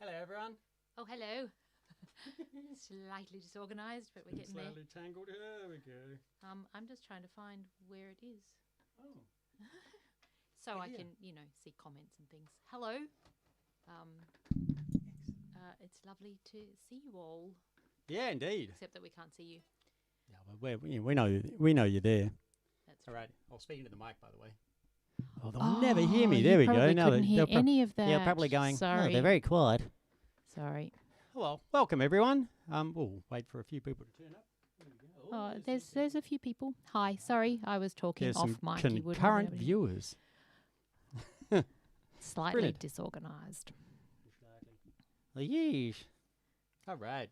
Hello, everyone. Oh, hello. Slightly disorganised, but we're getting there. Slightly tangled. There we go. I'm just trying to find where it is. Oh. So I can, see comments and things. Hello. It's lovely to see you all. Yeah, indeed. Except that we can't see you. Yeah, well, we know you're there. That's all true. right. I'll speak into the mic, by the way. Oh, they'll never hear me. There we go. Now couldn't hear any of that. Yeah, probably going. Sorry. Oh, they're very quiet. Sorry. Well, welcome everyone. We'll wait for a few people to turn up. There we go. Oh, there's a few people. Hi. Sorry, I was talking There's off some mic. Concurrent viewers. Slightly Brilliant. disorganised. Yeesh. All right.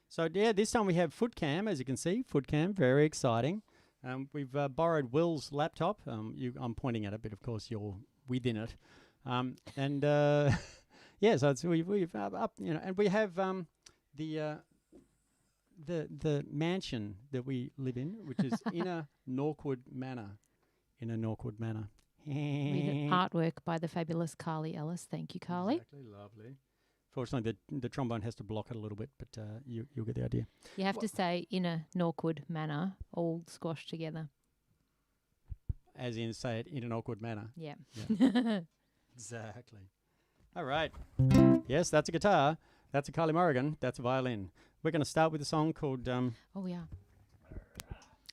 So yeah, this time we have Footcam, as you can see. Footcam, very exciting. We've borrowed Will's laptop. I'm pointing at it, but of course you're within it. Yeah, so it's, we've up, and we have the mansion that we live in, which is in a Norwood Manor. In a Norwood Manor. With artwork by the fabulous Carly Ellis. Thank you, Carly. Exactly, lovely. Fortunately, the trombone has to block it a little bit, but you'll get the idea. You have to say in a Norwood manner, all squashed together. As in, say it in an awkward manner. Yeah. Exactly. All right. Yes, that's a guitar. That's a Carly Morrigan. That's a violin. We're going to start with a song called... Oh, yeah.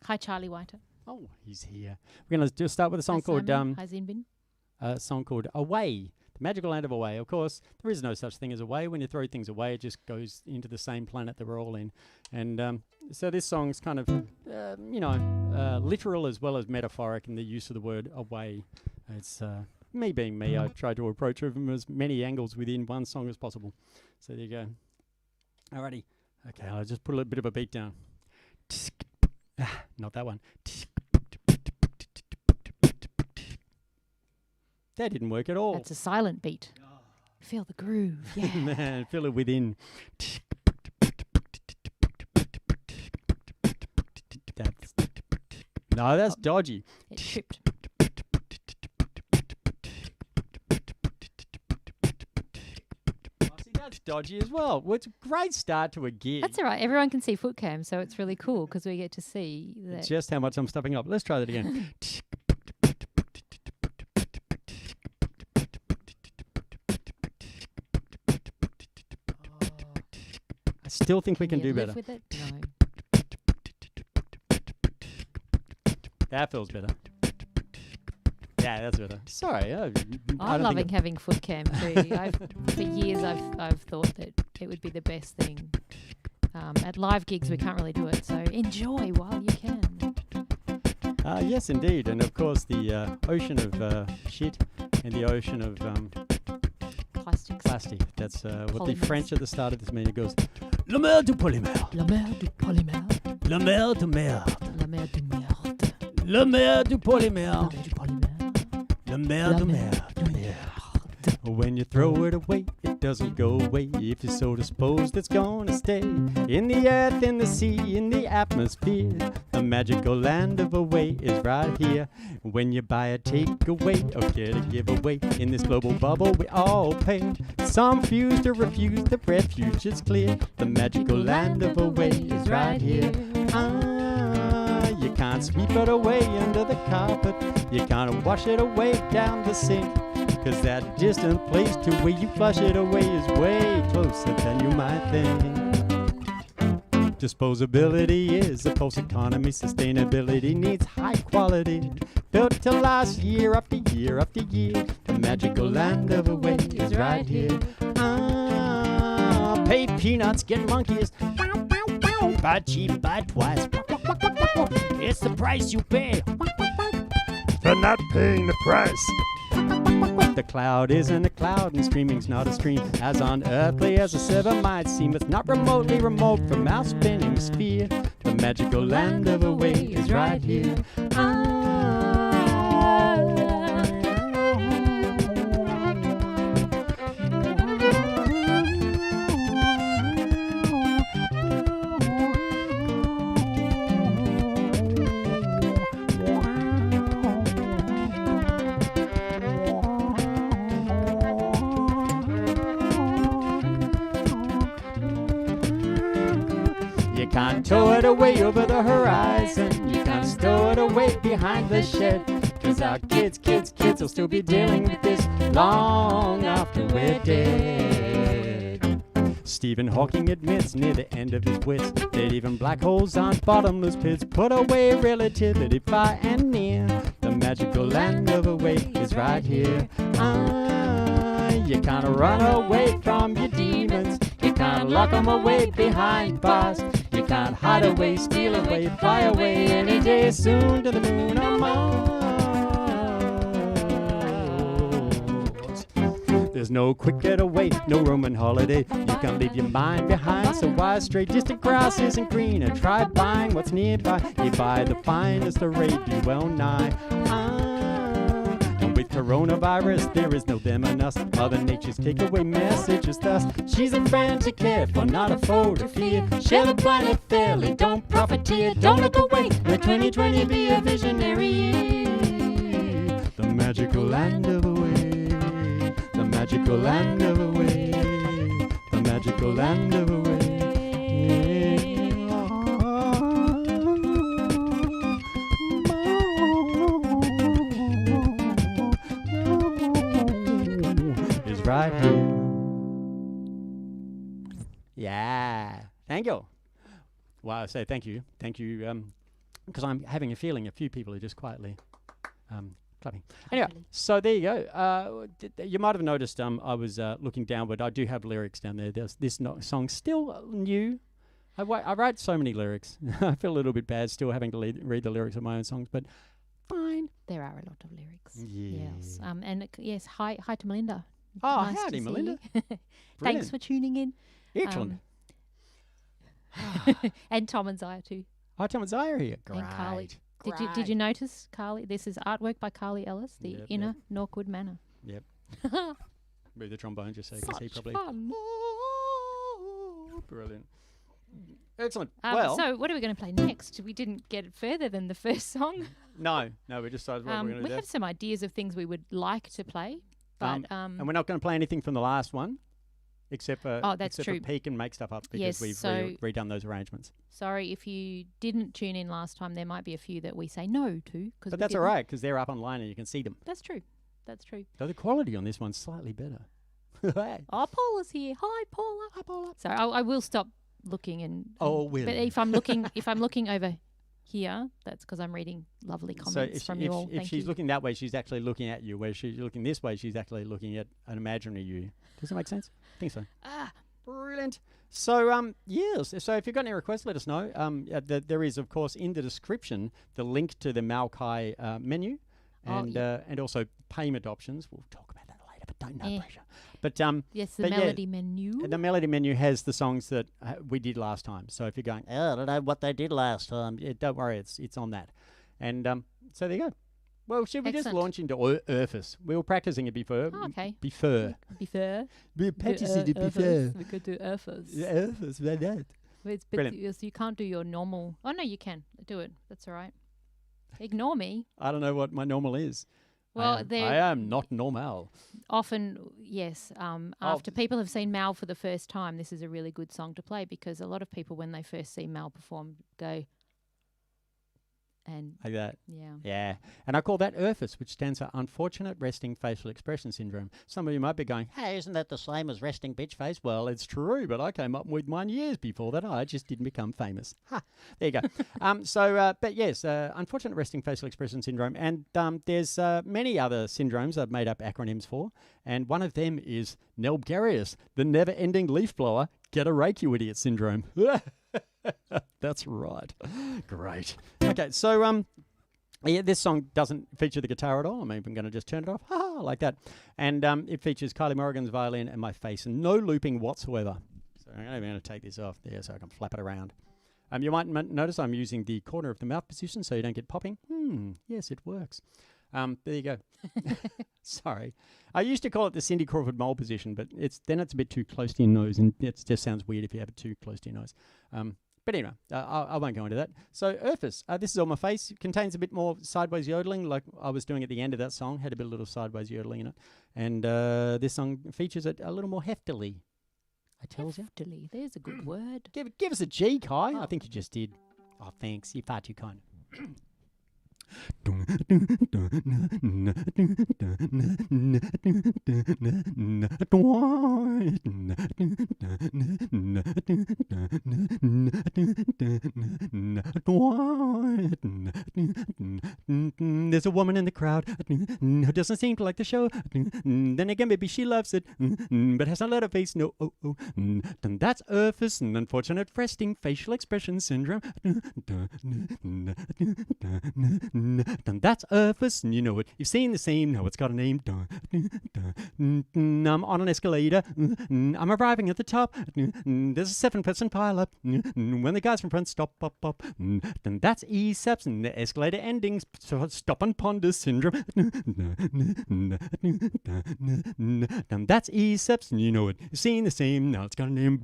Hi, Charlie Whiter. Oh, he's here. We're going to just start with a song called... Hi, Zinbin. A song called Away. The Magical Land of Away. Of course, there is no such thing as away. When you throw things away, it just goes into the same planet that we're all in. And so this song's kind of, literal as well as metaphoric in the use of the word away. It's me being me. I tried to approach it from as many angles within one song as possible. So there you go. Alrighty. Okay, I'll just put a bit of a beat down. Not that one. That didn't work at all. That's a silent beat. Oh. Feel the groove, yeah. Man, feel it within. No, that's dodgy. It tripped. See, that's dodgy as well. Well, it's a great start to a gig. That's all right. Everyone can see Footcam, so it's really cool because we get to see that. Just how much I'm stuffing up. Let's try that again. I still think we can do better. With it? No. That feels better. Yeah, that's better. Sorry. I'm loving having Footcam too. For years I've thought that it would be the best thing. At live gigs we can't really do it, so enjoy while you can. Yes, indeed. And of course the ocean of shit and the ocean of plastic. That's what the French at the start of this meeting goes. La mer du polymère. La mer du polymère. La mer de merde. La mer de merde. La mer du polymère. La mer du polymère. La mer de merde. When you throw it away, it doesn't go away. If you're so disposed, it's gonna stay in the earth, in the sea, in the atmosphere. The magical land of away is right here. When you buy a takeaway or get a giveaway, in this global bubble we all pay. Some fuse to refuse, the refuge is clear. The magical land of away is right here. You can't sweep it away under the carpet. You can't wash it away down the sink. 'Cause that distant place to where you flush it away is way closer than you might think. Disposability is a false economy. Sustainability needs high quality. Built to last year after year after year. The magical land of away is right here. Pay peanuts, get monkeys. Buy cheap, buy twice. It's the price you pay for not paying the price. The cloud isn't a cloud and streaming's not a stream. As unearthly as a server might seem, it's not remotely remote from our spinning sphere. The magical land of away is right here. can't tow it away over the horizon. You can't stow it away behind the shed. 'Cause our kids will still be dealing with this long after we're dead. Stephen Hawking admits near the end of his wits that even black holes aren't bottomless pits. Put away relativity far and near. The magical land of away is right here. You can't run away from your demons. You can't lock them away behind bars. You can't hide away, steal away, fly away any day soon to the moon or Mars. There's no quick getaway, no Roman holiday. You can't leave your mind behind. So why straight distant grass isn't greener? Try buying what's nearby. You buy the finest array, you well nigh. With coronavirus, there is no them and us. Mother Nature's takeaway message is thus: she's a friend to care for, not a foe to fear. Share the planet fairly, don't profiteer. Don't look away, let 2020 be a visionary year. The magical land of away, the magical land of away, the magical land of away. Right here. Yeah. Thank you. Well, I say thank you. Thank you. Because I'm having a feeling a few people are just quietly clapping. Anyway, so there you go. You might have noticed I was looking downward. I do have lyrics down there. There's this song still new. I write so many lyrics. I feel a little bit bad still having to read the lyrics of my own songs, but fine. There are a lot of lyrics. Yeah. Yes. Yes. Hi to Melinda. Oh, Nice howdy, to see Melinda. you. Thanks for tuning in. Excellent. And Tom and Zaya too. Oh, Tom and Zaya are here. Great. And Carly. Did you notice Carly? This is artwork by Carly Ellis, the inner Norkwood Manor. Yep. Move the trombone just so you can see properly. Fun. Oh, brilliant. Excellent. So what are we going to play next? We didn't get further than the first song. No, we decided what we're going to do. We have some ideas of things we would like to play. But, and we're not going to play anything from the last one, except for peek and make stuff up because we've redone those arrangements. Sorry if you didn't tune in last time. There might be a few that we say no to. But that's all right because they're up online and you can see them. That's true. So the quality on this one's slightly better. Oh, Paula's here. Hi, Paula. Hi, Paula. So I will stop looking and. Will. But if I'm looking over here, that's because I'm reading lovely comments from you all. If she's looking that way, she's actually looking at you. Where she's looking this way, she's actually looking at an imaginary you. Does that make sense? I think so. Brilliant. So, yes. So if you've got any requests, let us know. There is, of course, in the description, the link to the Maokai menu and also payment options. We'll talk about that later, but don't no pressure. But yes, the melody menu. The melody menu has the songs that we did last time. So if you're going, I don't know what they did last time, don't worry, it's on that. And so there you go. Well, should we just launch into URFES? We were practicing it before. Oh, okay. Before. We're practicing it before. We could do URFES. URFES, like that. Brilliant. You can't do your normal. Oh, no, you can. Do it. That's all right. Ignore me. I don't know what my normal is. Well, I am not normal. Often, yes. After people have seen Mal for the first time, this is a really good song to play because a lot of people, when they first see Mal perform, go, and like that. Yeah. Yeah. And I call that URFES, which stands for Unfortunate Resting Facial Expression Syndrome. Some of you might be going, hey, isn't that the same as resting bitch face? Well, it's true, but I came up with mine years before that. I just didn't become famous. Ha! There you go. But yes, Unfortunate Resting Facial Expression Syndrome. And there's many other syndromes I've made up acronyms for. And one of them is Nelbgarius, the never-ending leaf blower, get a rake, you idiot syndrome. That's right. Great. Okay, so this song doesn't feature the guitar at all. I'm even going to just turn it off, like that. And it features Kylie Morrigan's violin and my face, and no looping whatsoever. So I'm even going to take this off there so I can flap it around. You might notice I'm using the corner of the mouth position so you don't get popping. Yes, it works. There you go. Sorry. I used to call it the Cindy Crawford mole position, but it's a bit too close to your nose, and it just sounds weird if you have it too close to your nose. But anyway, I won't go into that. So URFES, this is on my face. It contains a bit more sideways yodeling, like I was doing at the end of that song. Had a bit of little sideways yodeling in it. And this song features it a little more heftily. I tells you. Heftily. There's a good word. Give us a G, Kai. Oh. I think you just did. Oh, thanks. You're far too kind. There's a woman in the crowd who doesn't seem to like the show. Then again, maybe she loves it, but has not let her face know. Then that's URFES, an unfortunate resting facial expression syndrome. Then that's URFES, and you know it. You've seen the same, now it's got a name. I'm on an escalator. I'm arriving at the top. There's a 7-person pile-up. When the guys from front stop, pop, pop. Then that's ESEPS, and the escalator endings. Stop and ponder syndrome. Then that's ESEPS, and you know it. You've seen the same, now it's got a name.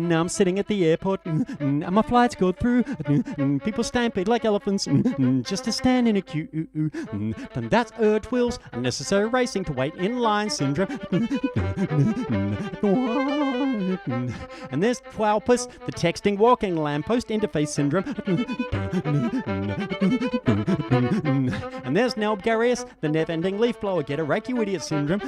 Now I'm sitting at the airport, and my flight's go through. People stampede like elephants, just to stand in a queue. And that's twills, unnecessary racing to wait in line syndrome. And there's Twalpus, the texting walking lamppost interface syndrome. And there's Nelbgarius, the never-ending leaf blower get a rake you idiot syndrome.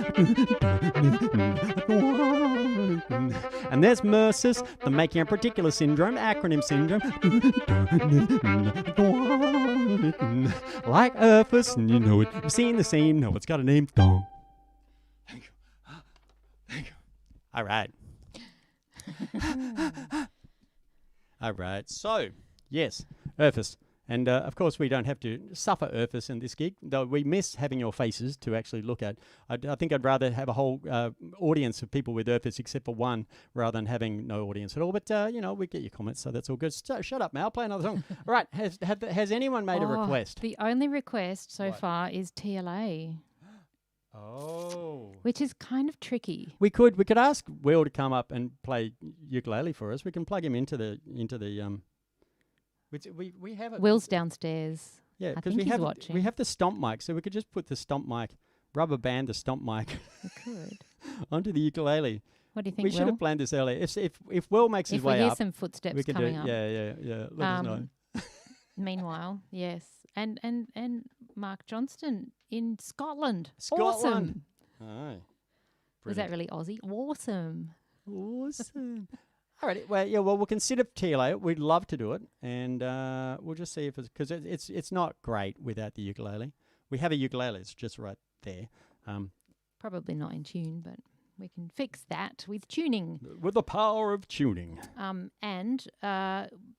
And there's Mercis, the making a particular syndrome, acronym syndrome. Like URFES, and you know it. You've seen the same, no, it's got a name. Thank you. Thank you. All right. All right. So, yes, URFES. And, of course, we don't have to suffer URFES in this gig, though we miss having your faces to actually look at. I think I'd rather have a whole audience of people with URFES except for one rather than having no audience at all. But, you know, we get your comments, so that's all good. So, shut up, Mal. Play another song. All right. Has anyone made a request? The only request so far is TLA. Oh. Which is kind of tricky. We could ask Will to come up and play ukulele for us. We can plug him into the which we have it. Will's downstairs. Yeah, because we have the stomp mic, so we could just put the stomp mic, rubber band the stomp mic We could. onto the ukulele. What do you think, We should have planned this earlier. If Will makes his way If we hear up, some footsteps we can coming do. up. Yeah. Let us know. Meanwhile, yes. And Mark Johnston in Scotland. Scotland. Awesome. Aye. Was that really Aussie? Awesome. Awesome. All right. Well, we'll consider TLA. We'd love to do it, and we'll just see if it's because it's not great without the ukulele. We have a ukulele. It's just right there. Probably not in tune, but we can fix that with tuning. With the power of tuning. And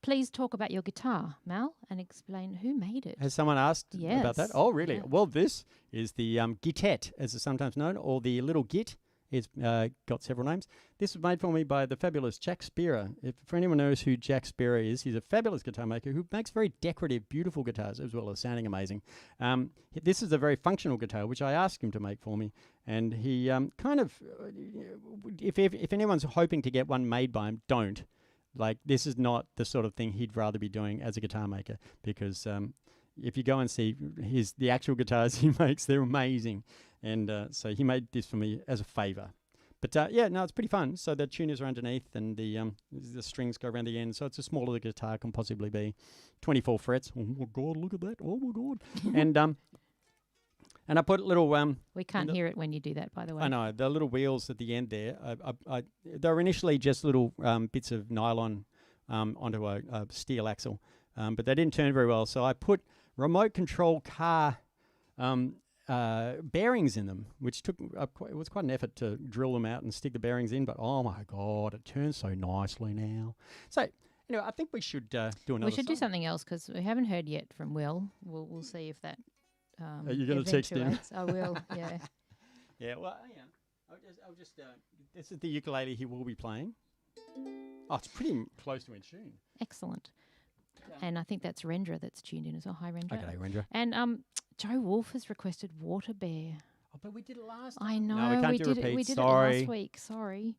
please talk about your guitar, Mal, and explain who made it. Has someone asked about that? Oh, really? Yeah. Well, this is the Gittette, as it's sometimes known, or the little Git. It's got several names. This was made for me by the fabulous Jack Spearer. For anyone knows who Jack Spearer is, he's a fabulous guitar maker who makes very decorative, beautiful guitars as well as sounding amazing. This is a very functional guitar, which I asked him to make for me. And he if anyone's hoping to get one made by him, don't. Like, this is not the sort of thing he'd rather be doing as a guitar maker, because if you go and see the actual guitars he makes, they're amazing. And so he made this for me as a favour. But it's pretty fun. So the tuners are underneath, and the strings go around the end. So it's as small as a guitar can possibly be. 24 frets. Oh my God, look at that. Oh my God. And I put little... we can't hear it when you do that, by the way. I know. The little wheels at the end there, they were initially just little bits of nylon onto a steel axle. but they didn't turn very well. So I put remote control car bearings in them, which took it was quite an effort to drill them out and stick the bearings in. But oh my god, it turns so nicely now. So anyway, I think we should do another. We should do song. something else because we haven't heard yet from Will. We'll see if that. Are you going to text him? I will. Yeah. Yeah. Well, yeah. I'll just. This is the ukulele he will be playing. Oh, it's pretty close to in tune. Excellent. And I think that's Rendra that's tuned in as well. Hi, Rendra. Okay, Rendra. And Joe Wolf has requested Water Bear. Oh, but we did it last time. I know. No, we can't do did repeats. we did Sorry. it last week. Sorry.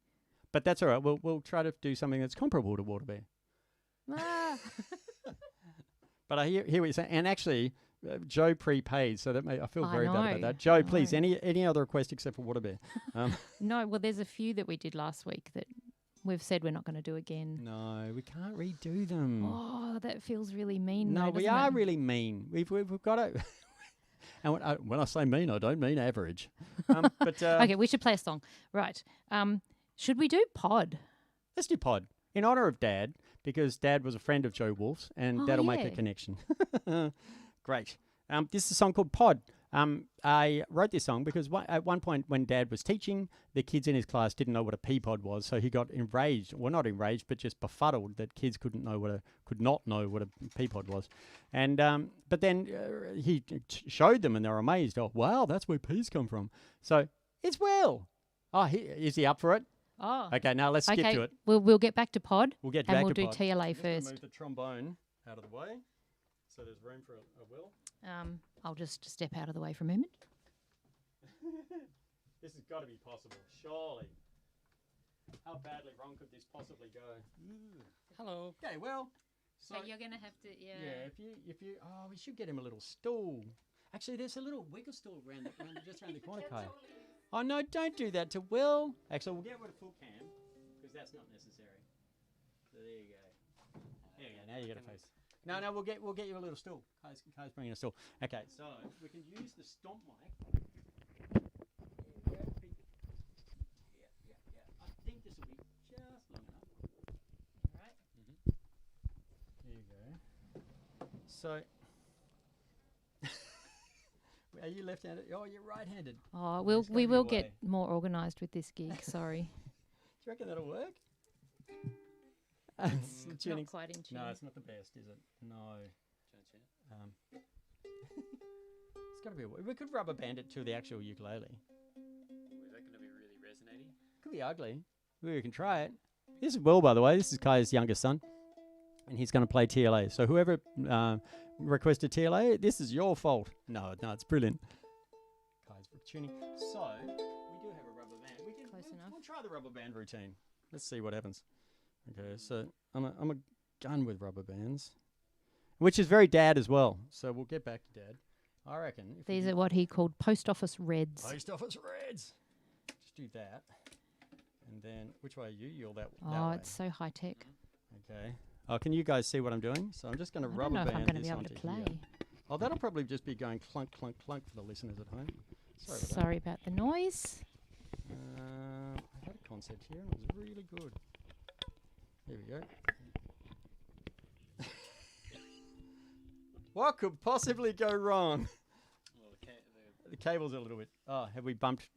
But that's all right. We'll try to do something that's comparable to Water Bear. Ah. But I hear what you're saying. And actually, Joe prepaid, so that I feel very bad about know. that. Joe, I please, know. any other request except for Water Bear? No, well, there's a few that we did last week that we've said we're not going to do again. No, we can't redo them. Oh, that feels really mean. No, though, we doesn't are it? really mean. We've got to. And when I say mean, I don't mean average. But Okay, we should play a song. Right. Should we do Pod? let's do Pod in honor of Dad, because Dad was a friend of Joe Wolf's, and Oh, that'll make a yeah. connection. Great. This is a song called Pod. I wrote this song because at one point when Dad was teaching, the kids in his class didn't know what a pea pod was, so he got enraged. Well, not enraged, but just befuddled that kids could not know what a pea pod was. And but then he showed them, and they were amazed. Oh, wow, that's where peas come from. So it's Will. Oh, is he up for it? Oh. Okay, now let's skip to it. We'll get back to Pod. We'll get and back we'll to do Pod. TLA I'm just gonna first. move the trombone out of the way, so there's room for a Will. I'll just step out of the way for a moment. This has got to be possible, surely. How badly wrong could this possibly go? Hello. Okay, well. So you're going to have to, Yeah, if you, we should get him a little stool. Actually, there's a little wiggle stool just around the corner, Kai. Oh, no, don't do that to Will. Actually, we'll get rid of full cam, because that's not necessary. So there you go. There you go, now you get a face. No, we'll get you a little stool. Kai's bringing a stool. Okay, so we can use the stomp mic. Yeah. I think this will be just long enough. All right. There you go. So, are you left-handed? Oh, you're right-handed. Oh, It's we gotta be will away. get more organised with this gig. Sorry. Do you reckon that'll work? It's Tuning. not quite in tune. No, it's not the best, is it? No. It's got to be. We could rubber band it to the actual ukulele. Is that going to be really resonating? Could be ugly. We can try it. This is Will, by the way. This is Kai's youngest son, and he's going to play TLA. So whoever requested TLA, this is your fault. No, it's brilliant. Kai's tuning. So we do have a rubber band. Close enough. We'll try the rubber band routine. Let's see what happens. Okay, so I'm a gun with rubber bands, which is very Dad as well. So we'll get back to Dad. I reckon. If we These do are what he called post office reds. Post office reds. Just do that, and then which way are you? You're that. Oh, that way. it's so high tech. Okay. Oh, can you guys see what I'm doing? So I'm just going to I rubber don't know if I'm band going to this be able to onto play. here. Oh, that'll probably just be going clunk, clunk, clunk for the listeners at home. Sorry about Sorry about the noise. that. I had a concept here and it was really good. Here we go. What could possibly go wrong? Well, The cable's a little bit. Oh, have we bumped?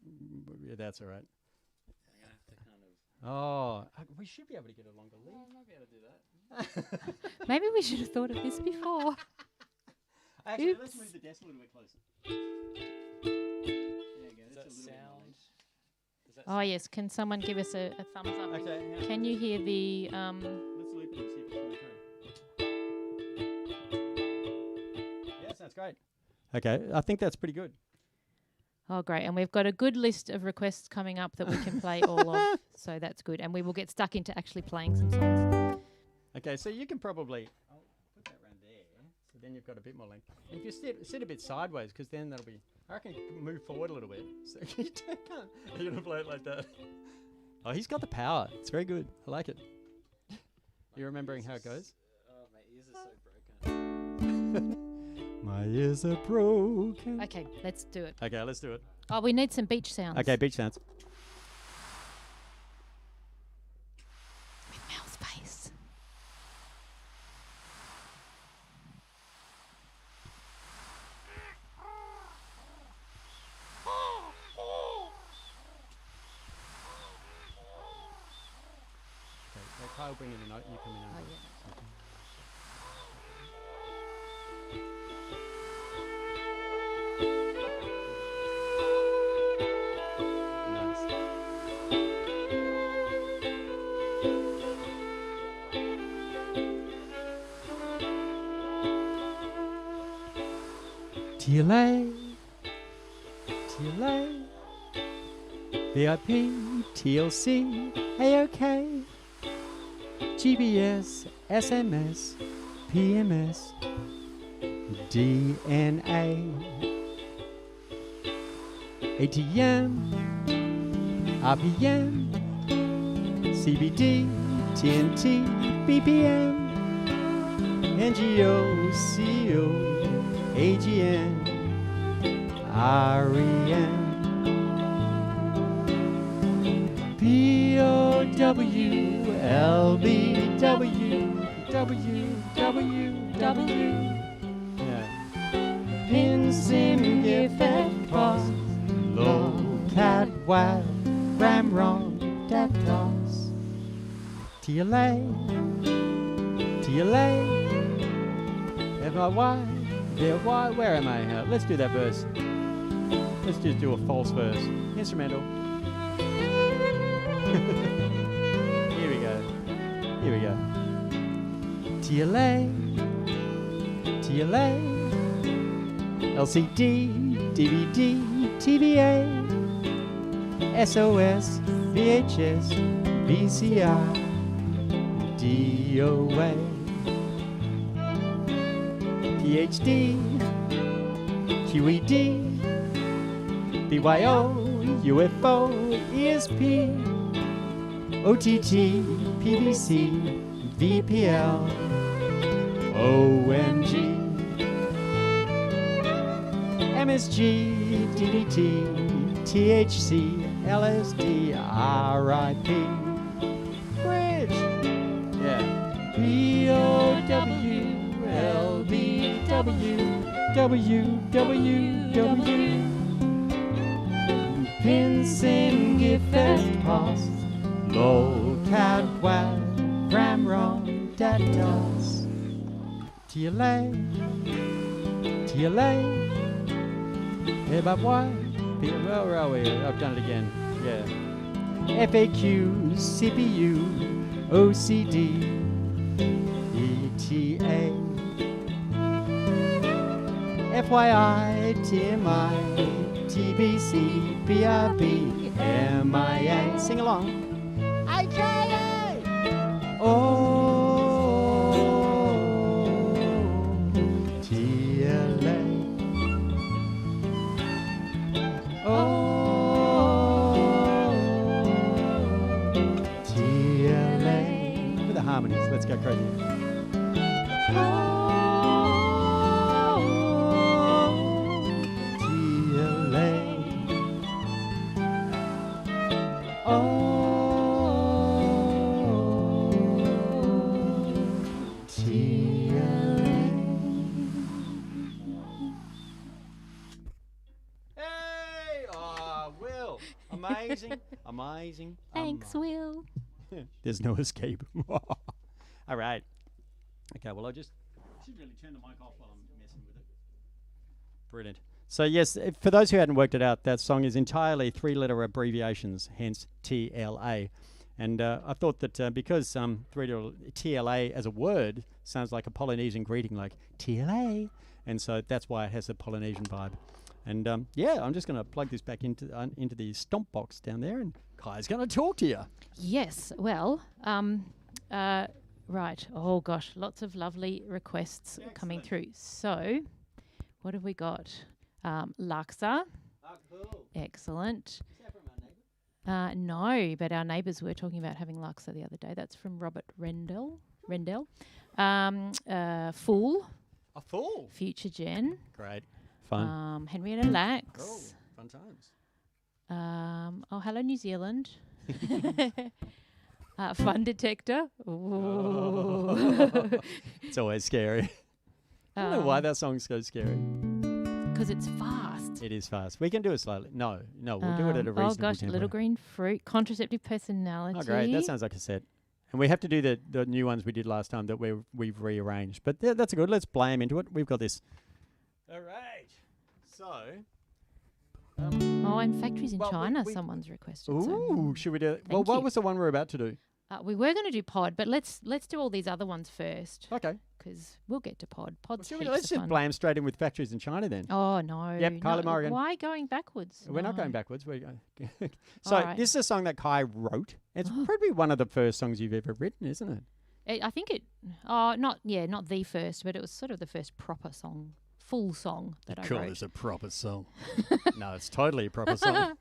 Yeah, that's all right. I'm going to have to kind of... Oh, we should be able to get a longer lead. I might be able to do that. Maybe we should have thought of this before. Actually, let's Oops. move the desk a little bit closer. There you go. Does That's that a little bit sound... noise. Does that Oh yes, can someone give us a thumbs up? Okay. Can you hear the Let's loop it and see if it's coming through. Yes, that's great. Okay, I think that's pretty good. Oh great, and we've got a good list of requests coming up that we can play all of, so that's good. And we will get stuck into actually playing some songs. Okay, so you can probably I'll put that around there, so then you've got a bit more length. If you sit a bit sideways, because then that'll be. I reckon you can move forward a little bit. So you can't. You're gonna play it like that. Oh, he's got the power. It's very good. I like it. You're remembering how it goes? Oh, my ears are so broken. My ears are broken. Okay, let's do it. Okay, let's do it. Oh, we need some beach sounds. Okay, beach sounds. With Mel's bass. I'll bring in a note. You come in. Oh, yeah. TLA, TLA, VIP, TLC, AOK, GBS, SMS, PMS, DNA, ATM, RPM, CBD, TNT, BPM, NGO, CO, AGN, REM, POW, LBW, WWW, Pin, Sim, Gift, Cost, Low, Cat, Wad, Ram, Wrong, Dat, Toss, TLA, TLA, FIY, DIY, where am I? Let's do that verse. Let's just do a false verse. Instrumental. Here we go. Here we go. TLA, TLA, LCD, DVD, TVA, SOS, VHS, VCR, DOA, PhD, QED, BYO, UFO, ESP, OTT, PVC, VPL, OMG, MSG, DDT, THC, LSD, RIP, Bridge, yeah, POW, LBW, WWW, Pin, Sim, Gift, Cost, Low, Cat, Wad, Ram, Wrong, Dat, Toss, TLA, TLA, FIY, where are we? I've done it again, yeah. FAQ, CPU, OCD, ETA, FYI, TMI, TBC, BRB, MIA. Sing along. AKA. Oh, TLA. Oh, TLA. With the harmonies. Let's go crazy. Amazing. Thanks, Will. There's no escape. All right. Okay, well, I should really turn the mic off while I'm messing with it. Brilliant. So, yes, for those who hadn't worked it out, that song is entirely three-letter abbreviations, hence TLA. And I thought that because three-letter TLA as a word sounds like a Polynesian greeting, like TLA. And so that's why it has a Polynesian vibe. And yeah, I'm just going to plug this back into the stomp box down there, and Kai's going to talk to you. Yes, well, right. Oh gosh, lots of lovely requests coming through. So, what have we got? Laksa. Oh, cool. Excellent. Is that from our neighbour? No, but our neighbours were talking about having laksa the other day. That's from Robert Rendell. Fool. A fool. Future Gen. Great. Fun. Henrietta Lacks. Oh, fun times. Hello, New Zealand. Fun Detector. Ooh. It's always scary. I don't know why that song's so scary. Because it's fast. It is fast. We can do it slowly. No, we'll do it at a reasonable tempo. Little Green Fruit. Contraceptive Personality. Oh, great. That sounds like a set. And we have to do the new ones we did last time that we've rearranged. But that's good. Let's blam into it. We've got this. All right. So. And factories in well, China, we someone's requested. Ooh, should we do it? Well, Thank what you. was the one we're about to do? We were going to do pod, but let's do all these other ones first Okay. because we'll get to pod. Pod's Well, heaps let's of just fun. blam straight in with factories in China then. Oh no! Yep, Kylie no, Morgan. Why going backwards? We're not No. going backwards. We're going. So Alright. this is a song that Kai wrote. It's probably one of the first songs you've ever written, isn't it? I think it. Oh, not the first, but it was sort of the first proper song, full song that I wrote. a proper song. No, it's totally a proper song.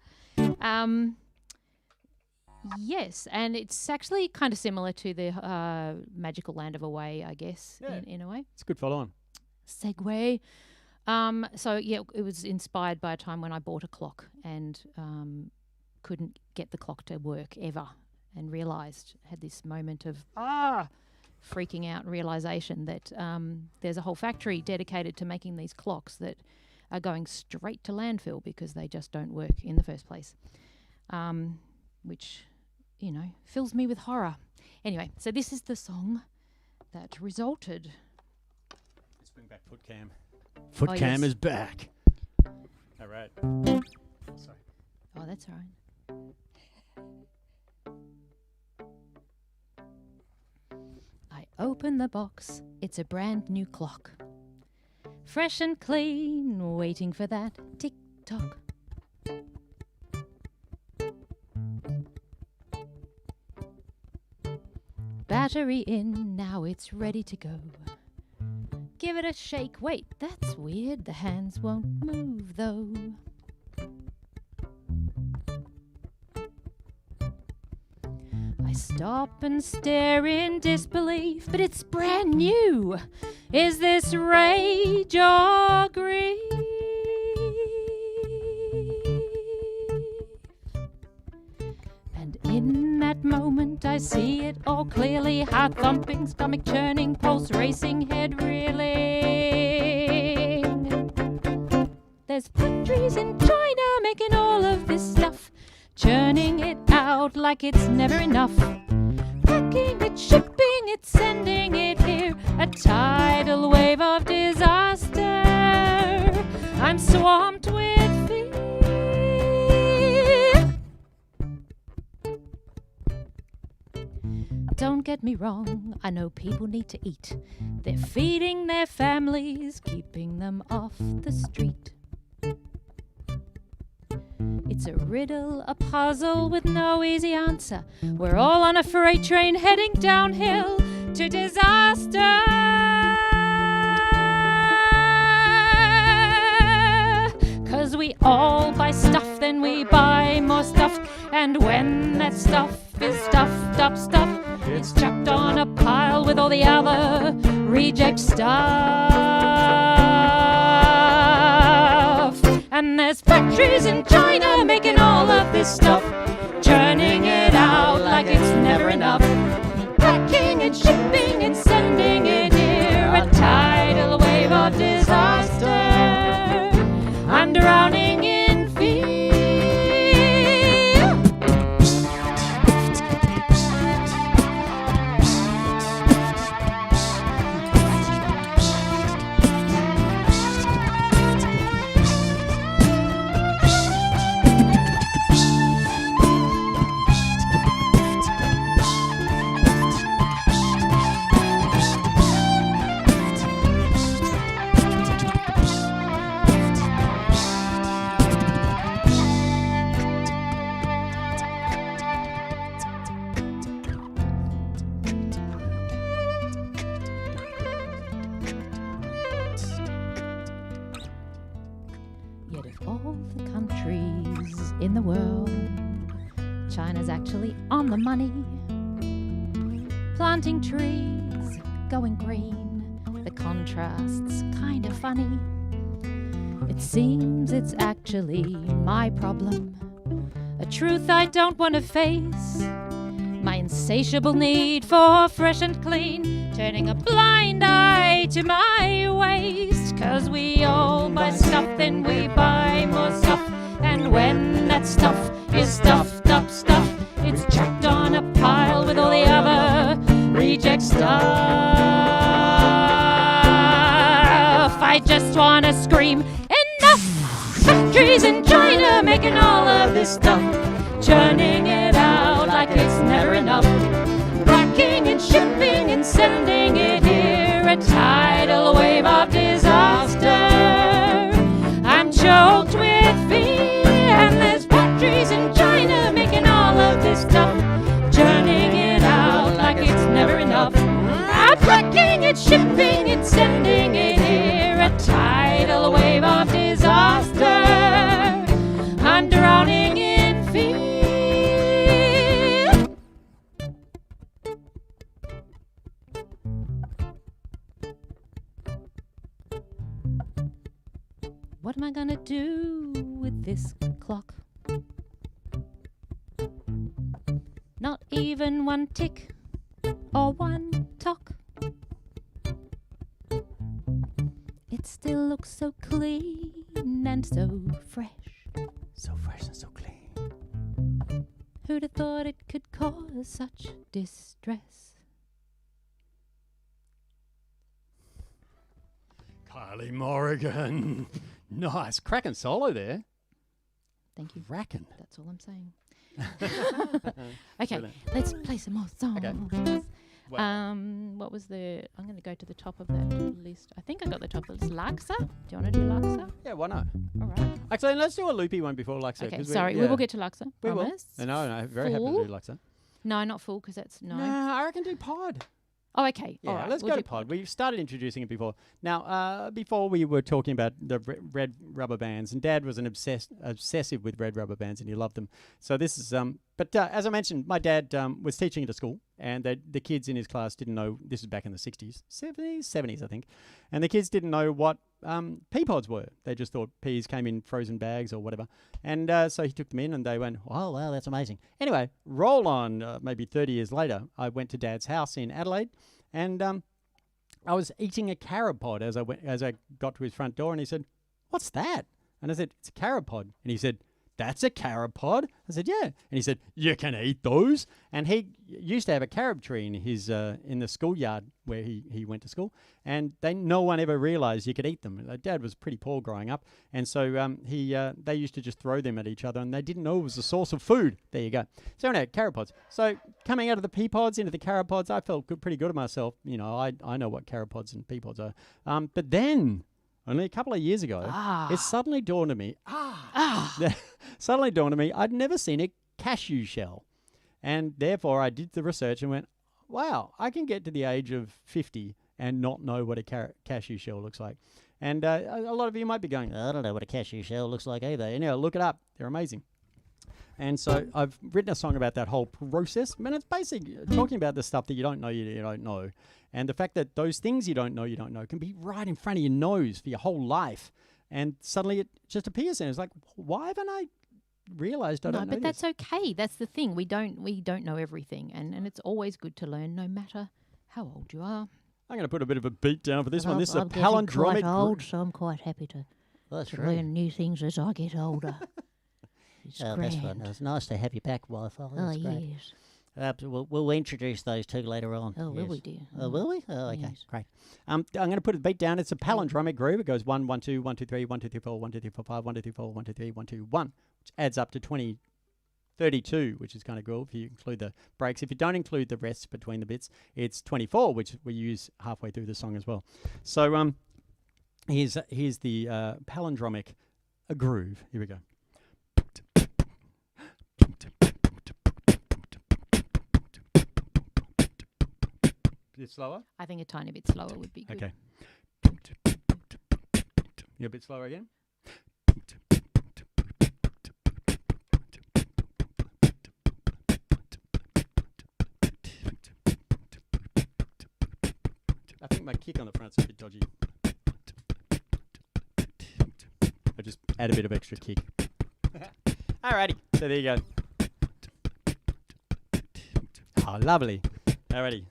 Yes, and it's actually kind of similar to the Magical Land of Away, I guess, Yeah. in a way. It's a good follow on. Segue. So yeah, it was inspired by a time when I bought a clock and couldn't get the clock to work ever, and had this moment of freaking out realization that there's a whole factory dedicated to making these clocks that are going straight to landfill because they just don't work in the first place, which fills me with horror. Anyway, so this is the song that resulted. Let's bring back foot cam. Foot cam yes. is back. All right. Sorry. Oh, that's all right. I open the box. It's a brand new clock. Fresh and clean, waiting for that tick-tock. Battery in, now it's ready to go. Give it a shake. Wait, that's weird. The hands won't move though. I stop and stare in disbelief, but it's brand new. Is this rage or grief? And in that moment I see it all clearly. Heart thumping, stomach churning, pulse racing, head reeling. There's factories in China making all of this stuff, churning it out like it's never enough. Packing it, shipping it, sending it here. A tidal wave of disaster. I'm swamped with fear. Don't get me wrong, I know people need to eat. They're feeding their families, keeping them off the street. It's a riddle, a puzzle with no easy answer. We're all on a freight train heading downhill to disaster. 'Cause we all buy stuff, then we buy more stuff. And when that stuff is stuffed up stuff, it's chucked on a pile with all the other reject stuff. And there's factories in China making all of this stuff, churning it out like it's never enough. Packing and shipping and sending it here, a tidal wave of disaster. I'm drowning in fear. Yet of all the countries in the world, China's actually on the money. Planting trees, going green, the contrast's kind of funny. It seems it's actually my problem, a truth I don't want to face. My insatiable need for fresh and clean, turning a blind eye to my waste. 'Cause we all buy stuff, then we buy more stuff. And when that stuff is stuffed up stuff, it's chucked on a pile with all the other reject stuff. I just wanna scream, enough! Factories in China making all of this stuff, churning it out like it's never enough, packing and shipping and sending it here, a tidal wave of disaster. I'm choked with fear, and there's factories in China making all of this stuff, churning it out like it's never enough. I'm packing it, shipping it, sending it here, a tidal wave of disaster. I'm drowning in fear. What am I gonna do with this clock? Not even one tick or one tock. It still looks so clean and so fresh. So fresh and so clean. Who'd have thought it could cause such distress? Kylie Morrigan. Nice. Cracking solo there. Thank you. Racking. That's all I'm saying. Okay, Brilliant. let's play some more songs. Okay. What was the... I'm going to go to the top of that list. I think I got the top of the list. Laksa? Do you want to do Laksa? Yeah, why not? All right. Actually, let's do a loopy one before Laksa. Okay, 'cause sorry. We will get to Laksa. We will. Promise. No, very happy to Full? do Laksa. No, not full, because that's... No. Nah, I reckon do pod. Oh, okay. Yeah, all right. let's we'll go do to pod. We started introducing it before. Now, before we were talking about the red rubber bands, and Dad was an obsessive with red rubber bands, and he loved them. So this is But as I mentioned, my dad was teaching at a school, and the kids in his class didn't know. This is back in the 60s, 70s, I think, and the kids didn't know what pea pods were. They just thought peas came in frozen bags or whatever. And so he took them in, and they went, "Oh, wow, that's amazing." Anyway, roll on. Maybe 30 years later, I went to Dad's house in Adelaide. And I was eating a carob pod as I got to his front door, and he said, "What's that?" And I said, "It's a carob pod." And he said, "That's a carob pod?" I said, "Yeah." And he said, "You can eat those?" And he used to have a carob tree in his in the schoolyard where he went to school, and no one ever realised you could eat them. Dad was pretty poor growing up, and so they used to just throw them at each other, and they didn't know it was a source of food. There you go. So anyway, carob pods. So coming out of the pea pods into the carob pods, I felt pretty good of myself. You know, I know what carob pods and pea pods are. But then, only a couple of years ago, it suddenly dawned on me. Suddenly dawned on me, I'd never seen a cashew shell, and therefore I did the research and went, wow, I can get to the age of 50 and not know what a cashew shell looks like. And a lot of you might be going, I don't know what a cashew shell looks like either. Anyway, look it up. They're amazing. And so I've written a song about that whole process. I mean, it's basically talking about the stuff that you don't know you don't know. And the fact that those things you don't know can be right in front of your nose for your whole life. And suddenly it just appears and it's like, why haven't I realised I don't know but this? that's okay. That's the thing. We don't know everything, and it's always good to learn, no matter how old you are. I'm going to put a bit of a beat down for this one. This is a I'm palindromic. quite old, so I'm quite happy to learn new things as I get older. It's That's grand. fun. It's nice to have you back, Wi-Fi. Oh, That's great. yes. We'll introduce those two later on. Oh, will yes. we, dear? Oh, will we? Oh, okay, Yes. great. I'm going to put a beat down. It's a palindromic groove. It goes 1, 1, 2, 1, 2, 3, 1, 2, 3, 4, 1, 2, 3, 4, 5, 1, 2, 3, 4, 1, 2, 3, 1, 2, 1, which adds up to 32, which is kind of cool if you include the breaks. If you don't include the rests between the bits, it's 24, which we use halfway through the song as well. So here's the palindromic groove. Here we go. A bit slower? I think a tiny bit slower would be good. Okay. Yeah, a bit slower again. I think my kick on the front's a bit dodgy. I just add a bit of extra kick. Alrighty, so there you go. Oh, lovely. Alrighty.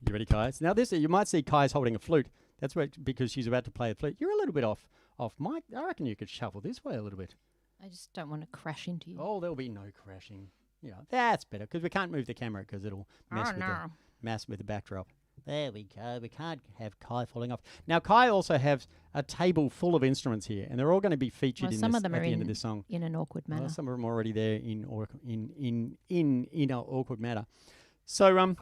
You ready, Kai? Now this, you might see Kai's holding a flute. That's because she's about to play a flute. You're a little bit off mic. I reckon you could shuffle this way a little bit. I just don't want to crash into you. Oh, there'll be no crashing. that's better because we can't move the camera because it'll mess with the backdrop. There we go. We can't Have Kai falling off. Now, Kai also has a table full of instruments here, and they're all going to be featured Some of them at are the end of this song. in an awkward manner. Some of them are already there in an awkward manner. So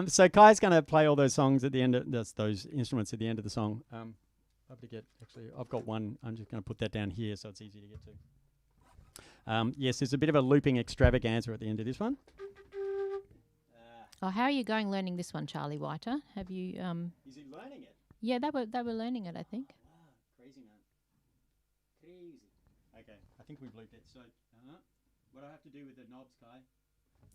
so Kai's going to play all those songs at the end of those instruments at the end of the song. I've got one. I'm just going to put that down here so it's easy to get to. Yes, there's a bit of a looping extravaganza at the end of this one. Oh, how are you going learning this one, Charlie Whiter? Have you? Is he learning it? Yeah, they were learning it, I think. Wow, crazy man, crazy. Okay, I think we've looped it. So, what do I have to do with the knobs, Kai?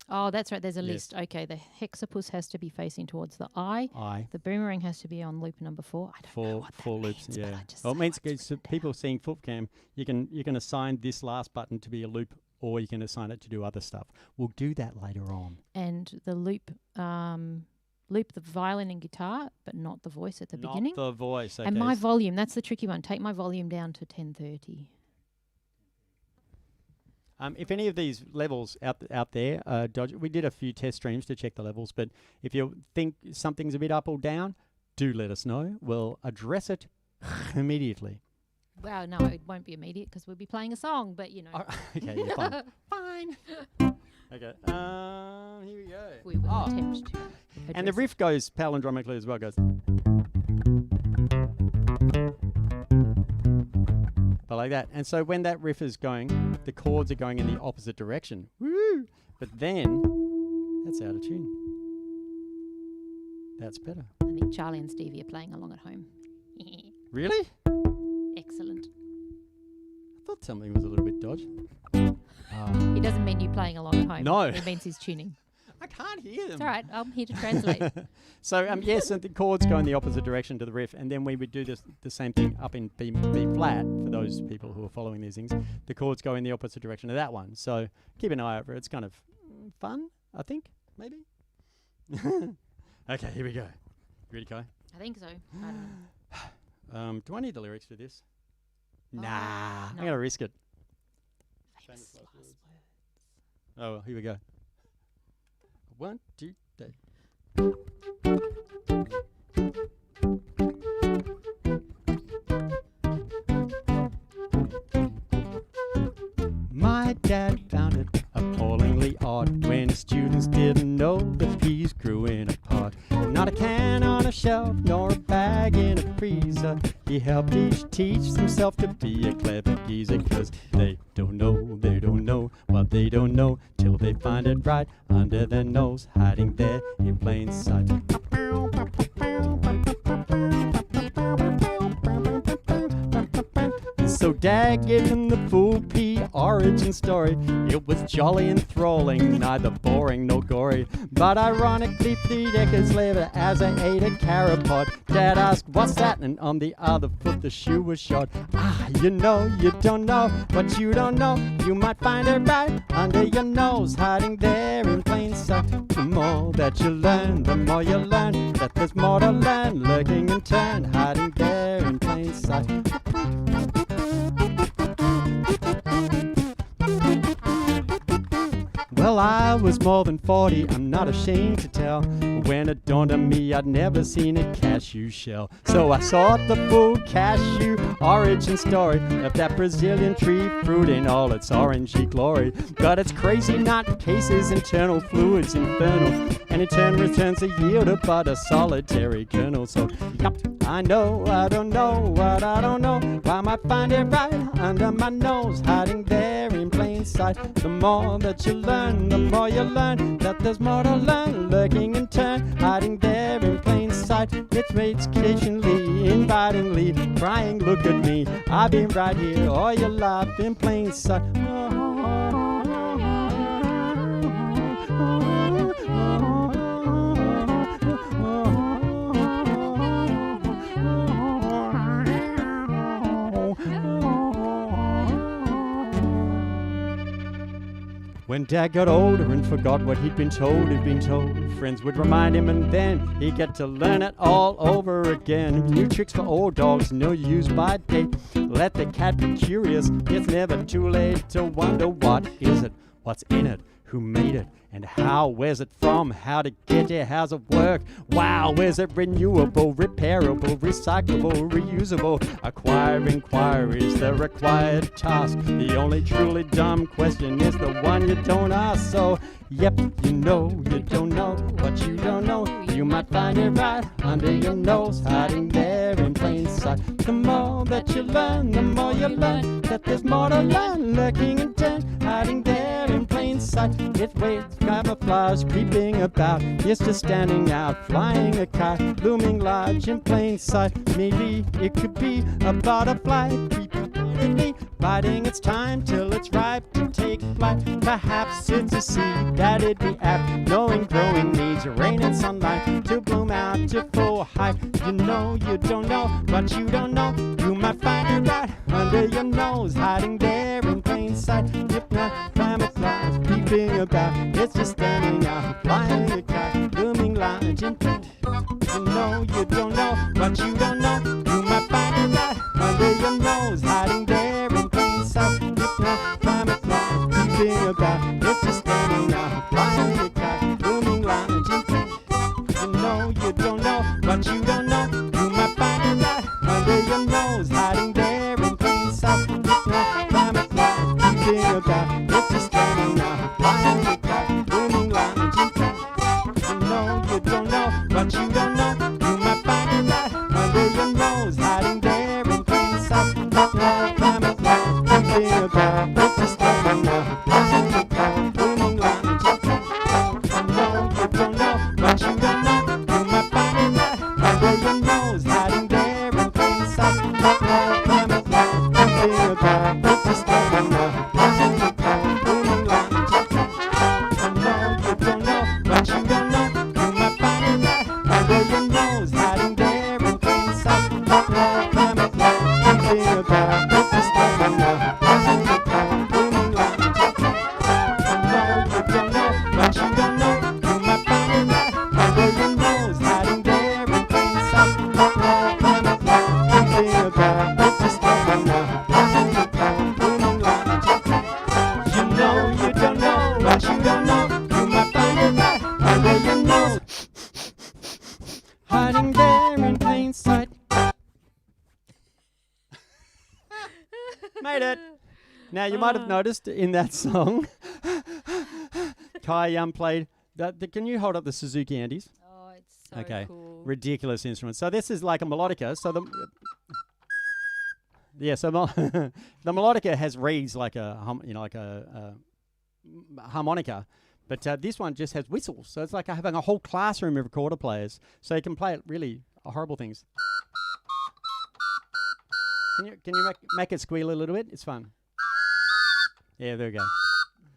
Oh, that's right. There's a Yes. list. Okay, the hexapus has to be facing towards the eye. The boomerang has to be on loop number 4. I don't know what that four loops. means, but Yeah. I just Well, it say means what's so people seeing FootCam, you can assign this last button to be a loop, or you can assign it to do other stuff. We'll do that later on. and the loop the violin and guitar, but not the voice at the beginning. Not the voice. Okay. And my volume, that's the tricky one. Take my volume down to 1030. If any of these levels out there dodge, we did a few test streams to check the levels, but if you think something's a bit up or down, do let us know. We'll address it immediately. Well, no, it won't be immediate because we'll be playing a song, but Okay, you're fine. Fine. Okay. Here we go. we will attempt to. And the address riff goes palindromically as well. It goes. But like that. And so when that riff is going, the chords are going in the opposite direction. Woo! But then, that's out of tune. That's better. I think Charlie and Stevie are playing along at home. Really? Excellent. I thought something was a little bit dodgy. He doesn't mean you playing along at home. No. It means he's tuning. I can't hear them. It's all right. I'm here to translate. So yes, and the chords go in the opposite direction to the riff, and then we would do the same thing up in B flat for those people who are following these things. The chords go in the opposite direction of that one. So keep an eye over it. It's kind of fun, I think, maybe. Okay, here we go. You ready, Kai? I think so. I don't know. Do I need the lyrics for this? Oh, Nah, no. I'm gonna risk it. Famous last words. Oh, here we go. 1, 2, 3. My dad found it appallingly odd when students didn't know the peas grew in a pod. Not a can on a shelf, nor a bag in a freezer. He helped each teach himself to be a clever geezer, 'cause they don't know what they don't know till they find it right under their nose, hiding there in plain sight. So Dad gave him the full P origin story. It was jolly enthralling, neither boring nor gory. But ironically, 3 decades later, as I ate a carrot pod, Dad asked, "What's that?" And on the other foot, the shoe was shot. You know, you don't know what you don't know. You might find it right under your nose, hiding there in plain sight. The more that you learn, the more you learn that there's more to learn, lurking in turn, hiding there in plain sight. Well, I was more than 40, I'm not ashamed to tell. When it dawned on me, I'd never seen a cashew shell. So I sought the full cashew origin story of that Brazilian tree fruit in all its orangey glory. But it's crazy, not cases, internal fluids infernal, and in turn returns a yield of but a solitary kernel. So, yup, I know, I don't know what I don't know. Why might find it right under my nose, hiding there in plain sight. The more that you learn, the more you learn that there's more to learn, lurking in turn, hiding there in plain sight. It's made occasionally, invitingly, crying, look at me, I've been right here all your life in plain sight. When Dad got older and forgot what he'd been told, friends would remind him, and then he'd get to learn it all over again. New tricks for old dogs, no use by date. Let the cat be curious. It's never too late to wonder what is it, what's in it, who made it, and how. Where's it from? How to get it? How's it work? Wow, is it renewable, repairable, recyclable, reusable? Acquire inquiries, the required task. The only truly dumb question is the one you don't ask. So, yep, you don't know what you don't know. You might find it right under your nose, hiding there in plain sight. The more that you learn, the more you learn that there's more to learn, lurking intent, hiding there in plain sight. It waits, camouflage, creeping about. It's just standing out, flying a kite, looming large in plain sight. Maybe it could be a butterfly, creeping, biding its time till it's ripe to take flight. Perhaps it's a seed that it'd be apt, knowing growing needs rain and sunlight to bloom out to full height. You don't know what you don't know. You might find it right under your nose, hiding there in plain sight. If not, camouflage, peeping about. It's just standing out, flying a kite, looming large in plain. You don't know what you don't know. You might find it right under your nose, hiding there in plain sight. If not, camouflage, peeping about. It's just standing out, flying a kite, looming large in plain. You don't know what you don't know. You might find it right under your nose, hiding there in plain sight. If not, camouflage, peeping about. It's just standing out, flying a kite, looming large in plain. You don't know what you don't know. You might find it right under your nose, hiding there in plain sight. If not, camouflage, peeping about. It's just standing out, flying a kite, looming large in plain. You don't know what you don't know. You might find it right under your nose, hiding there in plain sight. If not, camouflage, peeping about. It's just standing out, flying a kite, looming large in plain. You don't know what you don't know. You might find it right under your nose, hiding there in plain sight. If not, camouflage, peeping about. It's just standing out, flying a kite, looming large in plain. You don't know what you don't know. You might find it right under your nose, hiding there in plain sight. If not, camouflage, peeping about. It's just standing out, flying a kite, looming large in plain. You don't know what you don't know. You might find it right under your nose, hiding there in plain sight. Made it. Now you might have noticed in that song, Kai played. Can you hold up the Suzuki Andes? Oh, it's so Okay. cool. Ridiculous instrument. So this is like a melodica. So the the melodica has reeds like a harmonica, but this one just has whistles. So it's like having a whole classroom of recorder players. So you can play it really horrible things. Can you make it squeal a little bit? It's fun. Yeah, there we go.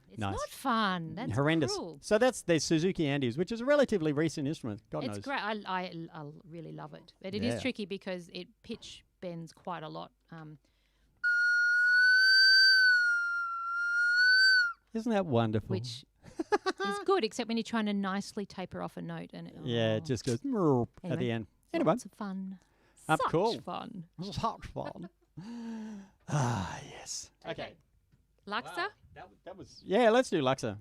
It's Nice. not fun. That's Horrendous. cruel. So that's the Suzuki Andes, which is a relatively recent instrument. God It's knows. great. I really love it. But it is Yeah. tricky because it pitch bends quite a lot. Isn't that wonderful? Which is good, except when you're trying to nicely taper off a note. And Yeah, it just goes "Mrrr" at Anyway, the end. Anyway, lots of fun. Such cool. fun. such fun. Ah, yes. Okay. Laksa? That was let's do Laksa.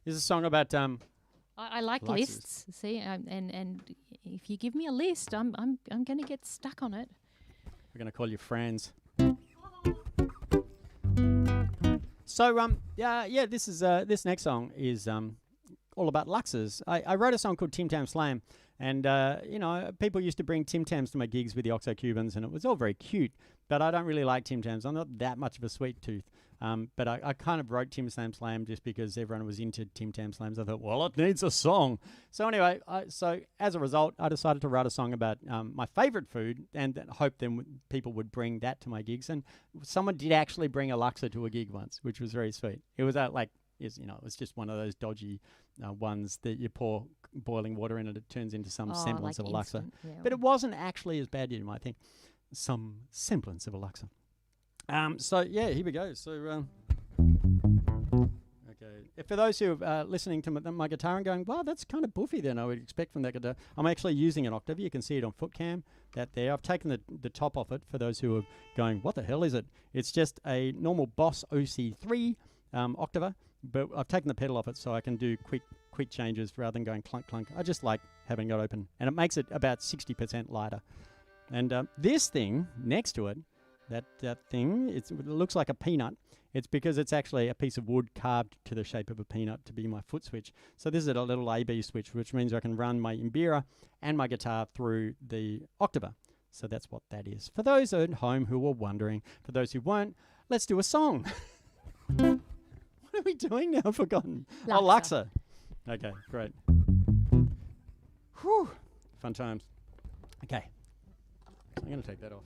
This is a song about I like Laksas. lists. See, and if you give me a list, I'm going to get stuck on it. we're gonna call you friends. So this is this next song is all about Laksas. I wrote a song called Tim Tam Slam, and people used to bring Tim Tams to my gigs with the Oxo Cubans, and it was all very cute. But I don't really like Tim Tams. I'm not that much of a sweet tooth. But I kind of wrote Tim Tam Slam just because everyone was into Tim Tam Slams. I thought, well, it needs a song. So anyway, so as a result, I decided to write a song about my favourite food, and that hoped then people would bring that to my gigs. And someone did actually bring a Laksa to a gig once, which was very sweet. It was it was just one of those dodgy ones that you pour boiling water in and it turns into some semblance like of a Laksa. instant, yeah. But it wasn't actually as bad as you might think. Some semblance of a Laksa. Here we go. So, okay, For those who are listening to my guitar and going, wow, that's kind of boofy than I would expect from that guitar. I'm actually using an octave. You can see it on foot cam. That there. I've taken the top off it for those who are going, what the hell is it? It's just a normal Boss OC3 octave, but I've taken the pedal off it so I can do quick changes rather than going clunk clunk. I just like having it open, and it makes it about 60% lighter. And this thing next to it, that thing, it looks like a peanut. It's because it's actually a piece of wood carved to the shape of a peanut to be my foot switch. So this is a little AB switch, which means I can run my Imbira and my guitar through the octave. So that's what that is. For those at home who were wondering, for those who weren't, let's do a song. What are we doing now? I've forgotten. Laksa. Oh, Laksa. Okay, great. Whew. Fun times. Okay. I'm going to take that off.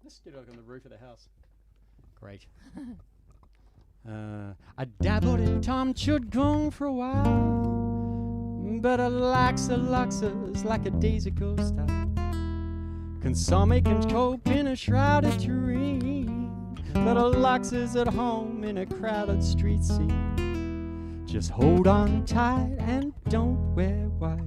Let's get it on the roof of the house. Great. I dabbled in Tom Chud Gong for a while, but a Laksa's like a daisical style. Can some make and cope in a shrouded terrain, but a Laksa's at home in a crowded street scene. Just hold on tight and don't wear white.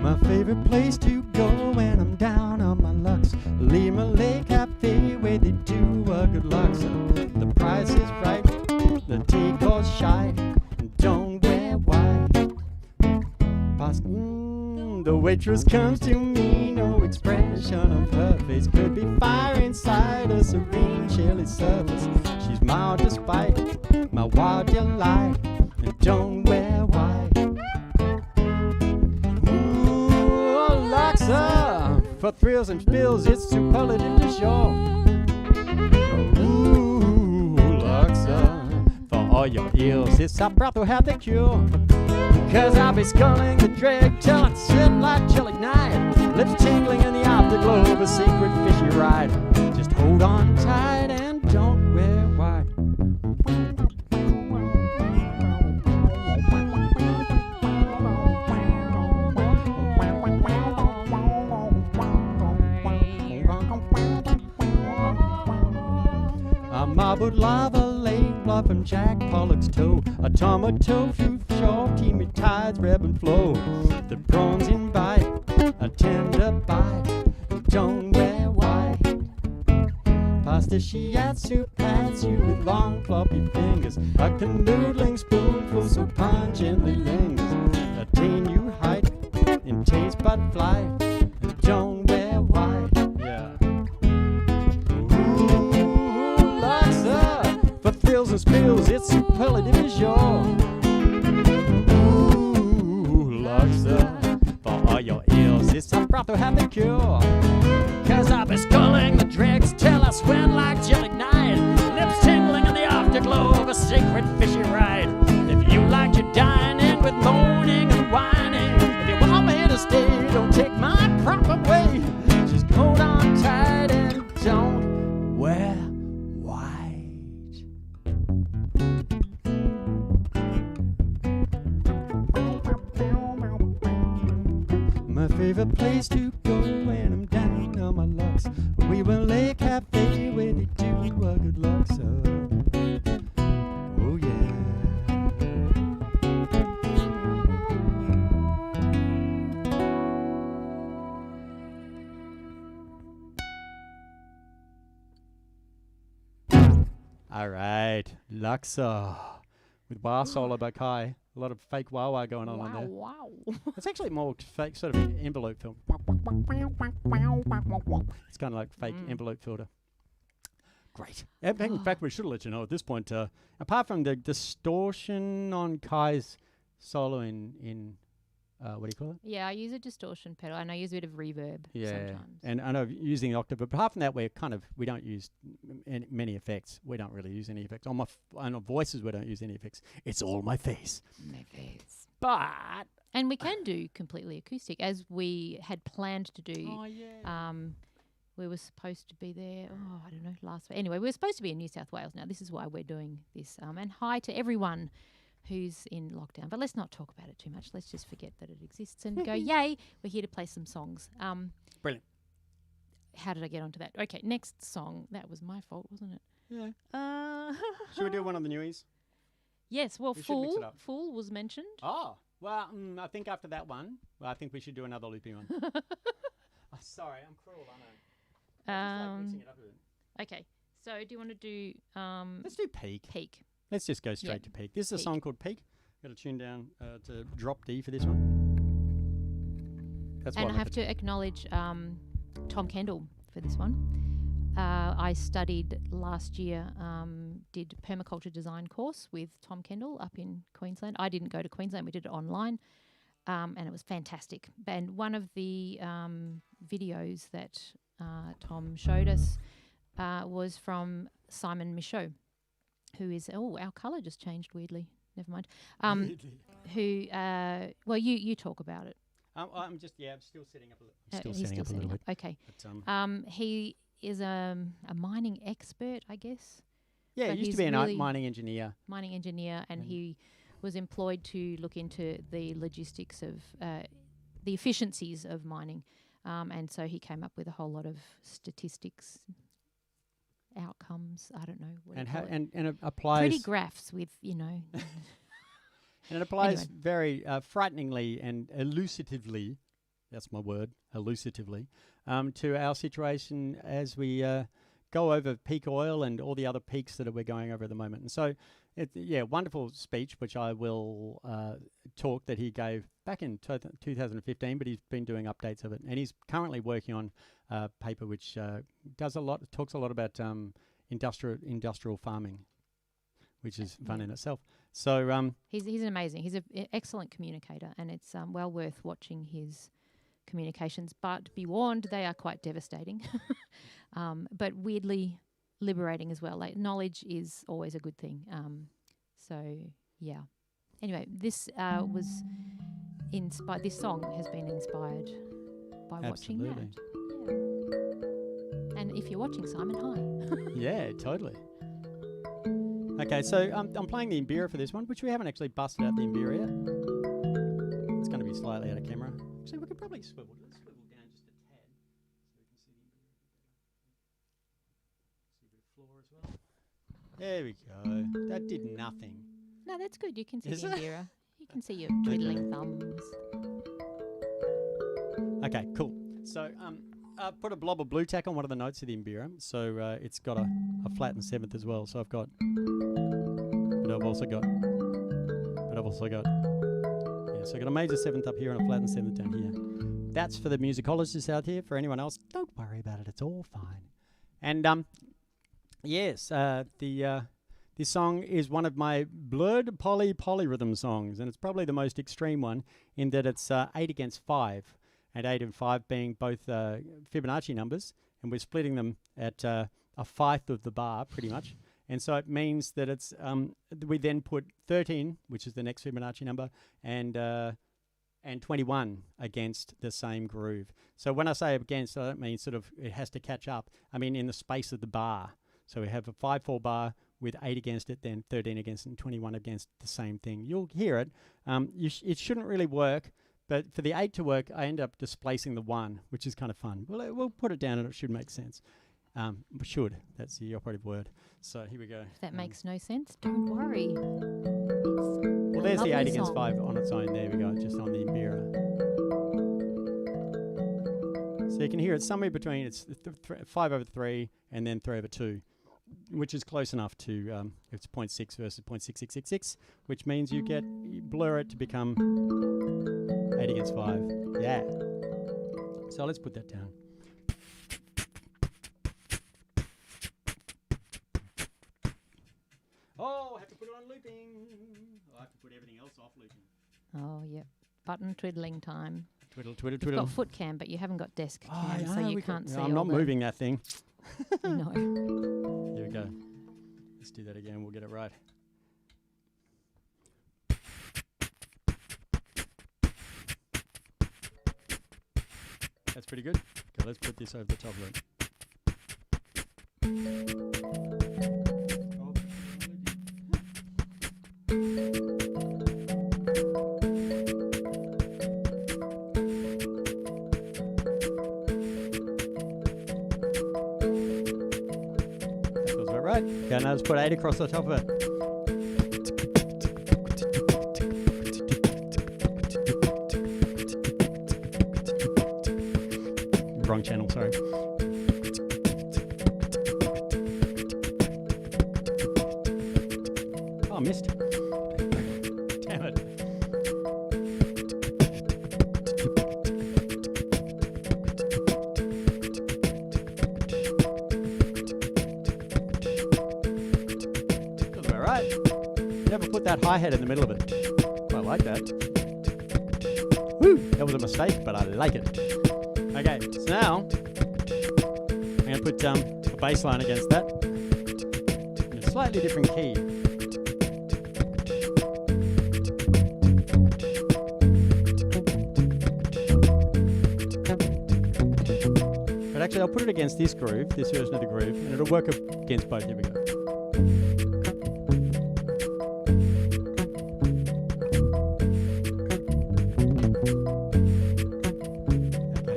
My favorite place to go when I'm down on my lucks, Lima Lake Cafe where they do a good Laksa. The price is right, the tea costs shy, and don't wear white. The waitress comes to me, no expression of her face. Could be fire inside a serene chilly surface. She's mild despite my wild delight, and don't wear white. Ooh, Laksa, for thrills and spills, it's superlative de jour. Ooh, Laksa, for all your ills, it's a breath to have the cure. Cause I'll be sculling the drag till I sit like jelly night, lips tingling in the afterglow of a secret fishy ride. Just hold on tight and don't wear white. A marbled lava lake bluff from Jack Pollock's toe, a tomato fruit shore, teamy tides ebb and flow. The prawns in bite, a tender bite, don't wear white. Pasta shiatsu pats you with long floppy fingers, a canoodling spoonful so pungently lingers. Attain you height in taste but flight, don't wear white. Yeah. Ooh, Laksa, for thrills and spills, it's superlative de jour. For all your ills, it's a broth to have the cure. Cause I've been sculling the dregs till I sweat like jelly night, lips tingling in the afterglow of a secret fishy ride. If you like to dine in with moaning and whining, if you want me to stay, don't take my prop away. Just hold on tight and don't wear white. My favorite place to go when I'm down on my lucks, we will Lake Cafe where they do a good Laksa. Oh yeah. All right, Laksa with wah solo by Kai. A lot of fake wah-wah going on there. Wow. It's actually more fake, sort of envelope film. It's kind of like fake envelope filter. Great. In fact, we should let you know at this point, apart from the distortion on Kai's solo in what do you call it? Yeah, I use a distortion pedal and I use a bit of reverb sometimes. And I know using the octave, but apart from that, we don't use many effects. We don't really use any effects. On our voices, we don't use any effects. It's all my face. My face. But... And we can do completely acoustic, as we had planned to do. Oh, yeah. We were supposed to be there, I don't know, anyway, we were supposed to be in New South Wales now. This is why we're doing this. And hi to everyone who's in lockdown. But let's not talk about it too much. Let's just forget that it exists and go, yay, we're here to play some songs. Brilliant. How did I get onto that? Okay, next song. That was my fault, wasn't it? Yeah. Should we do one on the newies? Yes, well, We should mix it up. Fool was mentioned. Oh, well, I think after that one, I think we should do another loopy one. Sorry, I'm cruel, I know. I just like mixing it up a bit. Okay, so do you want to do Let's do Peak. Peak? Let's just go straight to Peak. This is a Peak. song called Peak. Got to tune down to drop D for this one. That's And what I have to acknowledge Tom Kendall for this one. I studied last year, did permaculture design course with Tom Kendall up in Queensland. I didn't go to Queensland, we did it online, and it was fantastic. And one of the videos that Tom showed us was from Simon Michaud, who is, our colour just changed weirdly, never mind. Who, well, you talk about it. I'm still setting up a little. He's still setting up. Okay. But, he is a mining expert, I guess. yeah, but he used to he's be really a mining engineer. And he was employed to look into the logistics of the efficiencies of mining. And so he came up with a whole lot of statistics, outcomes, I don't know. What And do you call it? and it applies. Pretty graphs with, And it applies Anyway. very frighteningly and elucidatively, that's my word, elucidatively, to our situation as we go over peak oil and all the other peaks that we're going over at the moment. And so, wonderful speech, which I will talk that he gave back in 2015, but he's been doing updates of it. And he's currently working on a paper which talks a lot about industrial farming, which is fun in itself. So he's amazing. He's an excellent communicator, and it's well worth watching his communications. But be warned, they are quite devastating, but weirdly liberating as well. Like, knowledge is always a good thing. So yeah. Anyway, this was inspired. This song has been inspired by watching Absolutely. that. Yeah. And if you're watching, Simon, hi. yeah, totally. Okay, so I'm playing the Imbira for this one, which we haven't actually busted out the Imbira yet. It's going to be slightly out of camera. Actually, we could probably swivel down just a tad so we can see the Imbira a bit better. See a bit of floor as well. There we go. That did nothing. No, that's good. You can see Is the it? Imbira. You can see your twiddling thumbs. Okay, cool. So put a blob of blue tack on one of the notes of the Imbira. So it's got a flattened seventh as well. So I've got, but I've also got, yeah, so I've got a major seventh up here and a flattened seventh down here. That's for the musicologists out here. For anyone else, don't worry about it. It's all fine. And yes, this song is one of my blurred polyrhythm songs, and it's probably the most extreme one in that it's 8 against 5. And 8 and 5 being both Fibonacci numbers, and we're splitting them at a fifth of the bar, pretty much. And so it means that it's we then put 13, which is the next Fibonacci number, and 21 against the same groove. So when I say against, I don't mean sort of it has to catch up. I mean in the space of the bar. So we have a 5/4 bar with 8 against it, then 13 against it, and 21 against the same thing. You'll hear it. It shouldn't really work. But for the 8 to work, I end up displacing the 1, which is kind of fun. We'll put it down and it should make sense. Should. That's the operative word. So here we go. If that makes no sense, don't worry. Well, there's the 8 against 5 on its own. There we go, just on the Imbira. So you can hear it somewhere between, it's 5/3 and then 3/2, which is close enough to, it's 0.6 versus 0.6666, which means you blur it to become 8 against 5. Yeah. So let's put that down. Oh, I have to put it on looping. I have to put everything else off looping. Oh, yep. Button twiddling time. Twiddle, twiddle, You've twiddle. got foot cam, but you haven't got desk cam, yeah, so you we can't see I'm all not the moving that thing. No. Here we go. Let's do that again. We'll get it right. That's pretty good. Okay, let's put this over the top of it. right. Okay, now let's put 8 across the top of it. Wrong channel, sorry. Oh, missed. Damn it. That's about right. Never put that hi-hat in the middle of it. Quite like that. Woo! That was a mistake, but I like it. Okay, so now I'm going to put a bass line against that in a slightly different key. But actually I'll put it against this groove, this version of the groove, and it'll work against both. Here we go.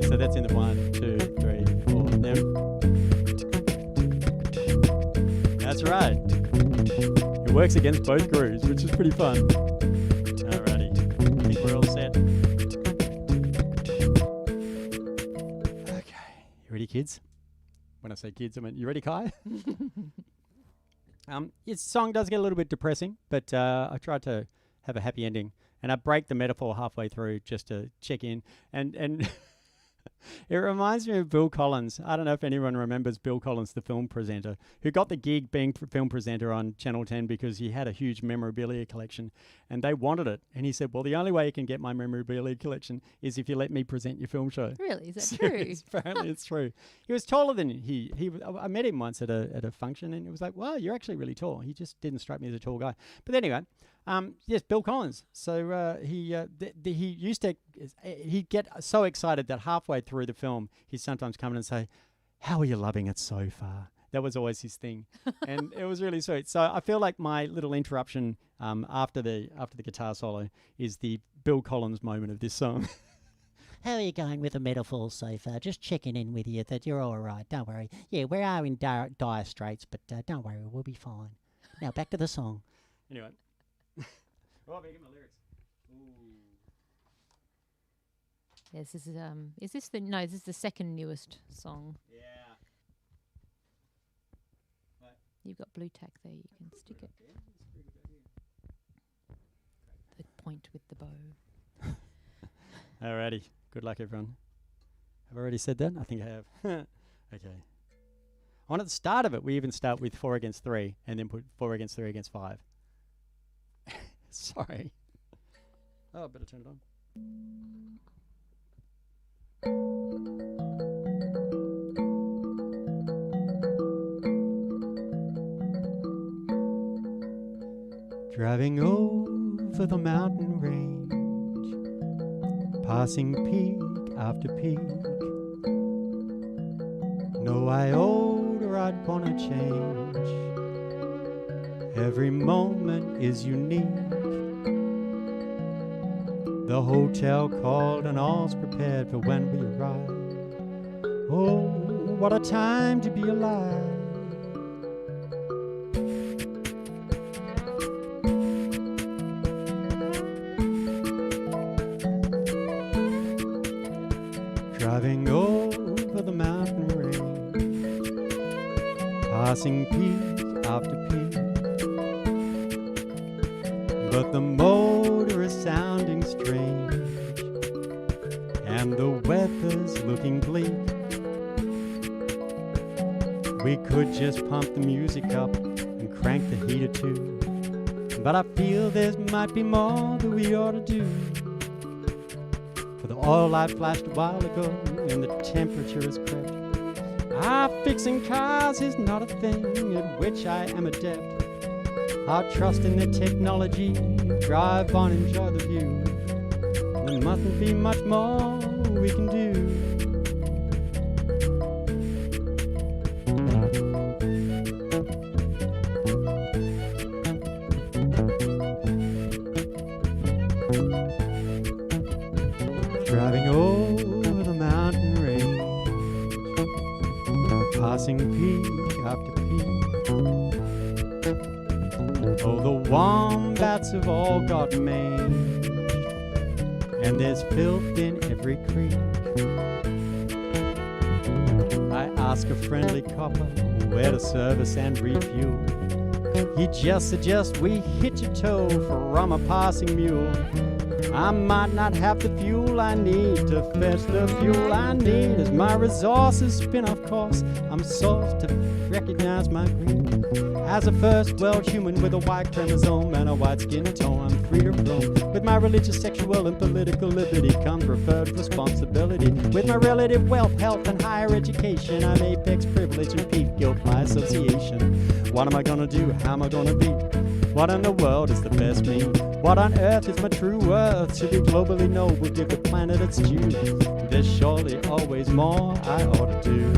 So that's in the 1, 2, 3, 4. Then. That's right. It works against both grooves, which is pretty fun. Alrighty. I think we're all set. Okay. You ready, kids? When I say kids, I mean, you ready, Kai? This song does get a little bit depressing, but I tried to have a happy ending. And I break the metaphor halfway through just to check in. And it reminds me of Bill Collins. I don't know if anyone remembers Bill Collins, the film presenter, who got the gig being film presenter on Channel 10 because he had a huge memorabilia collection and they wanted it. And he said, well, the only way you can get my memorabilia collection is if you let me present your film show. Really? Is that true? Apparently it's true. He was taller than I met him once at a function and it was like, wow, you're actually really tall. He just didn't strike me as a tall guy. But anyway, yes, Bill Collins. So he used to, he'd get so excited that halfway through the film, he'd sometimes come in and say, how are you loving it so far? That was always his thing. And it was really sweet. So I feel like my little interruption after the guitar solo is the Bill Collins moment of this song. How are you going with the metaphors so far? Just checking in with you that you're all right. Don't worry. Yeah, we are in dire straits, but don't worry, we'll be fine. Now back to the song. Anyway. Oh, I better get my lyrics. Ooh. Yes, this is this is the second newest song. Yeah. You've got blue tack there, you can stick it. The point with the bow. Alrighty. Good luck, everyone. Have I already said that? I think I have. Okay. On at the start of it, we even start with 4 against 3 and then put 4 against 3 against 5. Sorry. Oh, I better turn it on. Driving over the mountain range, passing peak after peak. No iota I'd wanna change. Every moment is unique. The hotel called and all's prepared for when we arrive. Oh, what a time to be alive. Driving over the mountain range, passing peak after peak. But the motor is sounding strange, and the weather's looking bleak. We could just pump the music up and crank the heater too, but I feel there might be more that we ought to do. For the oil light flashed a while ago, and the temperature has crept. Fixing cars is not a thing at which I am adept. I trust in the technology, drive on, enjoy the view. There mustn't be much more we can do. Driving over the mountain range, passing peak after peak. streets have all got maimed, and there's filth in every creek. I ask a friendly copper where to service and refuel. He just suggests we hitch a tow from a passing mule. I might not have the fuel I need to fetch the fuel I need. As my resources spin off course, I'm soft to recognize my greed. As a first world human with a white chromosome and a white skin tone, I'm free to roam. With my religious, sexual, and political liberty comes preferred responsibility. With my relative wealth, health, and higher education, I'm apex privilege and peak guilt by association. What am I gonna do? How am I gonna be? What in the world is the best me? What on earth is my true worth? To be globally noble, give the planet its due. There's surely always more I ought to do.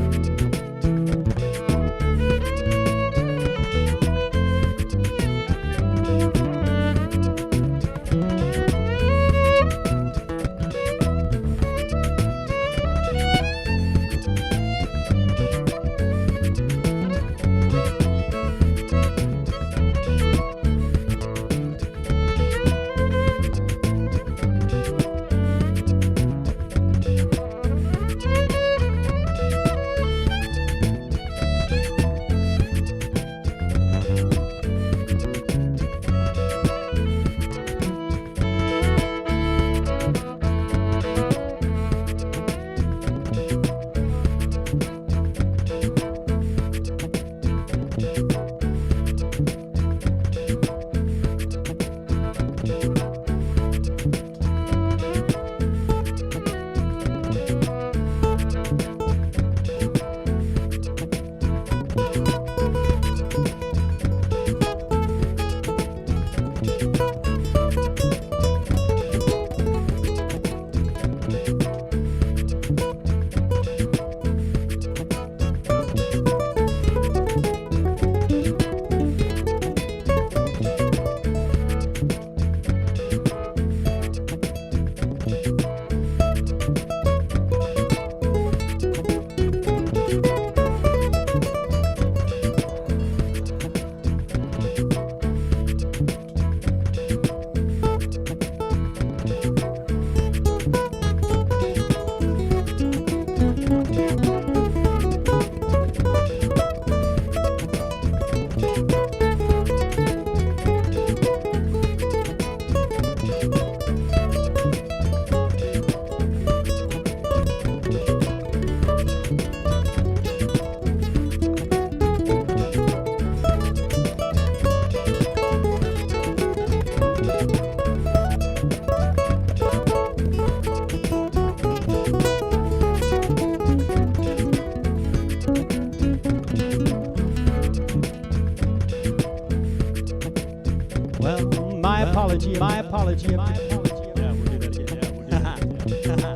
My apology.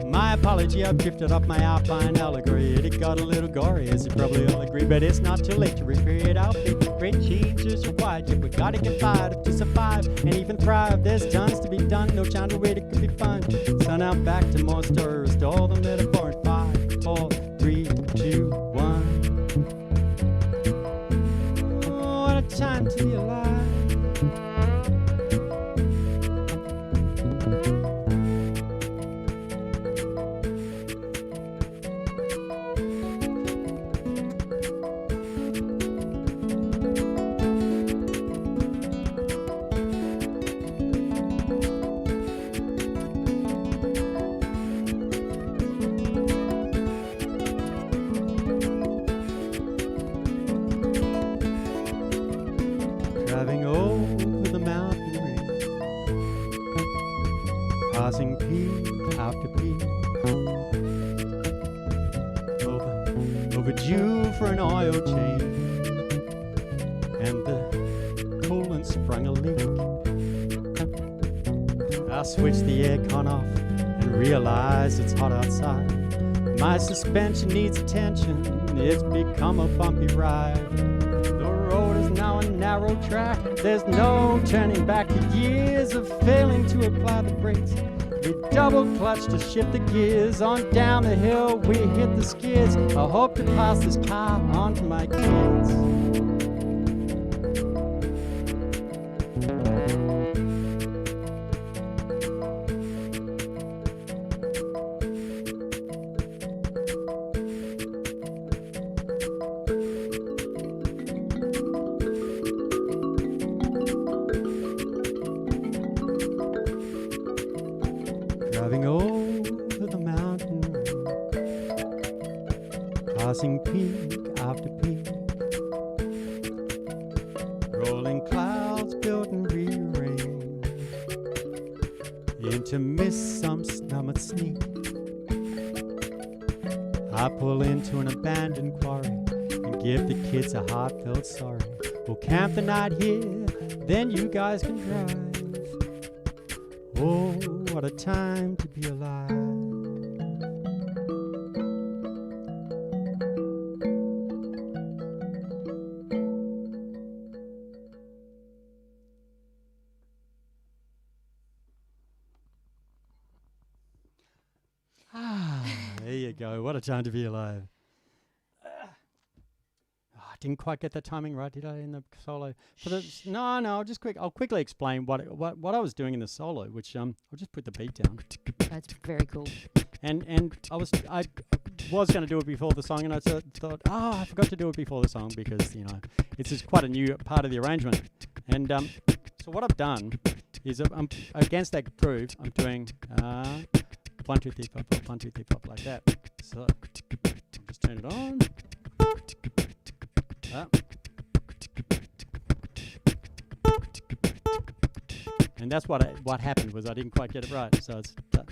My apology, I've drifted off my alpine allegory. It got a little gory, as you probably all agree, but it's not too late to recreate our fate. Great changes are wide, yet we gotta get fired up to survive and even thrive. There's tons to be done, no time to wait, it could be fun. Sun out, back to more stories, restore the metaphor in 5, 4, 3, 2, 1. Oh, what a time to be alive. Driving over the mountain range, passing peak after peak, overdue for an oil change, and the coolant sprung a leak. I switched the aircon off and realized it's hot outside. My suspension needs attention, it's become a bumpy ride. The road is now a narrow track, there's no turning back. The years of failing to apply the brakes, we double clutch to shift the gears. On down the hill we hit the skids. I hope to pass this car on to my kids. Passing peak after peak, rolling clouds built and rearranged into mist some stomach sneak. I pull into an abandoned quarry and give the kids a heartfelt sorry. We'll camp the night here, then you guys can drive. Oh, what a time to be alive. There you go. What a time to be alive. I didn't quite get the timing right, did I, in the solo? No. I'll quickly explain what I was doing in the solo, which I'll just put the beat down. That's very cool. And I was going to do it before the song, and I thought, I forgot to do it before the song because it's just quite a new part of the arrangement. And so what I've done is I'm against that groove. I'm doing 1 2 3 4 1 2 3 4 like that. So just turn it on. And that's what happened was I didn't quite get it right. So it's how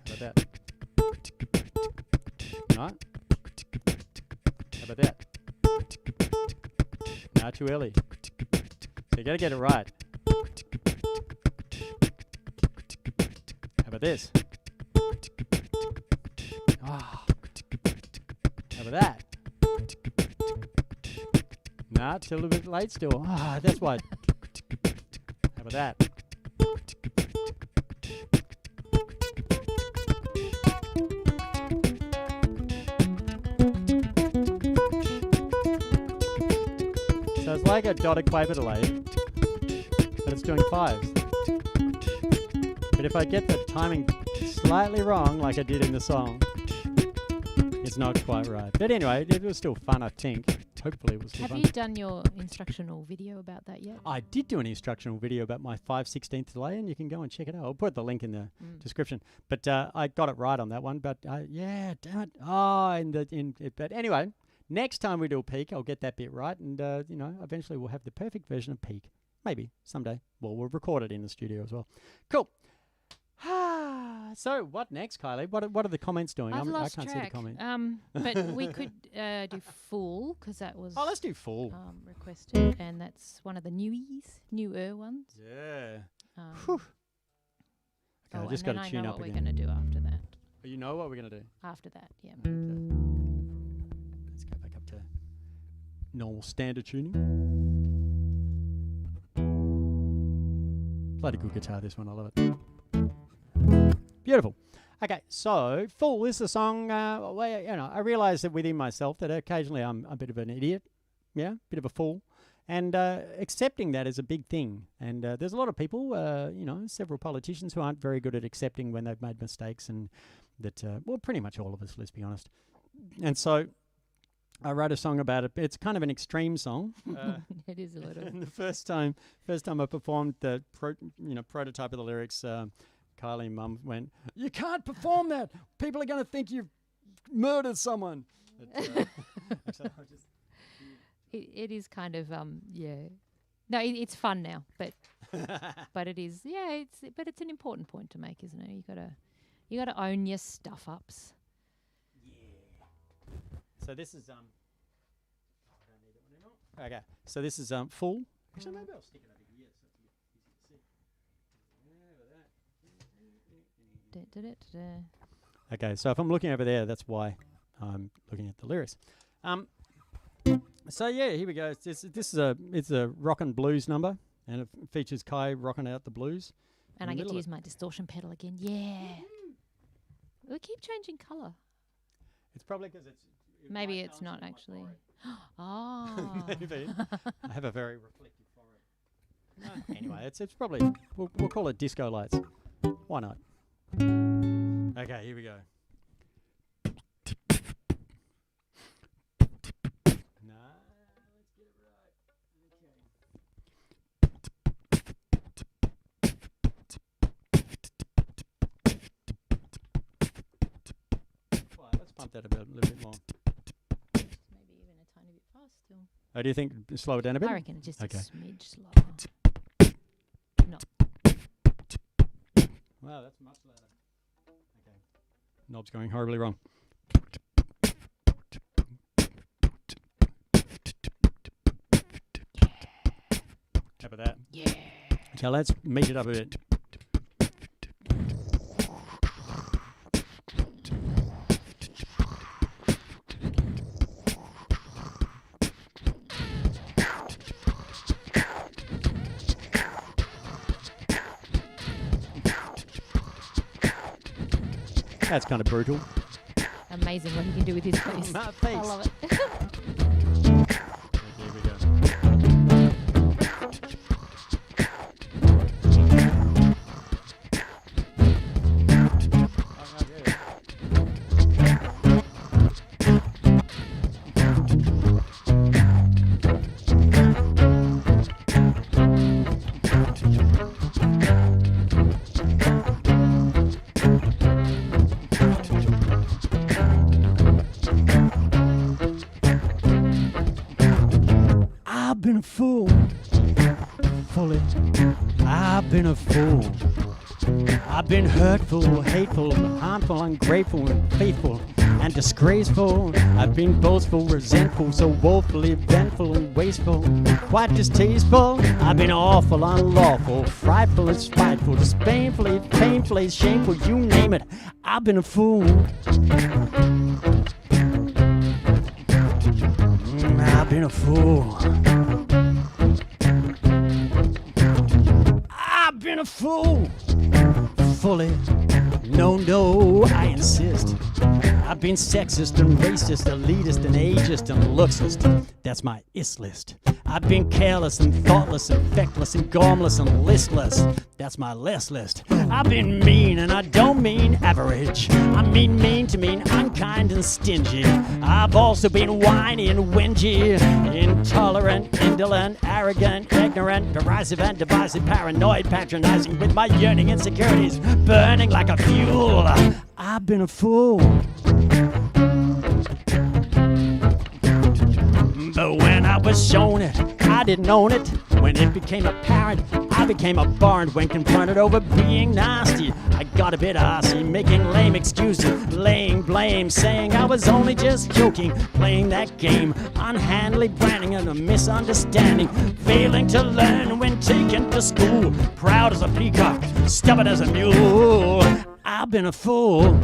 about that? Right? How about that? Now too early. So you got to get it right. How about this? How about that? Nah, it's a little bit late still. That's why. How about that? So it's like a dotted quaver delay, but it's doing fives. But if I get the timing slightly wrong, like I did in the song, it's not quite right. But anyway, it was still fun, I think. Hopefully it was still fun. Have you done your instructional video about that yet? I did do an instructional video about my 5/16 delay, and you can go and check it out. I'll put the link in the description. But I got it right on that one. But yeah, damn it. But anyway, next time we do a peak, I'll get that bit right, and eventually we'll have the perfect version of peak. Maybe someday. Well, we'll record it in the studio as well. Cool. So what next, Kylie? What are the comments doing? I've lost I can't track. see the comment. But we could do full because that was Let's do full. requested, and that's one of the newer ones. Yeah. Oh, I just got to tune know up what again. we're going to do after that. You know what we're going to do? After that, yeah. Let's go back up to normal standard tuning. Bloody good guitar, this one. I love it. Beautiful. Okay, so full is the song. I realise that within myself that occasionally I'm a bit of an idiot, bit of a fool, and accepting that is a big thing. And there's a lot of people, several politicians who aren't very good at accepting when they've made mistakes, and that pretty much all of us, let's be honest. And so I wrote a song about it. It's kind of an extreme song. It is a little. And the first time I performed the prototype of the lyrics. Kylie Mum went, "You can't perform that. People are going to think you've murdered someone." It is kind of No, it's fun now, but but it is it's an important point to make, isn't it? You gotta own your stuff ups. Yeah. So this is I don't need that one anymore. Okay. So this is full. Actually, maybe I'll stick it over here so it's easy to see. Okay, so if I'm looking over there, that's why I'm looking at the lyrics. So yeah, here we go. It's a rock and blues number, and it features Kai rocking out the blues. And I get to use my distortion pedal again. Yeah. We keep changing colour. It's probably because Maybe it's not actually. Oh. Maybe. I have a very reflective forehead. No, anyway, it's probably we'll call it disco lights. Why not? Okay, here we go. No, let's get it right. Okay. Right, let's pump that a little bit more. still. Oh, do you think slow it down a bit? I reckon just Okay. a smidge slower. No. Wow, that's much louder. Okay. Knob's going horribly wrong. How about that? Yeah. So let's meet it up a bit. That's kind of brutal. Amazing what he can do with his face. My face. I love it. Here we go. I've been a fool, fully. I've been a fool. I've been hurtful, hateful, harmful, ungrateful, and faithful, and disgraceful. I've been boastful, resentful, so woefully vengeful and wasteful, quite distasteful. I've been awful, unlawful, frightful and spiteful, disdainfully, painfully, shameful, you name it. I've been a fool. I've been a fool. I've been a fool. Fully. No, I insist. I've been sexist and racist, elitist and ageist and looksist. That's my is list. I've been careless and thoughtless and feckless and gormless and listless. That's my less list. I've been mean and I don't mean average. I mean mean to mean unkind and stingy. I've also been whiny and whingy, intolerant, indolent, arrogant, ignorant, derisive and divisive, paranoid, patronizing, with my yearning insecurities burning like a fuel. I've been a fool. But when I was shown it, I didn't own it. When it became apparent, I became abhorrent. When confronted over being nasty, I got a bit arsy, making lame excuses, laying blame, saying I was only just joking, playing that game, unhandily branding and a misunderstanding, failing to learn when taken to school, proud as a peacock, stubborn as a mule. I've been a fool.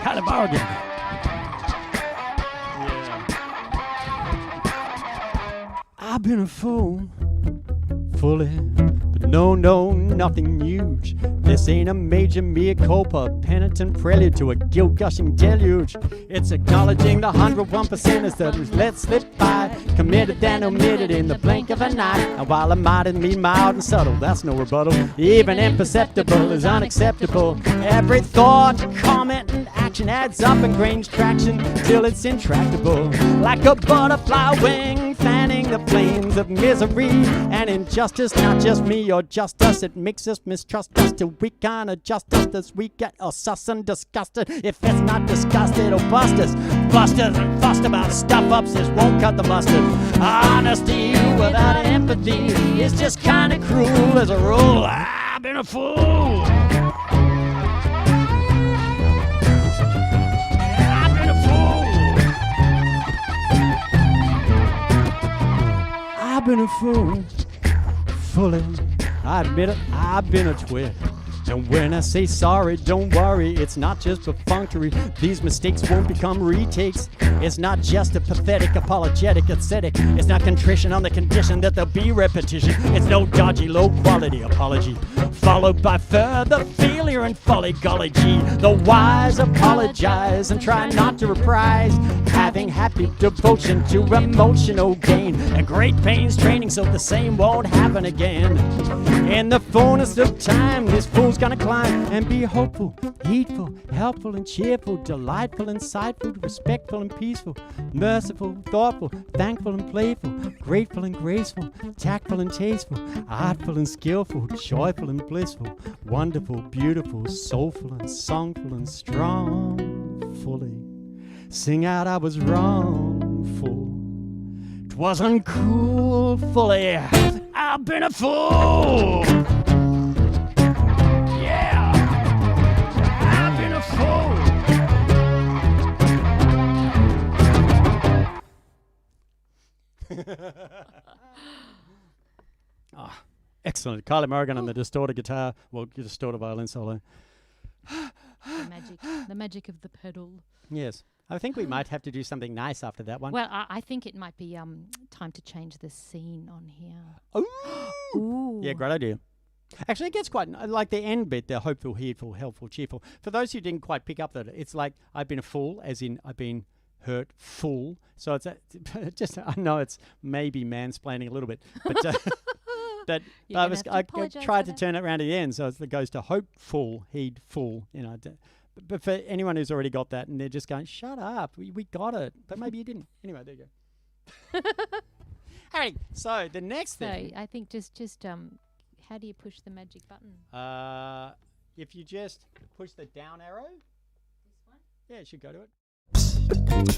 Had a bargain. Yeah. I've been a fool, fully, but no, nothing huge. This ain't a major mea culpa, penitent prelude to a guilt-gushing deluge. It's acknowledging the 101%ers that was let slip by, committed and omitted in the blink of an eye. And while I might mean mild and subtle, that's no rebuttal. Even imperceptible is unacceptable. Every thought, comment, and action adds up and gains traction till it's intractable. Like a butterfly wing fanning the flames of misery and injustice. Not just me or just us, it makes us mistrust us till we can't adjust us as we get us sus and disgusted. If it's not disgust, it'll bust us. Busters and fussed about stuff-ups, this won't cut the mustard. Honesty without empathy is just kinda cruel as a rule. I've been a fool. I've been a fool. I've been a fool. Fully, I admit it, I've been a twit. And when I say sorry, don't worry, it's not just perfunctory. These mistakes won't become retakes. It's not just a pathetic, apologetic, ascetic. It's not contrition on the condition that there'll be repetition. It's no dodgy, low-quality apology, followed by further failure and folly. Golly gee, the wise apologize and try not to reprise, having happy devotion to emotional gain and great pains training so the same won't happen again. In the fullness of time, this fool's gonna climb and be hopeful, heedful, helpful and cheerful, delightful, insightful, respectful and peaceful, merciful, thoughtful, thankful and playful, grateful and graceful, tactful and tasteful, artful and skillful, joyful and blissful, wonderful, beautiful, soulful and songful and strong. Fully sing out I was wrongful. 'Twas uncool. Fully I've been a fool. Yeah, I've been a fool. Oh, excellent. Kylie Morrigan on the distorted guitar, well, distorted violin solo. The magic of the pedal. Yes. I think we might have to do something nice after that one. Well, I think it might be time to change the scene on here. Ooh. Yeah, great idea. Actually, it gets quite, like the end bit, the hopeful, heedful, helpful, cheerful. For those who didn't quite pick up that, it's like I've been a fool, as in I've been hurt, full. So it's just, I know it's maybe mansplaining a little bit, but that I tried to turn it around at the end, so it goes to hopeful, heedful, you know. But for anyone who's already got that and they're just going, shut up, we got it. But maybe you didn't. Anyway, there you go. Alright, so the next thing. So I think just how do you push the magic button? If you just push the down arrow. This one? Yeah, it should go to it.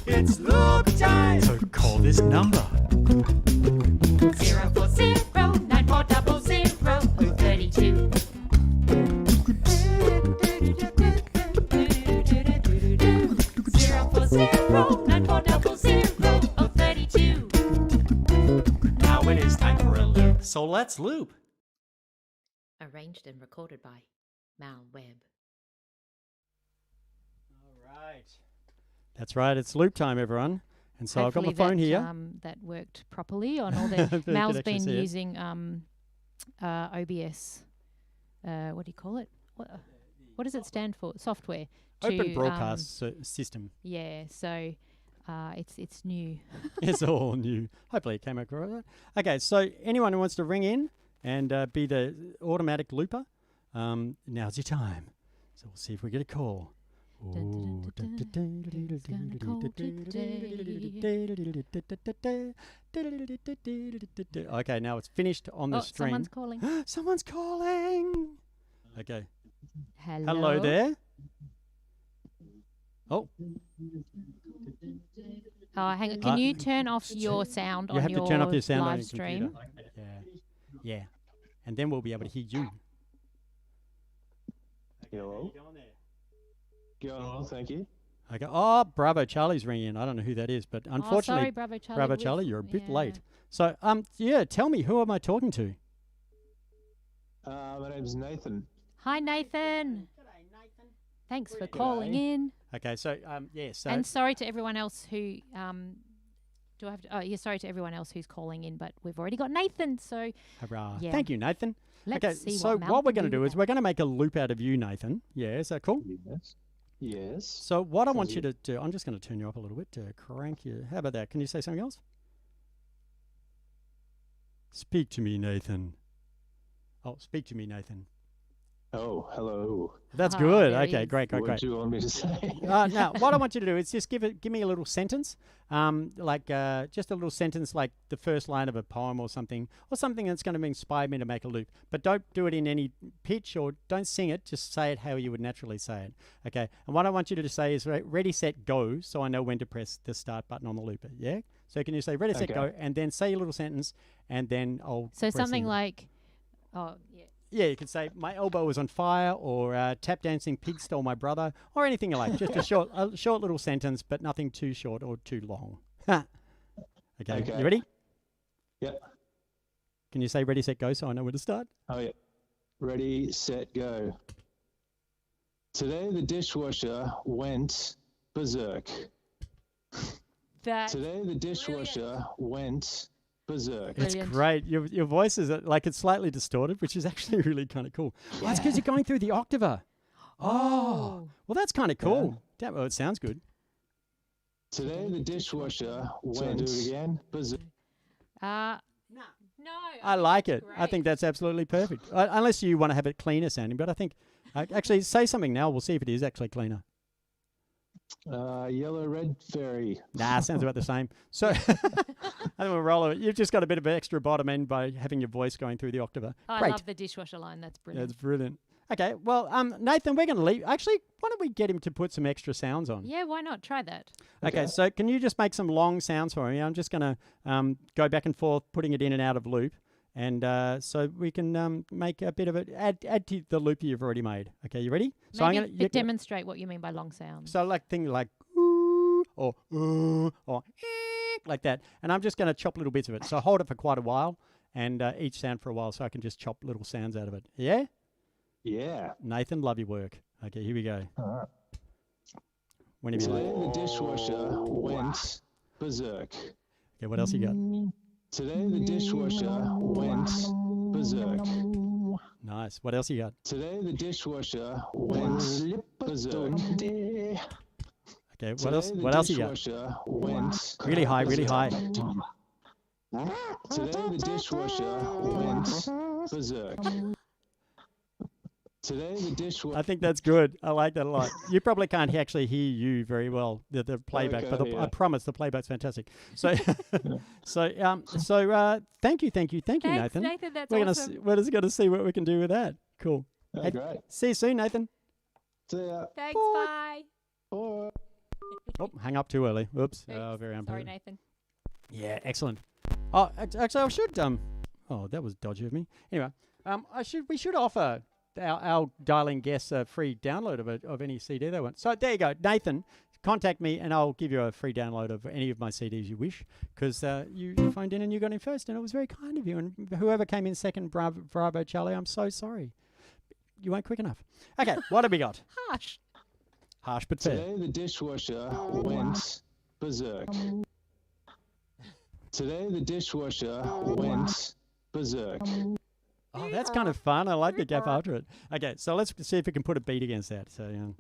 It's loop time! So call this number. 040-9400-032. Now it is time for a loop. So let's loop. Arranged and recorded by Mal Webb. All right. That's right. It's loop time, everyone. And so Hopefully I've got my phone here. That worked properly on all the. Mal's been see it. using OBS. What do you call it? What does it stand for? Software. Open broadcast system. Yeah. So it's new. It's all new. Hopefully it came across right. Okay. So anyone who wants to ring in and be the automatic looper, now's your time. So we'll see if we get a call. Okay, now it's finished on the string. Someone's calling. Someone's calling. Okay. Hello there. Oh. Hang on. Can you turn off your sound on your live stream? You have to turn off your sound on your computer. Yeah. And then we'll be able to hear you. Hello. Going well, thank you. Okay. Oh, Bravo Charlie's ringing in. I don't know who that is, but unfortunately, sorry, Bravo Charlie. Bravo Charlie, you're a bit late. So, tell me, who am I talking to? My name's Nathan. Hi, Nathan. G'day, Nathan. Thanks for calling in. Okay, so And sorry to everyone else who sorry to everyone else who's calling in, but we've already got Nathan, so hurrah. yeah. Thank you, Nathan. Let's see so what what we're going to do is we're going to make a loop out of you, Nathan. Yeah, is that cool? Yes. So what I want you to do, I'm just going to turn you up a little bit to crank you. How about that? Can you say something else? Speak to me, Nathan. Oh, speak to me, Nathan. Oh, hello. That's Ah, good. there he Okay, is. great. What do you want me to say? Now, what I want you to do is just give me a little sentence, just a little sentence like the first line of a poem or something that's going to inspire me to make a loop. But don't do it in any pitch or don't sing it. Just say it how you would naturally say it. Okay. And what I want you to say is ready, set, go, so I know when to press the start button on the looper. Yeah. So can you say ready, set, Okay. go, and then say your little sentence, and then I'll. So press something the- like, oh yeah. Yeah, you can say my elbow was on fire, or tap dancing pig stole my brother, or anything you like. Just a short little sentence, but nothing too short or too long. Okay, Okay. you ready? Yep. Can you say ready, set, go, so I know where to start? Oh, yeah. Ready, set, go. Today the dishwasher went berserk. That Today the dishwasher went berserk. It's Brilliant. great. Your voice is like it's slightly distorted, which is actually really kind of cool. Oh, it's because you're going through the octava. Oh, well, that's kind of cool. Well, it sounds good. Today the dishwasher went. Do it again. Berserk. no. I like it. I great. think that's absolutely perfect. Unless you want to have it cleaner sounding, but I think actually say something now. We'll see if it is actually cleaner. Yellow red fairy. Nah, sounds about the same. So I think we'll roll it. You've just got a bit of extra bottom end by having your voice going through the octava. I Great. love the dishwasher line. That's brilliant. That's brilliant. Okay, well, Nathan, we're going to leave. Actually, why don't we get him to put some extra sounds on? Yeah, why not? Try that. Okay, so can you just make some long sounds for me? I'm just going to go back and forth, putting it in and out of loop. And so we can make a bit of it, add to the loop you've already made. Okay, you ready? So Maybe I'm going to demonstrate what you mean by long sounds. So like things like ooh, or like that. And I'm just going to chop little bits of it. So hold it for quite a while and each sound for a while so I can just chop little sounds out of it. Yeah? Yeah. Nathan, love your work. Okay, here we go. All right. Whenever you Today like. the dishwasher went berserk. Okay, what else you got? Today the dishwasher went berserk. Nice. What else you got? Today the dishwasher went berserk. Okay, what else you got? Dishwasher went Really high, really high. Today the dishwasher went berserk. Today the dishwasher. I think that's good. I like that a lot. You probably can't actually hear you very well, the playback, Okay, but yeah. I promise the playback's fantastic. So, thank you, Thanks, Nathan. Nathan. That's We're awesome. we're just gonna see what we can do with that. Cool. Oh, Hey, great. See you soon, Nathan. See ya. Thanks. Bye. Bye. Oh, hang up too early. Oops. Oops. Oh, very Sorry, unfair. Nathan. Yeah, excellent. Oh, actually, I should. Oh, that was dodgy of me. Anyway, we should offer our dialing guests a free download of any CD they want. So there you go, Nathan. Contact me and I'll give you a free download of any of my CDs you wish, because you phoned in and you got in first, and it was very kind of you. And whoever came in second, bravo, Charlie. I'm so sorry. You weren't quick enough. Okay, what have we got? Harsh. Harsh but fair. Today the dishwasher went berserk. Today the dishwasher went berserk. Oh, that's kind of fun. I like the gap after it. Okay, so let's see if we can put a beat against that. So,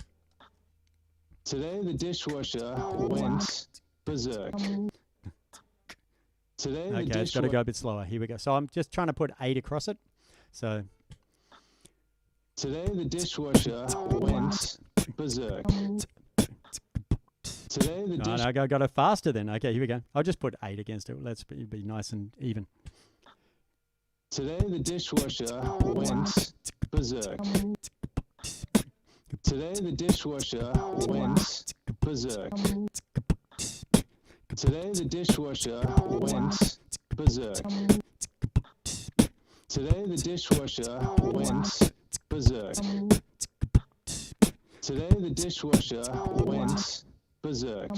Today the dishwasher went berserk. Today the okay, it's got to dishwasher. go a bit slower. Here we go. So I'm just trying to put 8 across it. So, Today the dishwasher went berserk. Today the no, I got it faster then. Okay, here we go. I'll just put 8 against it. Let's be nice and even. Today the dishwasher went berserk. Today the dishwasher went berserk. Today the dishwasher went berserk. Today the dishwasher went berserk. Today the dishwasher went berserk.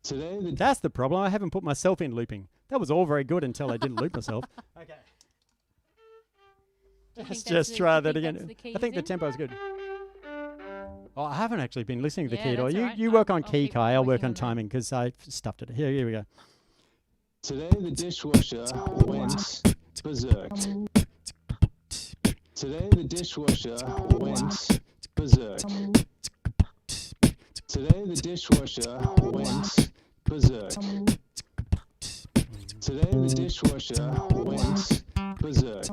Today the That's the problem. I haven't put myself in looping. That was all very good until I didn't loop myself. Okay. Do you Let's think that's just the- try do you that think again. that's the key I think the he's in? tempo is good. Oh, I haven't actually been listening to the Yeah, key at all. that's all You right. you work on I'll key, keep Kai. I'll work working on on that. timing because I stuffed it. Here we go. Today the dishwasher went berserk. Today the dishwasher went berserk. Today the dishwasher went berserk. Today the dishwasher went berserk.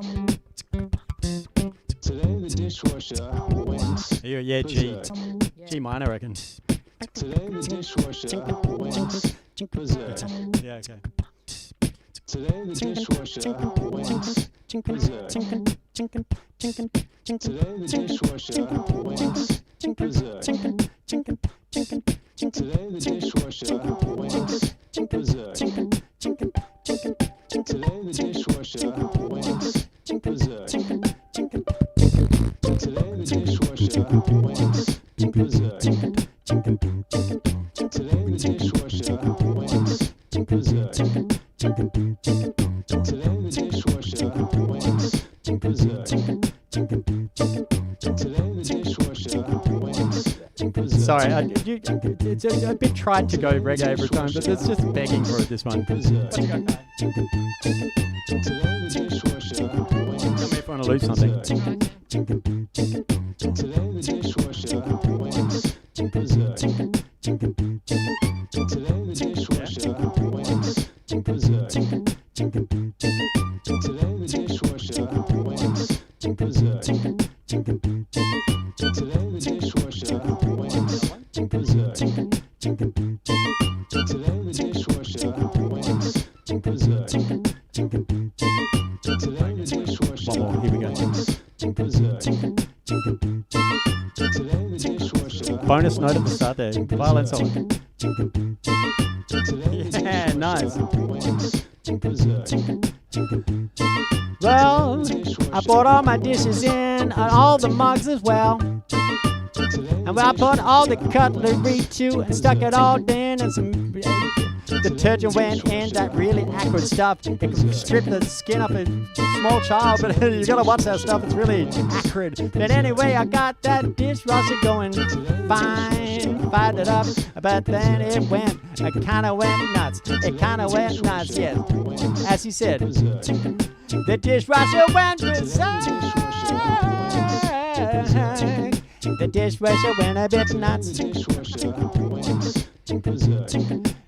dishwasher went Yeah, G. Yeah. G minor, I reckon. Today the dishwasher went berserk. Yeah, okay. Today the dishwasher went berserk. Today the dishwasher went berserk. Today the dishwasher went berserk. Today the dishwasher went berserk. Today the dishwasher went berserk. Today the dishwasher went berserk. Today the dishwasher went berserk. Today the dishwasher went berserk. Sorry, it's a bit tried to go reggae every time, but it's just begging for it this one. Berserk. What you got, Kai? Today the dishwasher went Tell me if you want to lose something. berserk. Today the dishwasher went berserk. Today the dishwasher went berserk. Today the dishwasher went berserk. Today the dishwasher went berserk. Today the dishwasher went berserk. Today the dishwasher One more, here we go. berserk. Today the dishwasher Bonus note at the start there. Violin solo. Yeah, nice. berserk. Well, I brought all my dishes in and all the mugs as well. And I put all the cutlery too and stuck it all in and some detergent went in, that really acrid stuff. It can strip the skin off a small child, but you gotta watch that stuff, it's really acrid. But anyway, I got that dishwasher going fine, fired it up, but then it kinda went nuts. It kinda went nuts, yes. As he said, the dishwasher went berserk. The dishwasher went a bit nuts.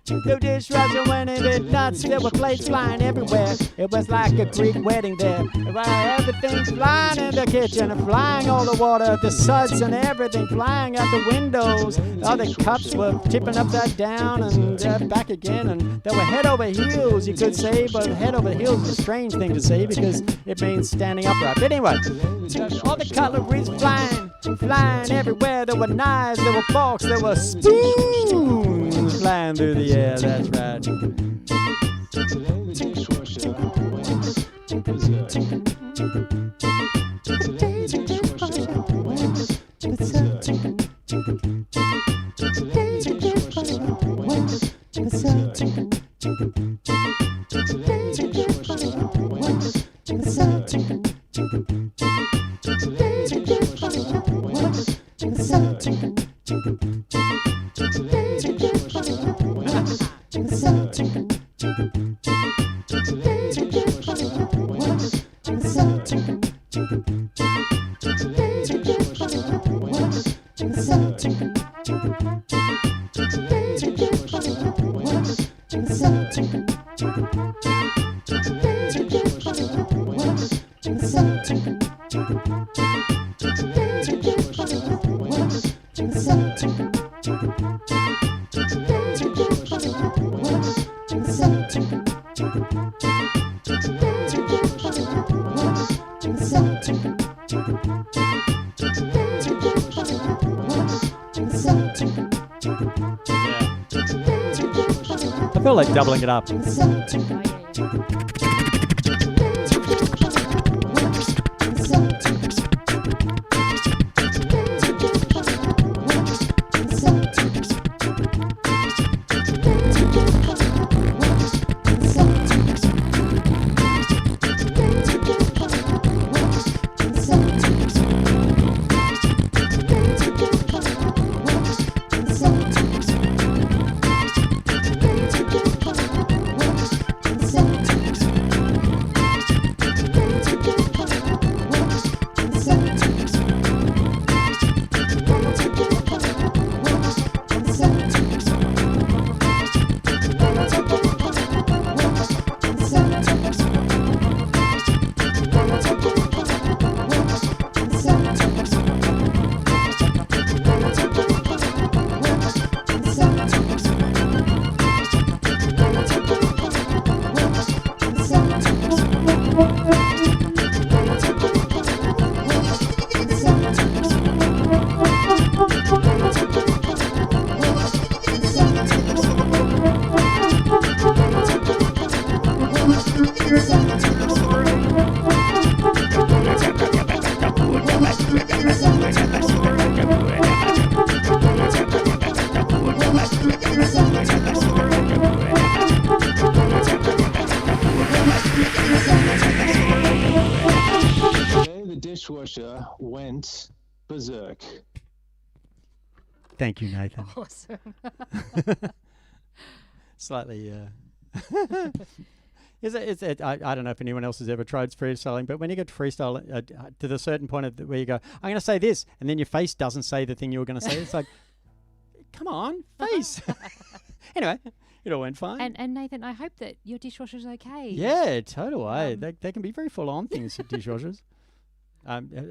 The dishwasher went a bit nuts. There were plates flying everywhere. It was like a Greek wedding there. Everything's flying in the kitchen, flying all the water, the suds and everything flying out the windows. All the cups were tipping upside down and back again, and they were head over heels, you could say, but head over heels is a strange thing to say because it means standing upright. But anyway, all the cutlery's flying everywhere. There were knives, there were forks, there were spoons flying through the air. That's right. Today the dishwasher went berserk. Today the dishwasher went berserk. Today the dishwasher went berserk. Today the dishwasher went berserk. Today the dishwasher went berserk. Today the dishwasher went berserk. Today the dishwasher went berserk. Today the dishwasher went berserk. Today the dishwasher went berserk. Today the dishwasher went berserk. Today the dishwasher went berserk. Today the dishwasher went berserk. Today the dishwasher went berserk. Today the dishwasher went berserk. Today the dishwasher I feel like doubling it up. berserk. Oh, yeah, yeah. Berserk. dishwasher went berserk. Thank you, Nathan. Awesome. Slightly. I don't know if anyone else has ever tried freestyling, but when you get to freestyle to the certain point of where you go, I'm going to say this, and then your face doesn't say the thing you were going to say. It's like, come on, face. Anyway, it all went fine. And Nathan, I hope that your dishwasher's okay. Yeah, totally. They can be very full on things, dishwashers.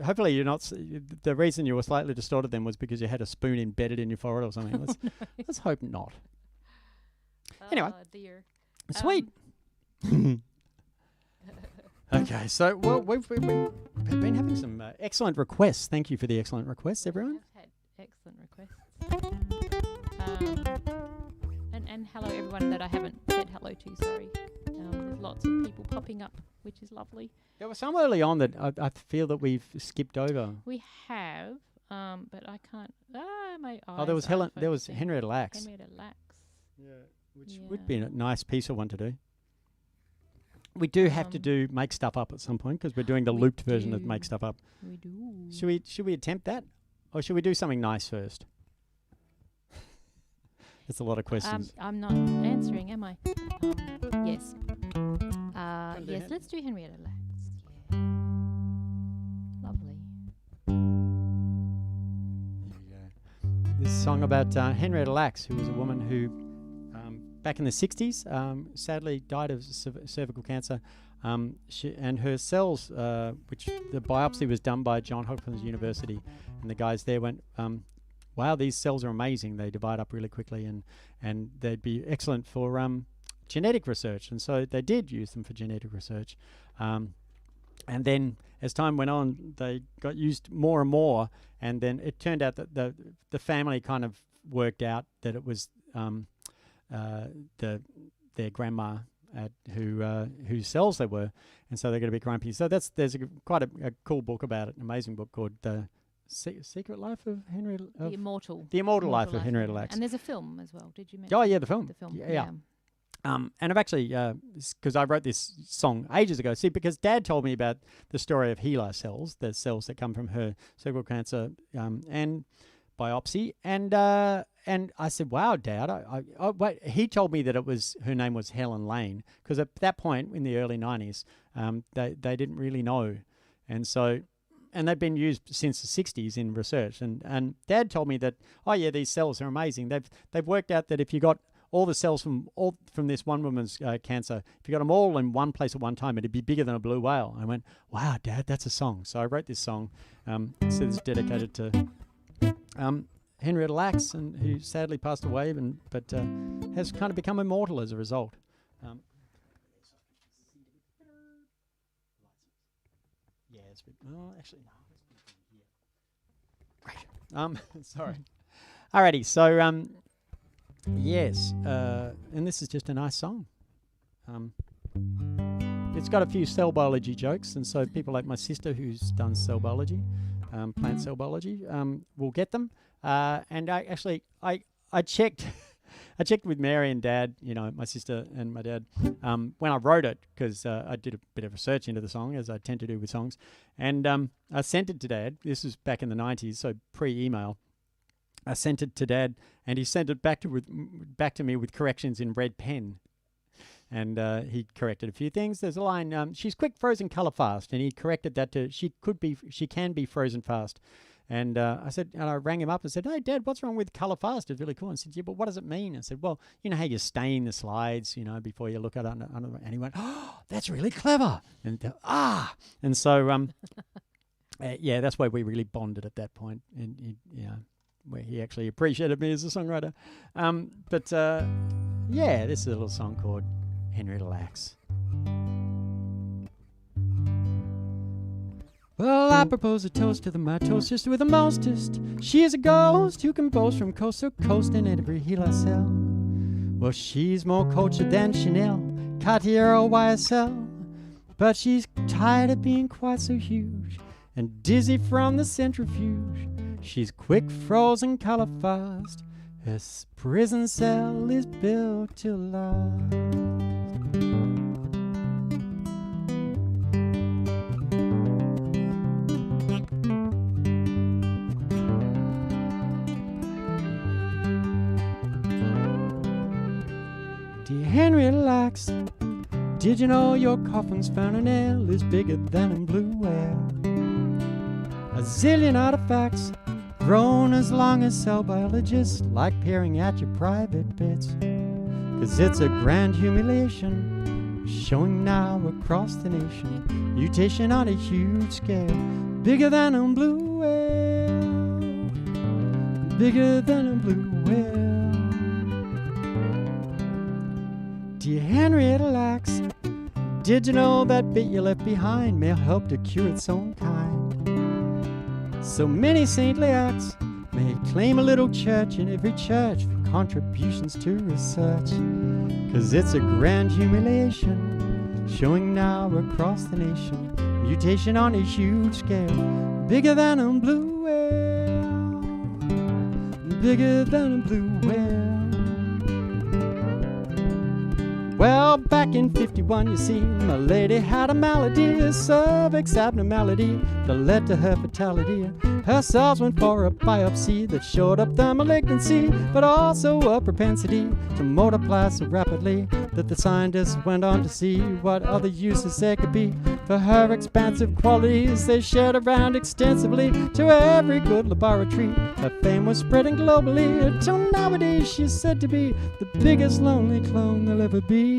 Hopefully you're not. The reason you were slightly distorted then was because you had a spoon embedded in your forehead or something. Let's hope not. Anyway, dear. Sweet. Okay, so well, we've been having some excellent requests. Thank you for the excellent requests, everyone. I've had excellent requests. And hello everyone that I haven't said hello to. Sorry. There's lots of people popping up, which is lovely. There was some early on that I feel that we've skipped over. We have, but I can't. My eyes. Oh, there was aren't there was focusing. Henrietta Lacks. Henrietta Lacks. Yeah, which would be a nice piece of one to do. We do have to make stuff up at some point because we're doing the looped version of make stuff up. We do. Should we attempt that, or should we do something nice first? That's a lot of questions. I'm not answering, am I? Yes. Yes, let's do Henrietta Lacks. Yeah. Lovely. There you go. This song about Henrietta Lacks, who was a woman who, back in the 60s, sadly died of cervical cancer. And her cells, which the biopsy was done by Johns Hopkins University, and the guys there went, wow, these cells are amazing. They divide up really quickly, and they'd be excellent for genetic research. And so they did use them for genetic research. And then as time went on, they got used more and more. And then it turned out that the family kind of worked out that it was their grandma whose cells they were. And so they're going to be grumpy. So there's quite a cool book about it, an amazing book called Secret Life of Henrietta. The Immortal Life of Henrietta Lacks. And there's a film as well. Did you mention? Oh yeah, the film. The film. Yeah. And I've actually, because I wrote this song ages ago. See, because Dad told me about the story of HeLa cells, the cells that come from her cervical cancer and biopsy, and I said, "Wow, Dad!" Wait, he told me that her name was Helen Lane, because at that point in the early 90s, they didn't really know, and so. And they've been used since the 60s in research. And Dad told me that, oh yeah, these cells are amazing. They've worked out that if you got all the cells from this one woman's cancer, if you got them all in one place at one time, it'd be bigger than a blue whale. I went, wow, Dad, that's a song. So I wrote this song. So it's dedicated to Henrietta Lacks, and who sadly passed away, but has kind of become immortal as a result. Yeah, it's a bit. Oh, actually, no. Great. Sorry. Alrighty. So, yes, and this is just a nice song. It's got a few cell biology jokes, and so people like my sister, who's done cell biology, plant cell biology, will get them. And I checked. I checked with Mary and Dad, my sister and my dad, when I wrote it, because I did a bit of research into the song, as I tend to do with songs. And I sent it to Dad. This was back in the 90s, so pre-email. I sent it to Dad, and he sent it back to me with corrections in red pen. And he corrected a few things. There's a line, she's quick, frozen, colour fast. And he corrected that to, she can be frozen fast. And I rang him up and said, hey, Dad, what's wrong with colour fast? It's really cool. And he said, yeah, but what does it mean? I said, well, you know how you stain the slides, before you look at it. And he went, oh, that's really clever. And And so, yeah, that's why we really bonded at that point. And, where he actually appreciated me as a songwriter. Yeah, this is a little song called Henrietta Lacks. Well, I propose a toast to my toastest with the mostest. She is a ghost who can boast from coast to coast in every HeLa cell. Well, she's more cultured than Chanel, Cartier or YSL. But she's tired of being quite so huge and dizzy from the centrifuge. She's quick, frozen, colour fast. Her prison cell is built to last. Henrietta Lacks, did you know your coffin's found an ale is bigger than a blue whale? A zillion artifacts grown as long as cell biologists like peering at your private bits. 'Cause it's a grand humiliation showing now across the nation. Mutation on a huge scale, bigger than a blue whale, bigger than a blue whale. Dear Henrietta Lacks, did you know that bit you left behind may help to cure its own kind? So many saintly acts may claim a little church in every church for contributions to research. 'Cause it's a grand humiliation showing now across the nation. Mutation on a huge scale, bigger than a blue whale, bigger than a blue whale. Well, back in 51, you see, my lady had a malady, a cervix abnormality that led to her fatality. Her cells went for a biopsy that showed up the malignancy, but also a propensity to multiply so rapidly that the scientists went on to see what other uses there could be for her expansive qualities. They shared around extensively to every good laboratory. Her fame was spreading globally until nowadays she's said to be the biggest lonely clone there'll ever be.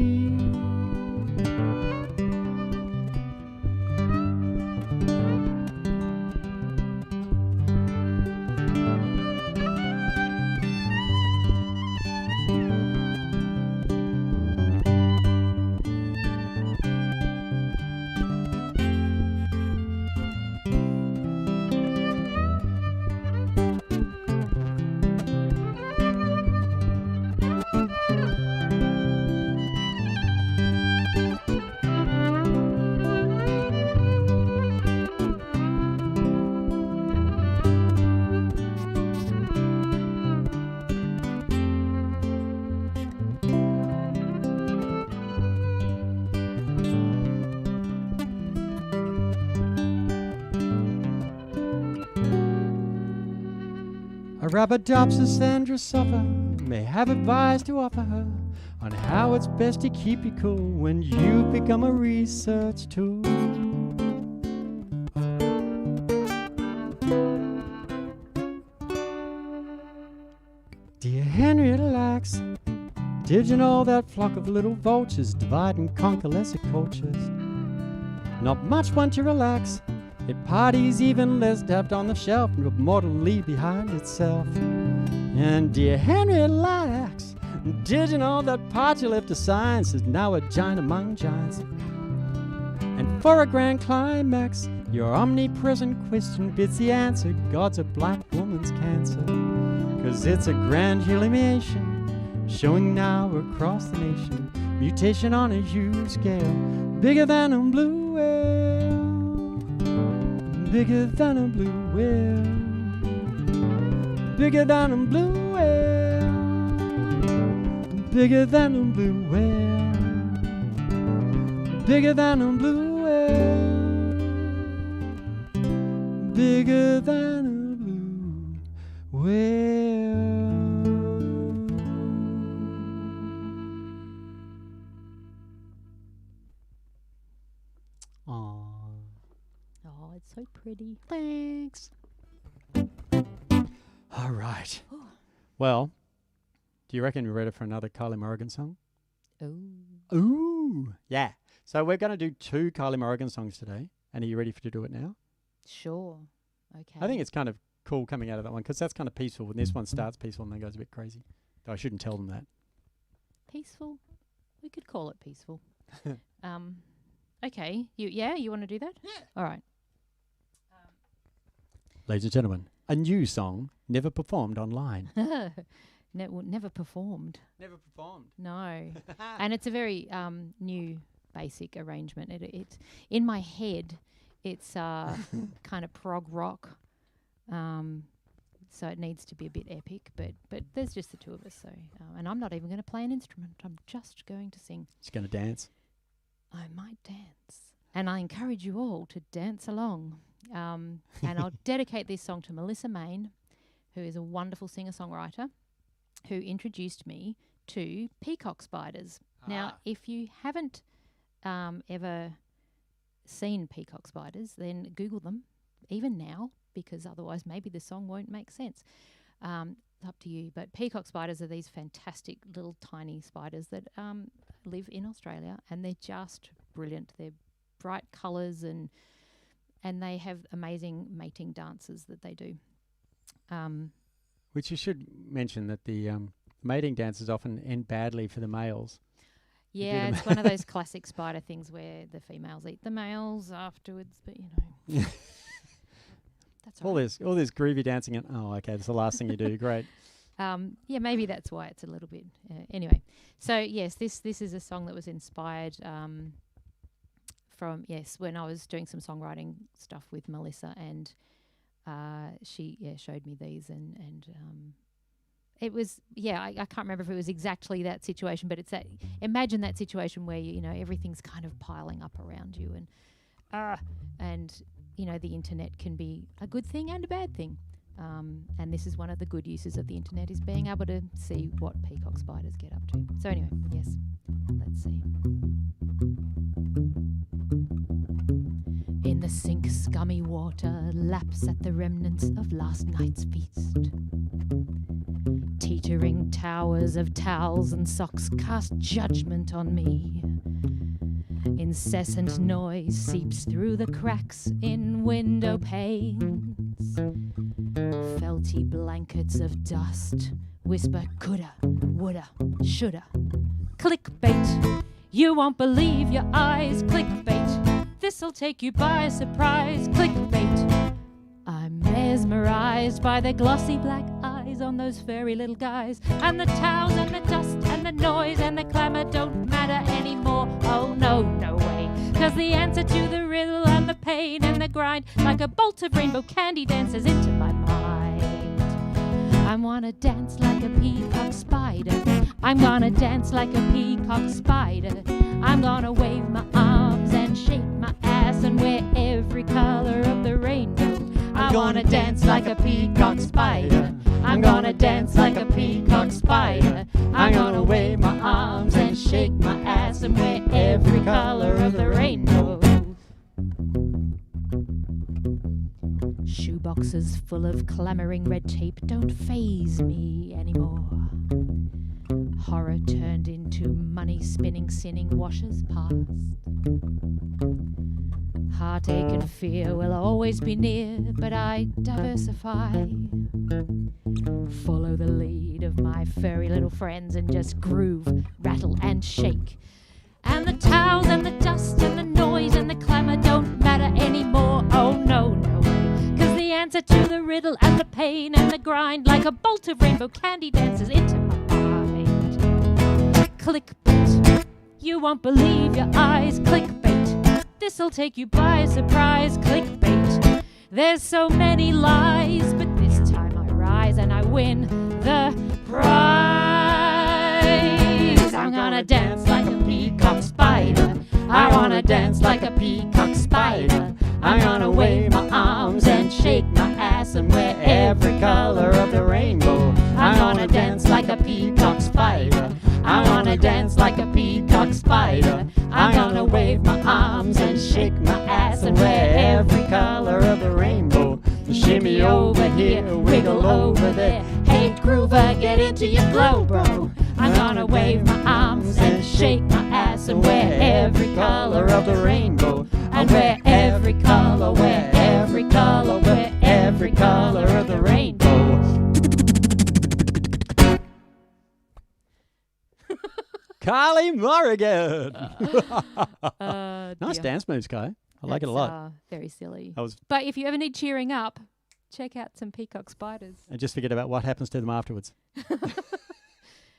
Arabidopsis and Drosophila may have advice to offer her on how it's best to keep you cool when you become a research tool. Dear Henrietta Lacks, did you know that flock of little vultures divide and conquer lesser cultures? Not much want to relax. It parties even less daft on the shelf and would mortally behind itself. And dear Henrietta Lacks, did you know that part you left to science is now a giant among giants? And for a grand climax, your omnipresent question bids the answer: God's a black woman's cancer. 'Cause it's a grand humiliation showing now across the nation. Mutation on a huge scale, bigger than a blue whale, bigger than a blue whale, bigger than a blue whale, bigger than a blue whale, bigger than a blue whale, bigger than a blue whale. Oh, it's so pretty. Thanks. All right. Well, do you reckon we're ready for another Kylie Morrigan song? Oh. Ooh, yeah. So we're going to do 2 Kylie Morrigan songs today. And are you ready to do it now? Sure. Okay. I think it's kind of cool coming out of that one because that's kind of peaceful. When this one starts peaceful and then goes a bit crazy. Though I shouldn't tell them that. Peaceful. We could call it peaceful. Okay. You want to do that? Yeah. All right. Ladies and gentlemen, a new song never performed online. Never performed. Never performed. No. And it's a very new basic arrangement. It in my head, it's kind of prog rock. So it needs to be a bit epic, but there's just the two of us. So and I'm not even going to play an instrument. I'm just going to sing. She's going to dance. I might dance, and I encourage you all to dance along. And I'll dedicate this song to Melissa Main, who is a wonderful singer-songwriter, who introduced me to Peacock Spiders. Now, if you haven't ever seen peacock spiders, then Google them, even now, because otherwise maybe the song won't make sense. It's up to you. But peacock spiders are these fantastic little tiny spiders that live in Australia, and they're just brilliant. They're bright colours and they have amazing mating dances that they do. Which you should mention that the mating dances often end badly for the males. Yeah, it's one of those classic spider things where the females eat the males afterwards, but that's all this groovy dancing and okay, that's the last thing you do. Great. Yeah, maybe that's why it's a little bit. Anyway, so yes, this is a song that was inspired from when I was doing some songwriting stuff with Melissa, and she showed me these and it was I can't remember if it was exactly that situation, but it's that, imagine that situation where you know everything's kind of piling up around you, and you know the internet can be a good thing and a bad thing, and this is one of the good uses of the internet, is being able to see what peacock spiders get up to. So anyway, yes, let's see. In the sink, scummy water laps at the remnants of last night's feast. Teetering towers of towels and socks cast judgment on me. Incessant noise seeps through the cracks in window panes. Felty blankets of dust whisper coulda, woulda, shoulda. Clickbait, you won't believe your eyes. Clickbait, this'll take you by surprise. Clickbait, I'm mesmerized by the glossy black eyes on those furry little guys. And the towels and the dust and the noise and the clamour don't matter anymore. Oh no, no way. 'Cause the answer to the riddle and the pain and the grind, like a bolt of rainbow candy, dances into my mind. I wanna dance like a peacock spider. I'm gonna dance like a peacock spider. I'm gonna wave my arms and shake my ass and wear every colour of the rainbow. I wanna dance like a peacock spider. I'm gonna dance like a peacock spider. I'm gonna wave my arms and shake my ass and wear every colour of the rainbow. Shoeboxes full of clamouring red tape don't faze me anymore. Horror turned into money-spinning, sinning washers past. Heartache and fear will always be near, but I diversify. Follow the lead of my furry little friends and just groove, rattle and shake. And the towels and the dust and the noise and the clamour don't matter anymore. Oh no, no way. 'Cause the answer to the riddle and the pain and the grind, like a bolt of rainbow candy, dances into my mind. Clickbait, you won't believe your eyes. Clickbait, this'll take you by surprise. Clickbait, there's so many lies, but this time I rise and I win the prize. I'm gonna dance like a peacock spider. I wanna dance like a peacock spider. I'm gonna wave my arms and shake my ass and wear every colour of the rainbow. I'm gonna dance like a peacock spider. I wanna dance like a peacock spider. I'm gonna wave my arms and shake my ass and wear every colour of the rainbow. Shimmy over here, wiggle over there. Hey Groover, get into your flow, bro. I'm gonna wave my arms and shake my ass and wear every colour of the rainbow. And wear every colour, wear every colour, wear every colour of the rainbow. Carly Morrigan. Nice dance moves, Kai. I like it a lot. Very silly. But if you ever need cheering up, check out some peacock spiders. And just forget about what happens to them afterwards.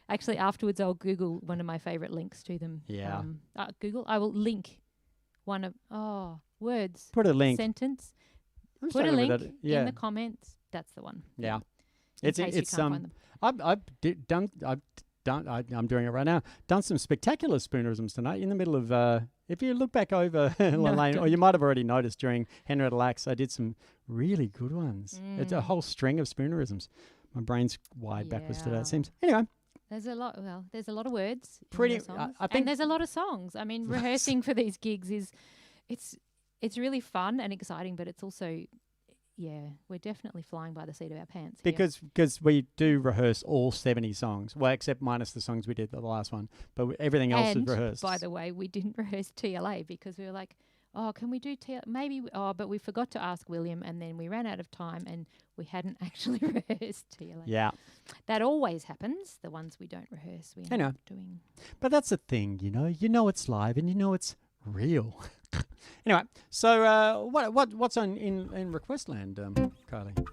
Actually, afterwards I'll Google one of my favourite links to them. Yeah. I will link one of words. Put a link. Sentence. I'm Put a struggling link with that. Yeah. in the comments. That's the one. Yeah. In case you can't find them. I'm doing it right now. Done some spectacular spoonerisms tonight in the middle of. If you look back over Lane, or you might have already noticed during Henrietta Lacks, I did some really good ones. It's a whole string of spoonerisms. My brain's wired backwards today, it seems. Anyway, There's a lot. Well, there's a lot of words. In Pretty- the songs. I think- and there's a lot of songs. I mean, rehearsing for these gigs it's really fun and exciting, but it's also, we're definitely flying by the seat of our pants. here. Because we do rehearse all 70 songs. Well, except minus the songs we did the last one. But everything else is And, rehearsed. by the way, we didn't rehearse TLA because we were like, oh, can we do TLA? Maybe, but we forgot to ask William, and then we ran out of time and we hadn't actually rehearsed TLA. Yeah. That always happens. The ones we don't rehearse, we I end know. up doing. But that's the thing, you know it's live and you know it's real. Anyway, so what's on in request land, Kylie?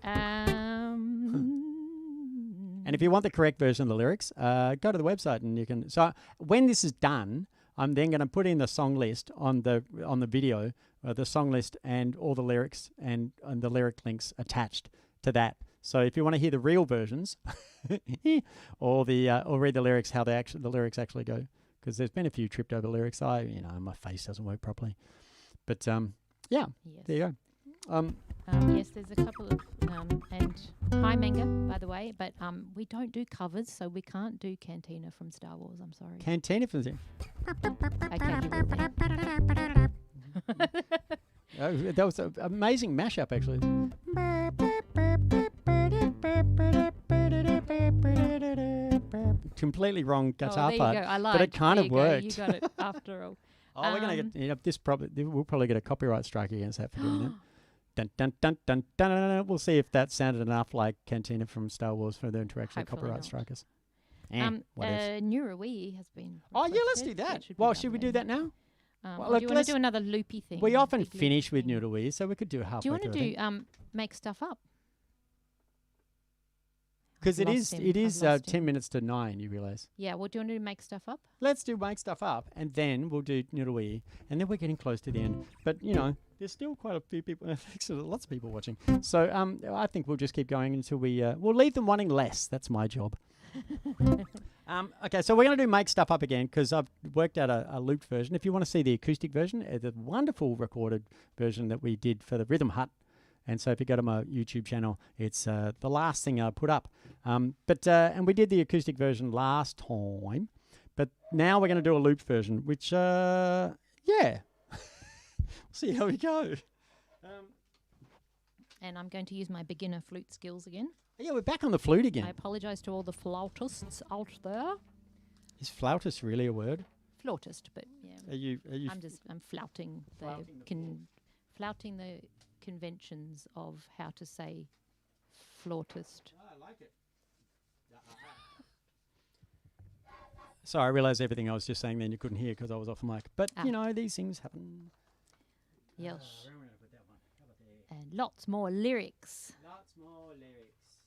And if you want the correct version of the lyrics, go to the website and you can. So when this is done, I'm then going to put in the song list on the video, the song list and all the lyrics and the lyric links attached to that. So if you want to hear the real versions, or read the lyrics, how the lyrics actually go, because there's been a few tripped over lyrics. My face doesn't work properly, but Yes. there you go. Yes, there's a couple of and hi Manga, by the way, but we don't do covers, so we can't do Cantina from Star Wars. I'm sorry. Cantina from the. Okay, you will then. That was an amazing mashup, actually. Completely wrong guitar there part, you go. I lied. but it kind There of you go. worked. You got it after all. Oh, we're gonna get this. We'll probably get a copyright strike against that for doing that. Dun, dun, dun, dun, dun, dun, dun. We'll see if that sounded enough like Cantina from Star Wars for them to actually Hopefully copyright not. strike us. What if? Nyurruwiyi has been. Oh yeah, let's requested. do that. Should Well, should we do that now? Well, Well, or look, do you want let's- to do another loopy thing? We often Big loopy finish with thing? Nyurruwiyi, so we could do halfway Do you want to through. do make stuff up? Because it lost is him. it I've is lost 10 him. minutes to 9. You realise? Yeah. Well, do you want to do make stuff up? Let's do make stuff up, and then we'll do Nyurruwiyi, and then we're getting close to the end. But there's still quite a few people. Lots of people watching. So I think we'll just keep going until we'll leave them wanting less. That's my job. Okay, so we're going to do make stuff up again because I've worked out a looped version. If you want to see the acoustic version, the wonderful recorded version that we did for the Rhythm Hut. And so if you go to my YouTube channel, it's the last thing I put up. And we did the acoustic version last time, but now we're going to do a looped version, which, we'll see how we go. And I'm going to use my beginner flute skills again. Yeah, we're back on the flute I again. apologise to all the flautists out there. Is flautist really a word? Flautist, but yeah. Are you? I'm flouting flouting the conventions of how to say flautist. I like it. Sorry, I realised everything I was just saying then you couldn't hear because I was off the mic. But, these things happen. Yes. And lots more lyrics. Lots more lyrics.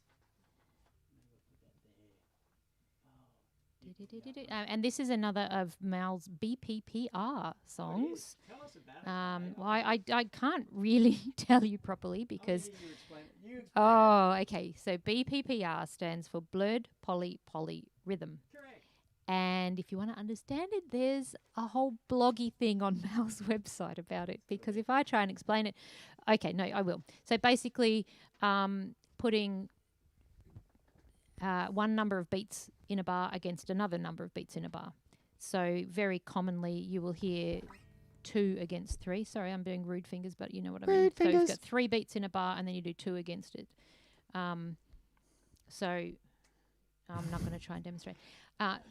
And this is another of Mal's BPPR songs. Tell us about it. Well, I can't really tell you properly because. You explain. Oh, okay. So BPPR stands for Blurred Poly Poly Rhythm. Correct. And if you want to understand it, there's a whole bloggy thing on Mal's website about it. Because if I try and explain it, okay, no, I will. So basically, putting one number of beats in a bar against another number of beats in a bar. So very commonly, you will hear 2 against 3. Sorry, I'm doing rude fingers, but you know what I mean. Rude So fingers. you've got 3 beats in a bar, and then you do 2 against it. So I'm not going to try and demonstrate.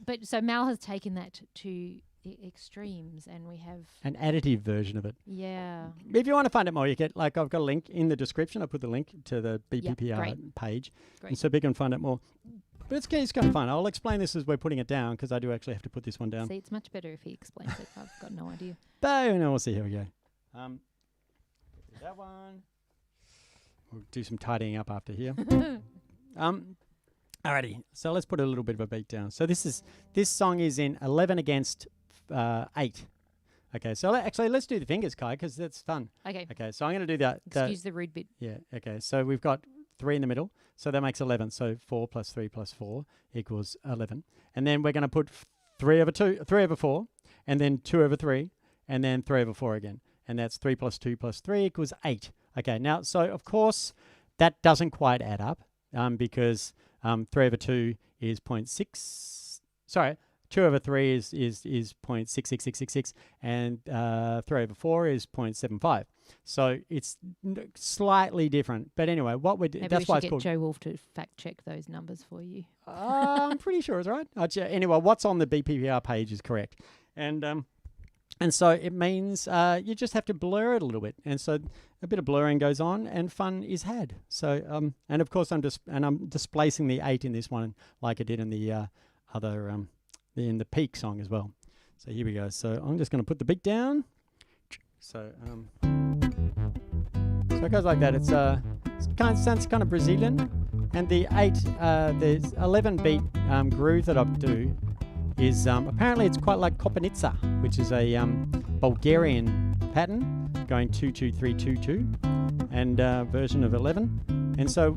But so Mal has taken that to extremes, and we have An additive version of it. yeah. If you want to find out more, you get I've got a link in the description. I put the link to the BPPR great. page, Great. and so people can find out more. But it's kind of fun. I'll explain this as we're putting it down because I do actually have to put this one down. See, it's much better if he explains it. I've got no idea. But we'll see how we go. That one. We'll do some tidying up after here. Alrighty, so let's put a little bit of a beat down. So this song is in 11 against 8. Okay, so let's do the fingers, Kai, because that's fun. Okay. Okay, so I'm going to do that. Excuse the rude bit. Yeah, okay, so we've got 3 in the middle, so that makes 11. So 4 plus 3 plus 4 equals 11. And then we're going to put 3 over 4, and then 2 over 3, and then 3 over 4 again. And that's 3 plus 2 plus 3 equals 8. Okay, now, so of course, that doesn't quite add up because 3 over 2 is 0.6. sorry, 2 over 3 is 0.66666, and 3 over 4 is 0.75. So it's slightly different. But anyway, what we Maybe that's we why should it's get called. Joe Wolf to fact check those numbers for you. I'm pretty sure it's right. Anyway, what's on the BPPR page is correct, and so it means you just have to blur it a little bit, and so a bit of blurring goes on, and fun is had. So and of course I'm displacing the 8 in this one, like I did in the other in the Peak song as well. So here we go. So I'm just going to put the beat down. So so it goes like that. It sounds kind of Brazilian, and the 8 there's 11 beat groove that I do is apparently it's quite like Kopanica, which is a Bulgarian pattern going 2-2-3-2-2 and version of 11. And so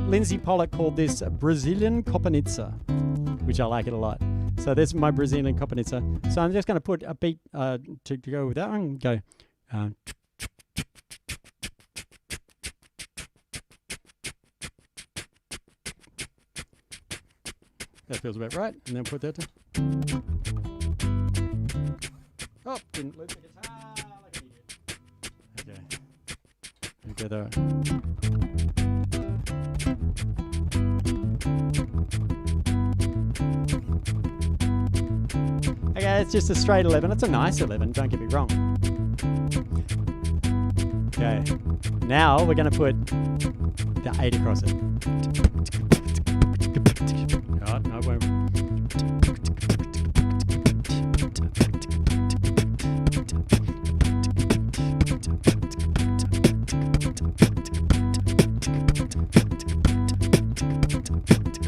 Lindsay Pollock called this Brazilian Kopanica, which I like it a lot. So this is my Brazilian Kopanica. So I'm just going to put a beat to go with that one. Go. That feels about right. And then put that to. Oh, didn't lose the guitar like an idiot. Okay. Together. Okay, it's just a straight 11. It's a nice 11, don't get me wrong. Okay. Now we're going to put the 8 across it. Oh, no, it won't.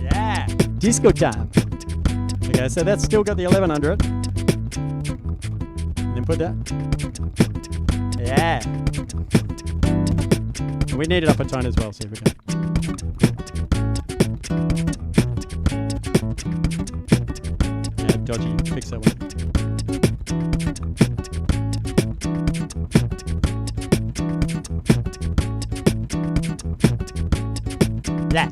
Yeah, disco time. Okay, so that's still got the 11 under it. And then put that. Yeah. And we need it up a tone as well, see if we can. Yeah, dodgy. Fix that one. Yeah.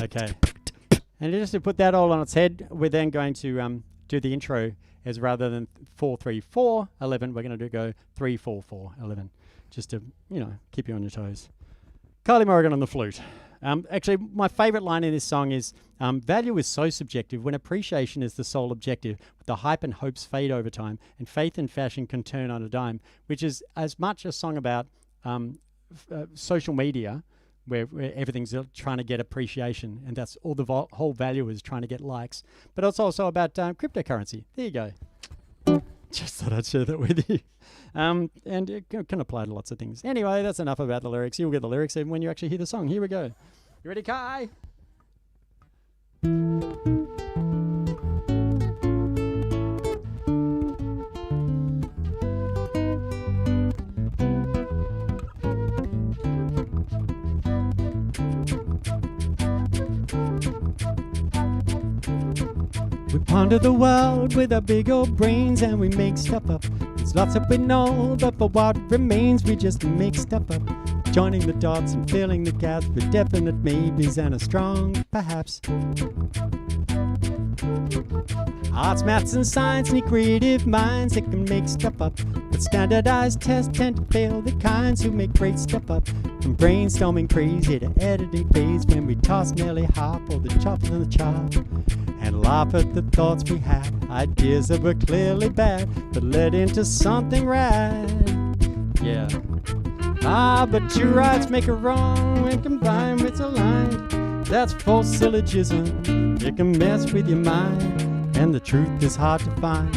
Okay. And just to put that all on its head, we're then going to do the intro as rather than 4-3-4-11, we're going to go 3-4-4-11, just to, keep you on your toes. Kylie Morgan on the flute. Actually, my favourite line in this song is, value is so subjective when appreciation is the sole objective. The hype and hopes fade over time, and faith and fashion can turn on a dime, which is as much a song about social media, where everything's trying to get appreciation, and that's all the whole value is trying to get likes. But it's also about cryptocurrency. There you go. Just thought I'd share that with you. And it can apply to lots of things. Anyway, that's enough about the lyrics. You'll get the lyrics even when you actually hear the song. Here we go. You ready, Kai? We ponder the world with our big old brains and we make stuff up. There's lots that we know, but for what remains we just make stuff up. Joining the dots and filling the gaps with definite maybes and a strong perhaps. Arts, maths and science need creative minds that can make stuff up, but standardized tests tend to fail the kinds who make great stuff up. From brainstorming crazy to editing phase, when we toss nearly half all the chops in the chart and laugh at the thoughts we had, ideas that were clearly bad but led into something rad. Yeah. But two rights make a wrong when combined with a line. That's false syllogism. It can mess with your mind, and the truth is hard to find.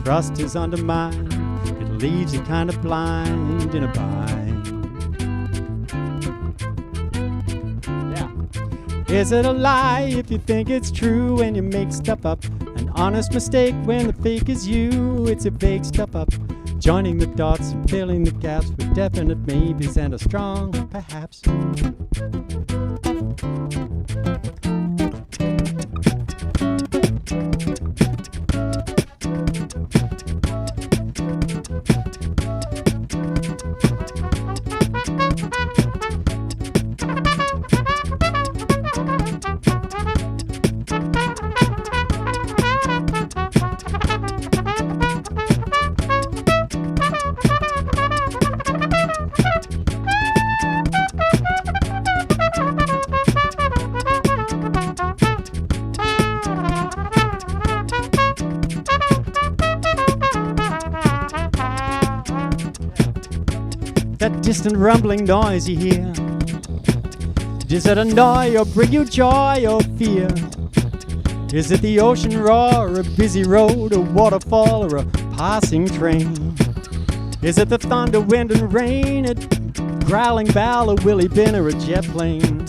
Trust is undermined. It leaves you kind of blind in a bind. Yeah. Is it a lie if you think it's true when you make stuff up? An honest mistake when the fake is you. It's a fake stuff up. Joining the dots and filling the gaps with definite maybes and a strong perhaps. distant rumbling noise you hear? Does it annoy or bring you joy or fear? Is it the ocean roar, or a busy road, a waterfall, or a passing train? Is it the thunder, wind and rain, a growling bow, a willy bin or a jet plane?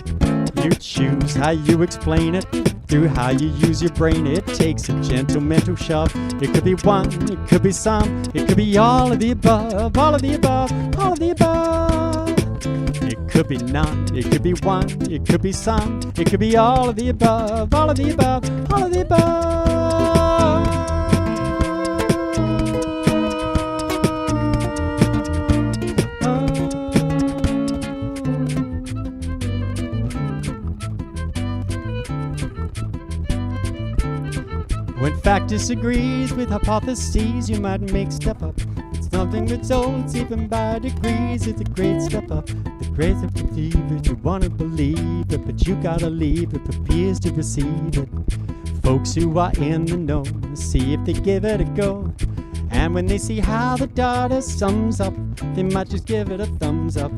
You choose how you explain it, through how you use your brain. It takes a gentle mental shove. It could be one, it could be some, it could be all of the above, all of the above, all of the above. It could be none, it could be one, it could be some, it could be all of the above, all of the above, all of the above. When fact disagrees with hypotheses, you might make stuff up. It's something that's old, it's even by degrees. It's a great step up, the great step to believe it. You want to believe it, but you gotta leave it for peers to receive it. Folks who are in the know, see if they give it a go. And when they see how the data sums up, they might just give it a thumbs up.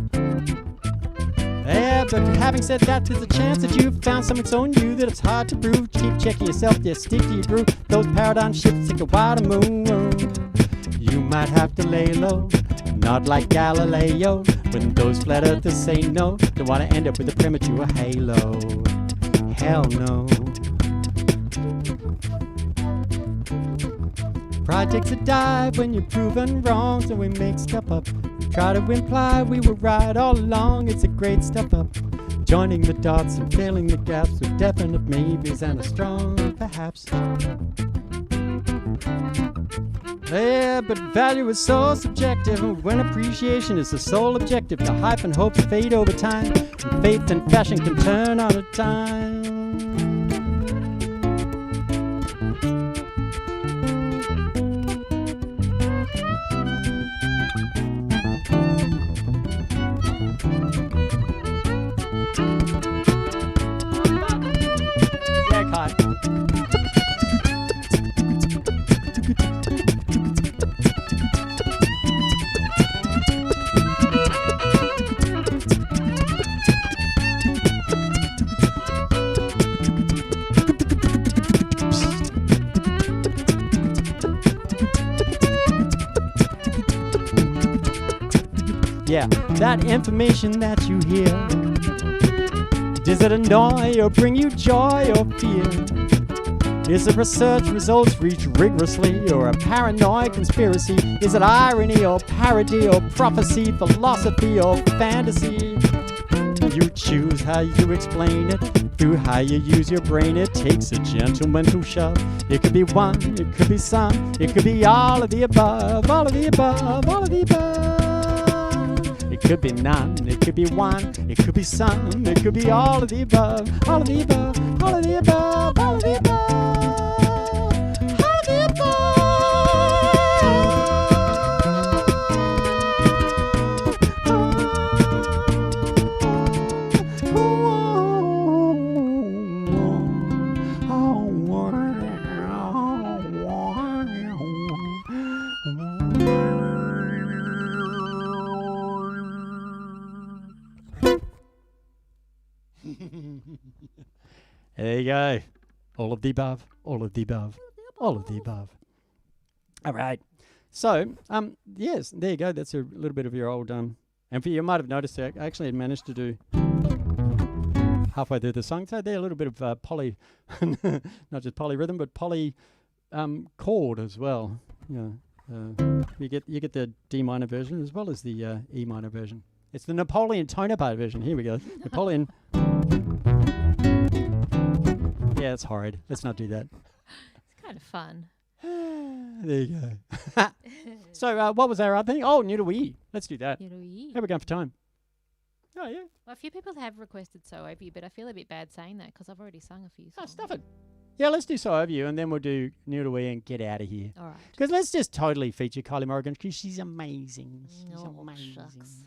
Yeah, but having said that, there's a chance that you've found something so new that it's hard to prove. Keep checking yourself, just stick to your groove. Those paradigm shifts take a while to move. You might have to lay low, not like Galileo. When those flat earthers say no, don't want to end up with a premature halo. Hell no. Pride takes a dive when you're proven wrong, so we make stuff up. Try to imply we were right all along. It's a great step up, joining the dots and filling the gaps with definite maybes and a strong perhaps. Yeah, but value is so subjective, and when appreciation is the sole objective, the hype and hope fade over time, and faith and fashion can turn on a dime. Yeah, that information that you hear, does it annoy or bring you joy or fear? Is it research results reached rigorously, or a paranoid conspiracy? Is it irony or parody or prophecy, philosophy or fantasy? You choose how you explain it, through how you use your brain. It takes a gentle mental shove. It could be one, it could be some, it could be all of the above, all of the above, all of the above. It could be none, it could be one, it could be some, it could be all of the above, all of the above, all of the above, all of the above, all of the above. There you go. All of the above, all of the above, all of the above. All right. So, yes, there you go. That's a little bit of your old, and for you might have noticed that I actually had managed to do halfway through the song. So there a little bit of poly, not just polyrhythm, but poly chord as well. You know, you get the D minor version as well as the E minor version. It's the Napoleon Tonopart version. Here we go. Napoleon. Yeah, it's horrid. Let's not do that. It's kind of fun. There you go. So, what was our other thing? Oh, Nyurruwiyi. Let's do that. Nyurruwiyi. How are we going for time? Oh, yeah. Well, a few people have requested So Over You, but I feel a bit bad saying that because I've already sung a few songs. Oh, stuff it. Yeah, let's do So Over You, and then we'll do Nyurruwiyi and get out of here. All right. Because let's just totally feature Kylie Morgan, because she's amazing. She's Oh, amazing. shucks.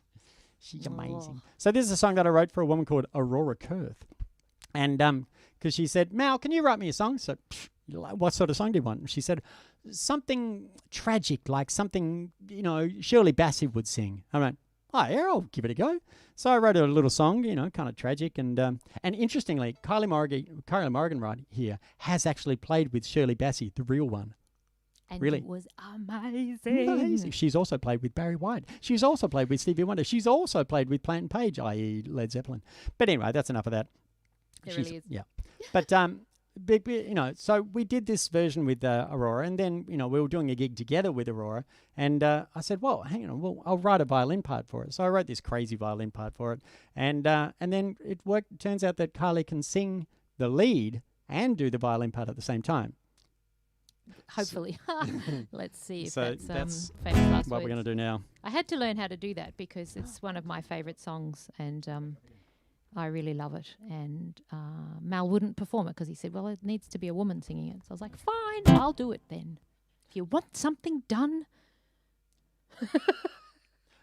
She's amazing. So this is a song that I wrote for a woman called Aurora Kurth. And because she said, Mal, can you write me a song? So, what sort of song do you want? And she said, something tragic, like something, Shirley Bassey would sing. I went, oh yeah, I'll give it a go. So I wrote a little song, kind of tragic, and interestingly, Kylie Morgan right here has actually played with Shirley Bassey, the real one. And Really? it was amazing. She's also played with Barry White. She's also played with Stevie Wonder. She's also played with Plant and Page, i.e. Led Zeppelin. But anyway, that's enough of that. It really is. Yeah. But, so we did this version with Aurora, and then, we were doing a gig together with Aurora, and I said, well, hang on, I'll write a violin part for it. So I wrote this crazy violin part for it, and then it worked. It turns out that Kylie can sing the lead and do the violin part at the same time. Hopefully. Let's see if So that's that's famous last what we're words. going to do now. I had to learn how to do that because it's one of my favourite songs, and I really love it. And Mal wouldn't perform it because he said, well, it needs to be a woman singing it. So I was like, fine, I'll do it then. If you want something done.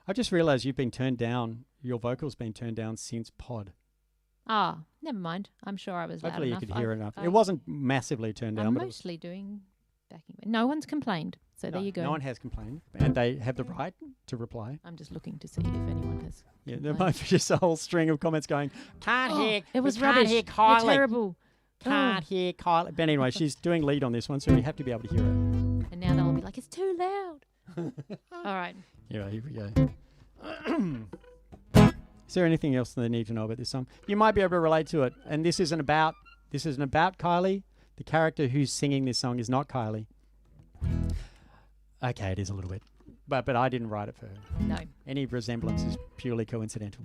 I just realised you've been turned down, your vocals been turned down since Pod. Ah, never mind. I'm sure I was Hopefully you loud enough. could hear I- enough. I- It wasn't massively turned down, I'm but it was, mostly doing backing. No one's complained. So there you go. no one has complained, and they have the right to reply. I'm just looking to see if anyone has. Yeah, there complained. might be just a whole string of comments going, can't hear, It was we can't rubbish. hear You're Kylie, terrible. can't hear Kylie. But anyway, she's doing lead on this one, so we have to be able to hear her. And now they'll be like, it's too loud. All right. Yeah, here we go. Is there anything else they need to know about this song? You might be able to relate to it. And this isn't about Kylie. The character who's singing this song is not Kylie. Okay, it is a little bit. But I didn't write it for her. No. Any resemblance is purely coincidental.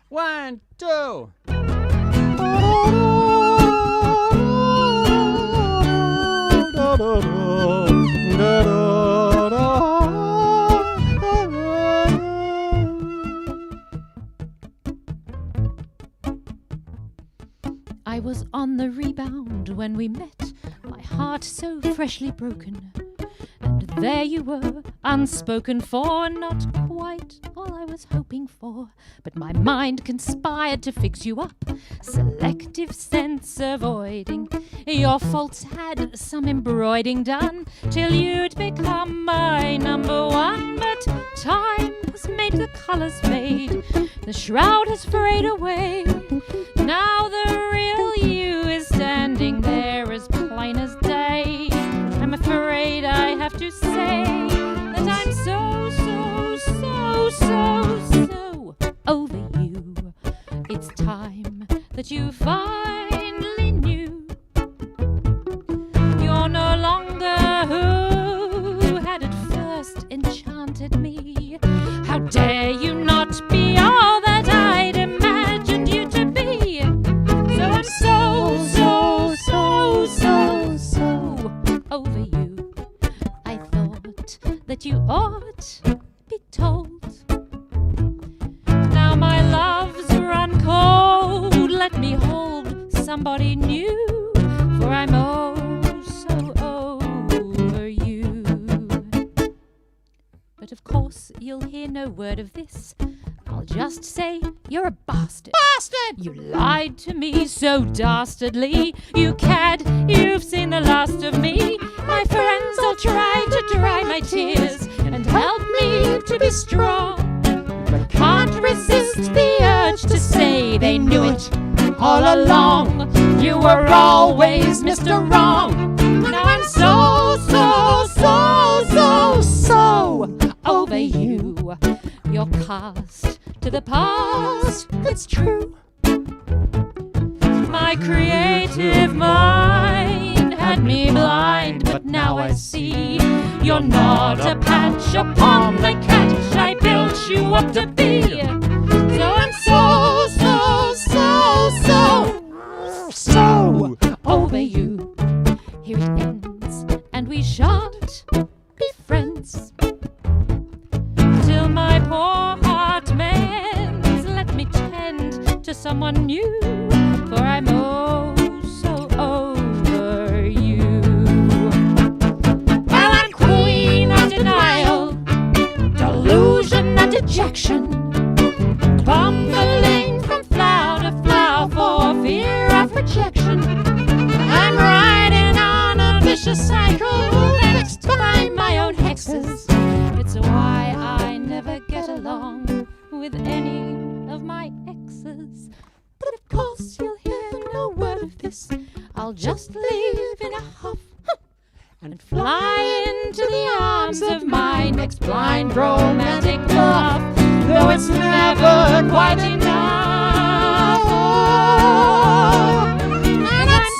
1, 2. I was on the rebound when we met, my heart so freshly broken. And there you were, unspoken for, not quite all I was hoping for. But my mind conspired to fix you up, selective sense avoiding. Your faults had some embroidering done, till you'd become my number one. But time has made the colours fade, the shroud has frayed away. Now the real you is standing there as plain as day. I'm afraid I have to say that I'm so over you. It's time that you finally knew you're no longer who had at first enchanted me. How dare you not be all that I'd imagined you to be? So I'm so over you. I thought that you ought be told. Now my love's run cold. Let me hold somebody new, for I'm oh so over you. But of course you'll hear no word of this. I'll just say you're a bastard. Bastard! You lied to me so dastardly. You cad, you've seen the last of me. My friends all try to dry my tears and help me to be strong. But can't resist the urge to say they knew it all along. You were always Mr. Wrong. Now I'm so over you. You're cast to the past, it's true. My creative mind had me blind, but now I see you're not a patch upon the catch I built you up to be. So I'm so over you. Here it ends, and we shan't be friends till my poor heart mends. Let me tend to someone new, for I'm oh so over you. Well, I'm queen of denial, delusion and dejection, bumbling from flower to flower for fear of rejection. I'm riding on a vicious cycle, vexed by my own hexes. It's why I never get along of my exes. But of course you'll hear no word of this. I'll just leave in a huff and fly into the arms of my next blind romantic love, though it's never quite enough. And I'm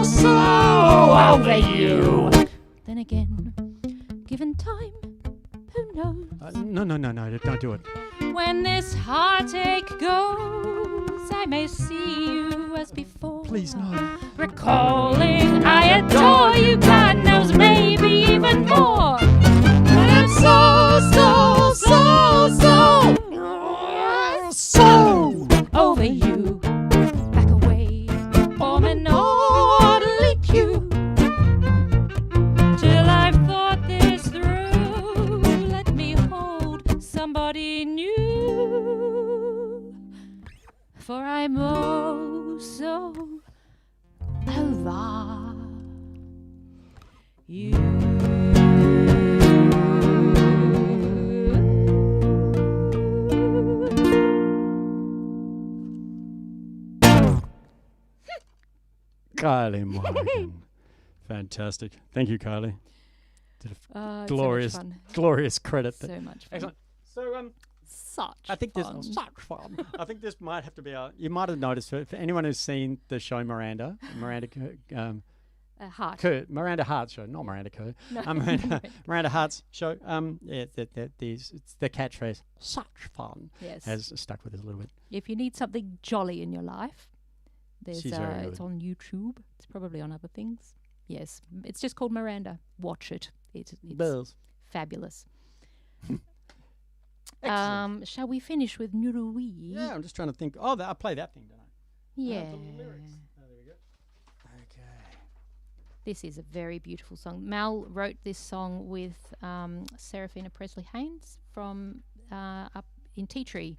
so over you. Then again, given time, who knows? No, don't do it. When this heartache goes, I may see you as before. Please, no. Recalling I adore you, God knows, maybe even more. But I'm so over you. Back away from an orderly queue. Till I've thought this through, let me hold somebody new. For I'm oh so over you. Kylie Morgan. Fantastic. Thank you, Kylie. Did a glorious credit. So much fun. Excellent. So, Such I think fun. this such fun. I think this might have to be you might have noticed for anyone who's seen the show Miranda Hart's show, not Miranda Kerr. No. Miranda Hart's show. It's the catchphrase "such fun" Yes. has stuck with us a little bit. If you need something jolly in your life, there's She's very good. it's on YouTube. It's probably on other things. Yes, it's just called Miranda. Watch it. It's Bells. fabulous. Excellent. Shall we finish with Nyurruwiyi? Yeah, I'm just trying to think. Oh, I play that thing, don't I? Yeah. The lyrics. Oh, there we go. Okay. This is a very beautiful song. Mal wrote this song with Seraphina Presley-Haynes from up in Tea Tree,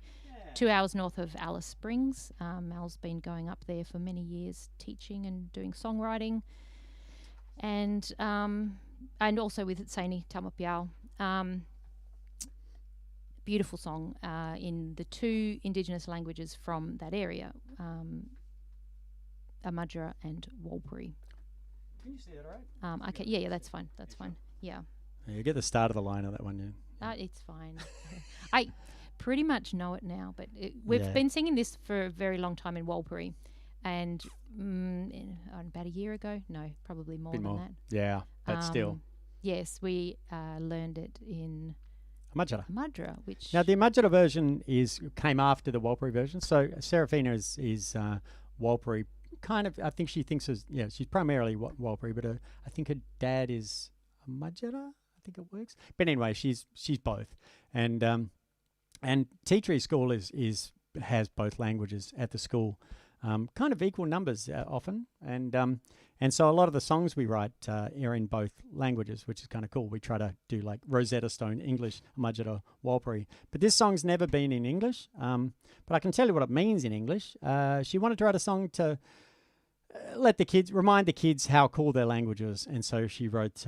2 hours north of Alice Springs. Mal's been going up there for many years, teaching and doing songwriting, and also with Saini Tamapiao. Beautiful song in the two Indigenous languages from that area, Amadra and Warlpiri. Can you see that all right? Okay, yeah, that's fine. That's fine. Yeah. You get the start of the line of that one, yeah. It's fine. I pretty much know it now, but we've been singing this for a very long time in Warlpiri, and about a year ago, no, probably more than that. Yeah, but still. Yes, we learned it in Amadra, which now the Amadra version came after the Warlpiri version. So Seraphina is Warlpiri. Kind of, I think she thinks she's primarily Warlpiri, but I think her dad is Amadra. I think it works. But anyway, she's both, and Tea Tree School has both languages at the school, kind of equal numbers often, and so a lot of the songs we write are in both languages, which is kind of cool. We try to do like Rosetta Stone English, Amadra, Warlpiri. But this song's never been in English, but I can tell you what it means in English. She wanted to write a song to remind the kids how cool their language was, and so she wrote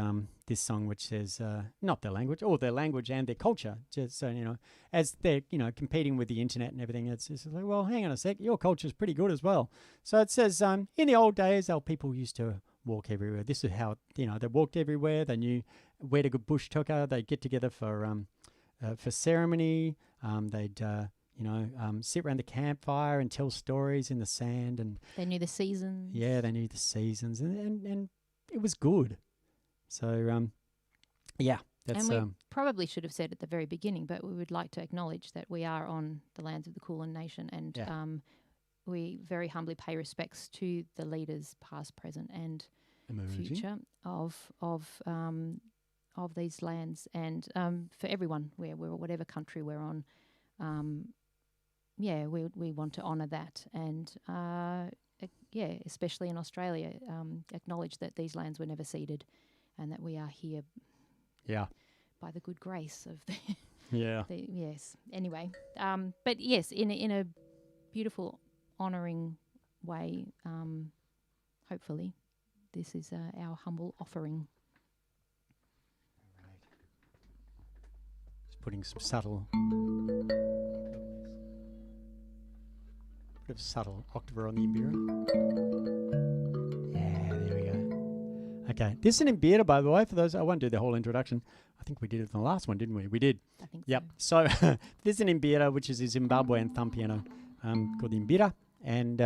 this song which says not their language, or their language and their culture. Just so as they're competing with the internet and everything, it's like, well, hang on a sec, your culture's pretty good as well. So it says in the old days, our people used to walk everywhere. This is how they walked everywhere. They knew where to go bush tucker. They'd get together for ceremony. They'd sit around the campfire and tell stories in the sand, and they knew the seasons. Yeah, they knew the seasons, and it was good. So, that's. And we probably should have said at the very beginning, but we would like to acknowledge that we are on the lands of the Kulin Nation, and we very humbly pay respects to the leaders, past, present, and future of these lands, and for everyone, we're whatever country we're on. We want to honour that, and especially in Australia, acknowledge that these lands were never ceded, and that we are here, by the good grace of the yes. Anyway, but yes, in a beautiful, honouring way. Hopefully, this is our humble offering. Just putting some subtle octave subtle octave on the Imbira. Yeah, there we go. Okay, this is an Imbira, by the way, for those, I won't do the whole introduction. I think we did it in the last one, didn't we? We did. I think Yep. So this is an Imbira, which is a Zimbabwean thumb piano called the Imbira. And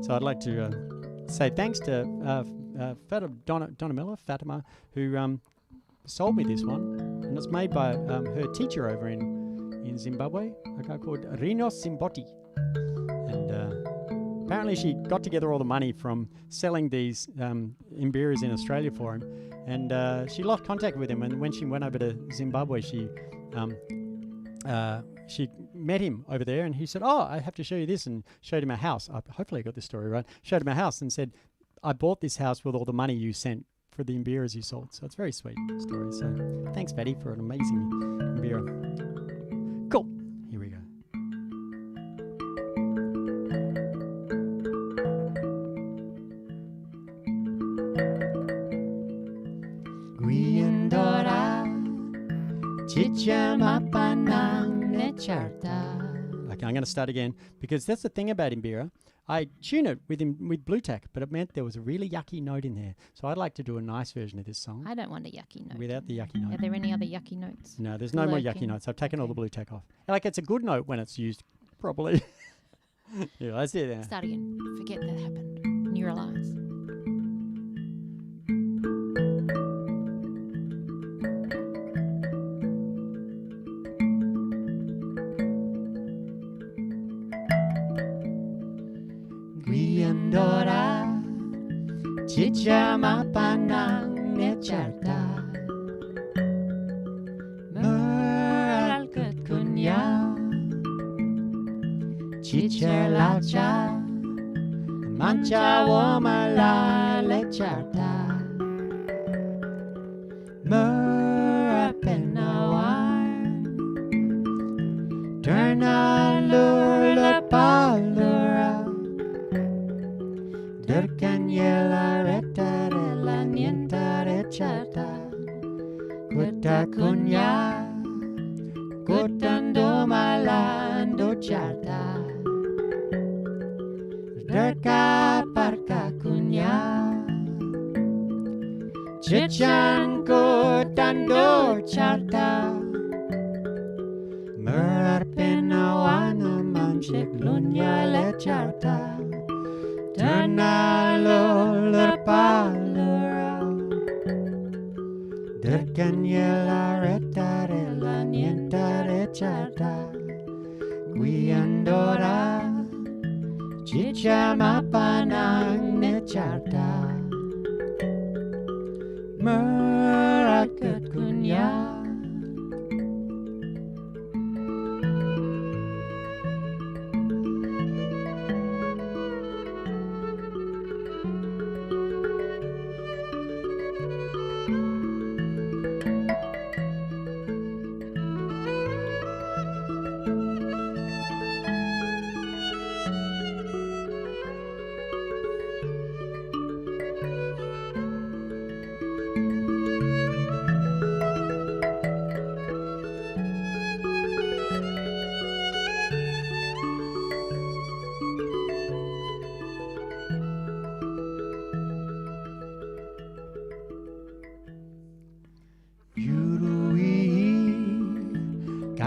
so I'd like to say thanks to Fatima, who sold me this one. And it's made by her teacher over in Zimbabwe, a guy called Rino Simboti. And apparently she got together all the money from selling these Imbiras in Australia for him. And she lost contact with him. And when she went over to Zimbabwe, she met him over there, and he said, "Oh, I have to show you this," and showed him a house. Hopefully I got this story right. Showed him a house and said, "I bought this house with all the money you sent for the Imbiras you sold." So it's a very sweet story. So thanks, Fatty, for an amazing Imbira. Cool. Here we go. Okay, I'm going to start again because that's the thing about Imbira. I tune it with blue tack, but it meant there was a really yucky note in there. So I'd like to do a nice version of this song. I don't want a yucky note. Without the yucky note. Are there any other yucky notes? No, there's no more yucky notes. I've taken all the blue tack off. Like, it's a good note when it's used properly. Yeah, let's do it. Start again. Forget that happened. Neuralize. Chicha mapanang necharta Meralkat kunya Chicha lacha Mancha womala lecharta Merapenawan Turna lula palura Derkanyela retarela nientare chata Kuta kunya Kutando malando chata Derka parka kunya Chichan kutando chata Merarpenawana manchik lunya le chata Ternalo lerpalura Derkanyela retarela nientare chata Guiandora Chicha mapanang necharta Merakut kunya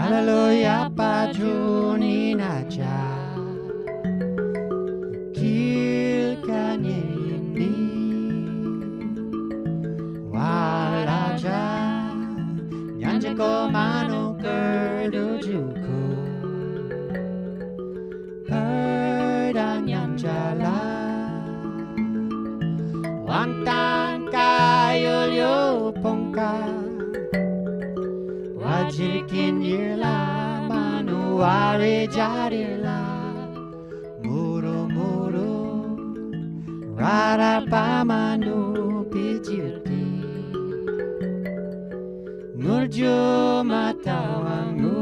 Hallelujah, Pajuni Naja Kilkanyini Walaja Nyanjako Mano Kerdujuku Perda Nyanjala Wantan Kayulyo Pongka Wajirikin yirla manuari jarila Muru muru Rara pamanu pijirti Nurju matawangu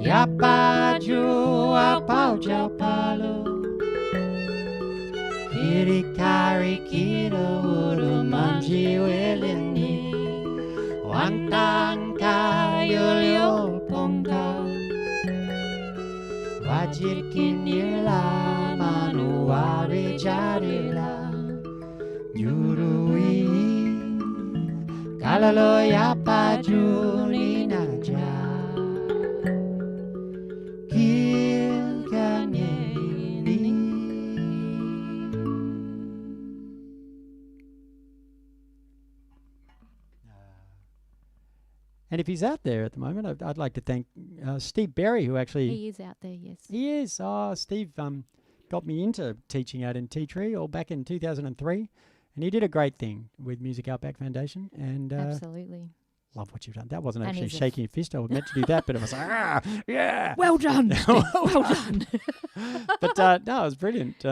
Yapaju apau japalu Kirikari kira uru manji welini Wantan kayo jikinila manuari jarila Nyurruwiyi kalalo yapa juninaja And if he's out there at the moment, I'd like to thank Steve Berry, who actually... He is out there, yes. He is. Oh, Steve got me into teaching out in Tea Tree all back in 2003. And he did a great thing with Music Outback Foundation. And Absolutely. Love what you've done. That wasn't And actually he's a shaking your fist. I was meant to do that, but it was like, yeah. Well done, Steve. Well done. But no, it was brilliant.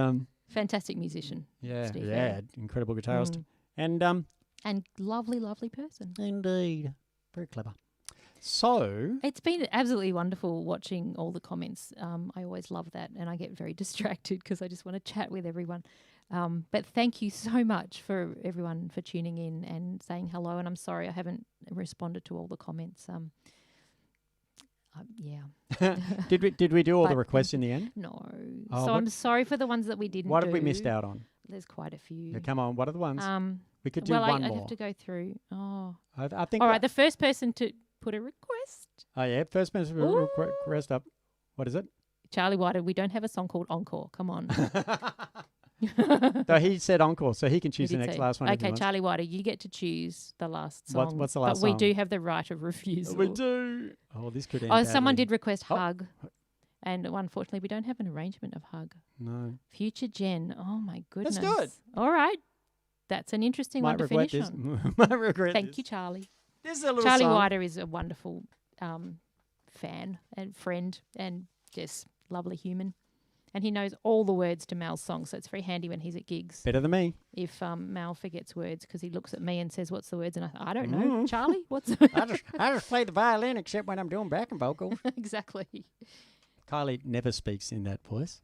Fantastic musician. Yeah, Steve yeah, Berry. incredible guitarist. And lovely, lovely person. indeed, very clever. So It's been absolutely wonderful watching all the comments. I always love that, and I get very distracted because I just want to chat with everyone. But thank you so much for everyone for tuning in and saying hello. And I'm sorry I haven't responded to all the comments. Yeah. did we do all the But- requests in the end? No. Oh, So what- I'm sorry for the ones that we didn't What do. have we missed out on? There's quite a few. Yeah, come on, what are the ones? We could do well, one I'd more. have to go through. Oh. I think. All right, the first person to put a request. Oh yeah, first person Ooh. rest up. What is it? Charlie White, we don't have a song called Encore. Come on. No, he said encore, so he can choose He the did next say- last one. if he Okay, wants. Charlie White, you get to choose the last song. What's the last But we song? do have the right of refusal. We do. Oh, this could end. Oh, someone badly. did request Oh. Hug. And unfortunately, we don't have an arrangement of Hug. No. Future Gen. Oh, my goodness. Let's do it. All right. That's an interesting Might one to regret finish this. on. Might regret Thank this. you, Charlie. This is a little Charlie song. Whiter is a wonderful fan and friend and just lovely human. And he knows all the words to Mal's songs, so it's very handy when he's at gigs. Better than me. If Mal forgets words because he looks at me and says, "What's the words?" And I don't know. Mm. Charlie, what's I just play the violin except when I'm doing backing vocals. exactly? Kylie never speaks in that voice.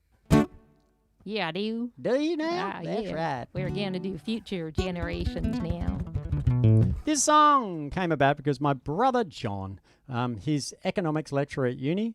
Yeah, I do. Do you now? Ah, That's yeah. right. We're going to do future generations now. This song came about because my brother John, his economics lecturer at uni,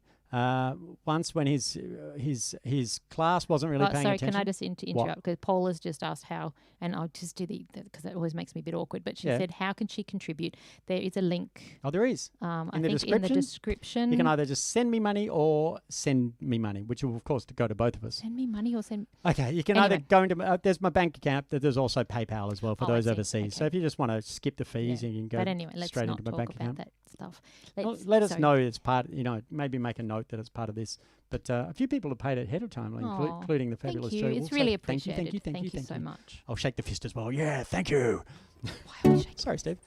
once when his class wasn't really paying Sorry, attention. can I just interrupt? Because Paul has just asked how, and I'll just do because that always makes me a bit awkward. But she Yeah. said, "How can she contribute?" There is a link. Oh, there is. I In the think in the description? description. You can either just send me money or send me money, which will of course go to both of us. send me money or send. Okay, you can Anyway. either go into there's my bank account. There's also PayPal as well for Oh, I those see. overseas. So Okay. if you just want to skip the fees, Yeah. you can go But anyway, let's straight not into my talk bank about account. that stuff. Well, let us so- know it's part. Maybe make a note that it's part of this. But a few people have paid ahead of time, Aw, including the fabulous Thank Joe you. Wolf. It's So really thank appreciated. you, thank you so much. I'll shake the fist as well. Yeah, thank you. Why are we shaking? Sorry, Steve.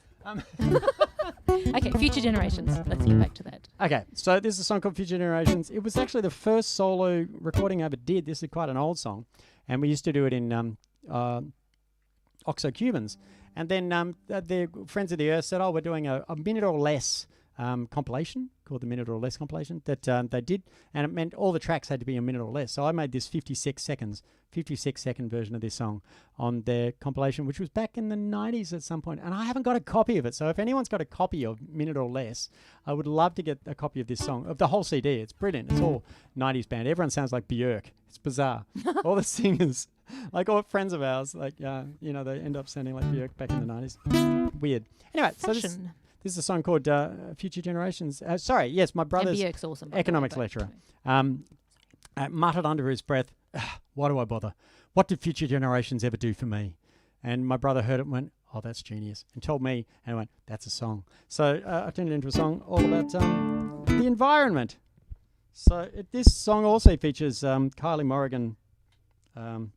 Okay, future generations. Let's get back to that. Okay, so this is a song called Future Generations. It was actually the first solo recording I ever did. This is quite an old song. And we used to do it in Oxo Cubans. And then the Friends of the Earth said, we're doing a minute or less compilation called the Minute or Less compilation that they did. And it meant all the tracks had to be a minute or less. So I made this 56-second version of this song on their compilation, which was back in the 90s at some point. And I haven't got a copy of it. So if anyone's got a copy of Minute or Less, I would love to get a copy of this song, of the whole CD. It's brilliant. It's all 90s band. Everyone sounds like Björk. It's bizarre. All the singers, like all friends of ours, like, they end up sounding like Björk back in the 90s. Weird. Anyway, so Fashion. this is a song called Future Generations. My And brother's Björk's awesome. by the way, economics but- lecturer muttered under his breath, why do I bother? What did Future Generations ever do for me? And my brother heard it and went, oh, that's genius. And told me, and went, that's a song. So I turned it into a song all about the environment. So this song also features Kylie Morrigan and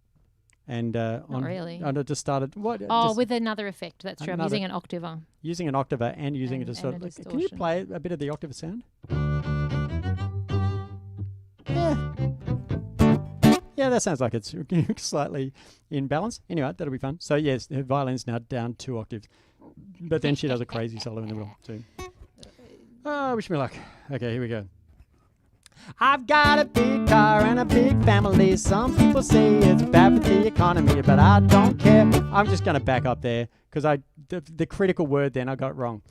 Not really. And it just started, with another effect. That's true. I'm Another- using an octaver. using an octaver and using it And- to sort and of, a can you distortion. play a bit of the octave sound? Yeah, that sounds like it's slightly in balance. Anyway, that'll be fun. So yes, her violin's now down 2 octaves. But then she does a crazy solo in the middle too. Oh, wish me luck. Okay, here we go. I've got a big car and a big family. Some people say it's bad for the economy, but I don't care. I'm just going to back up there because the critical word then I got it wrong.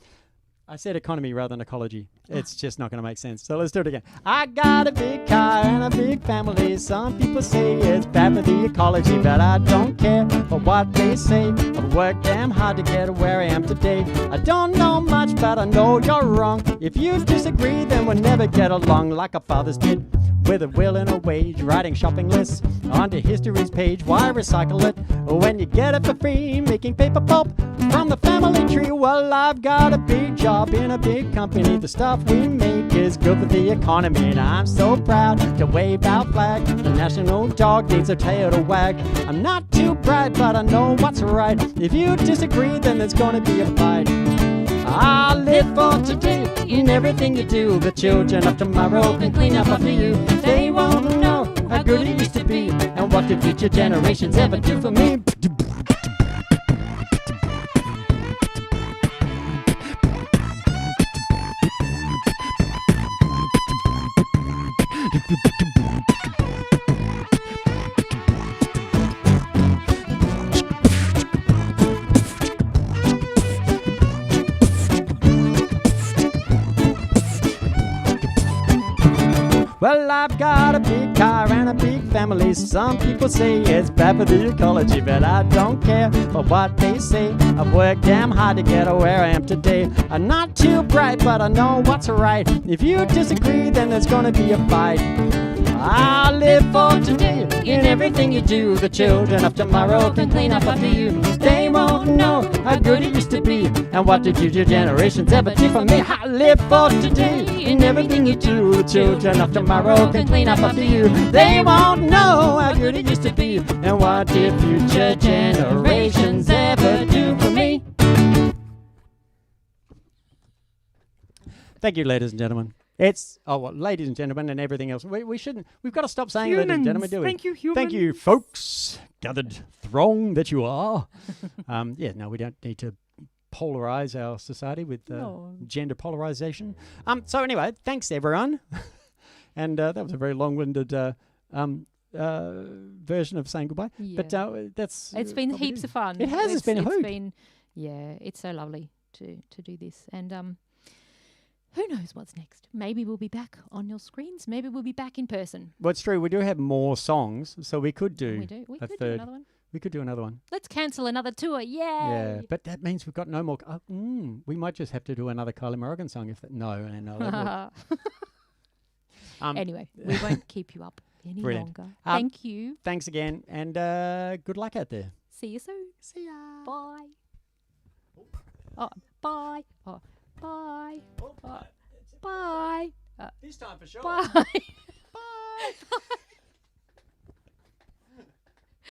I said economy rather than ecology. It's just not going to make sense. So let's do it again. I got a big car and a big family. Some people say it's bad for the ecology, but I don't care for what they say. I've worked damn hard to get where I am today. I don't know much, but I know you're wrong. If you disagree, then we'll never get along like our fathers did. With a will and a wage, writing shopping lists onto history's page. Why recycle it when you get it for free? Making paper pulp from the family tree. Well, I've got a big job in a big company. The stuff we make is good for the economy, and I'm so proud to wave our flag. The national dog needs a tail to wag. I'm not too bright, but I know what's right. If you disagree, then there's gonna be a fight. I live for today in everything you do. The children of tomorrow can clean up after you. They won't know how good it used to be, and what the future generations ever do for me. Well, I've got a big car and a big family. Some people say it's bad for the ecology, but I don't care for what they say. I've worked damn hard to get where I am today. I'm not too bright, but I know what's right. If you disagree, then there's gonna be a fight. I live for today in everything you do. The children of tomorrow can clean up after you. They won't know how good it used to be, and what the future generations ever do for me. I live for today in everything you do. The children of tomorrow can clean up after you. They won't know how good it used to be, and what the future generations ever do for me. Thank you, ladies and gentlemen. It's, ladies and gentlemen and everything else. We shouldn't, we've got to stop saying ladies and gentlemen, do we? Thank you, humans. Thank you, folks, gathered throng that you are. We don't need to polarize our society with gender polarization. So anyway, thanks everyone. And that was a very long-winded version of saying goodbye. Yeah. But that's... It's been heaps of fun. It has. It's been a hoot. It's so lovely to do this. And who knows what's next? Maybe we'll be back on your screens. Maybe we'll be back in person. Well, it's true. We do have more songs, so we could do We a could third. do another one. We could do another one. Let's cancel another tour. Yay! Yeah, but that means we've got no more. We might just have to do another Kylie Morgan song if that. No. That would. Anyway, we won't keep you up any Brilliant. longer. Thank you. Thanks again, and good luck out there. See you soon. See ya. Bye. Oh, bye. Oh, bye. Oh, Bye. this time for sure. Bye. Bye.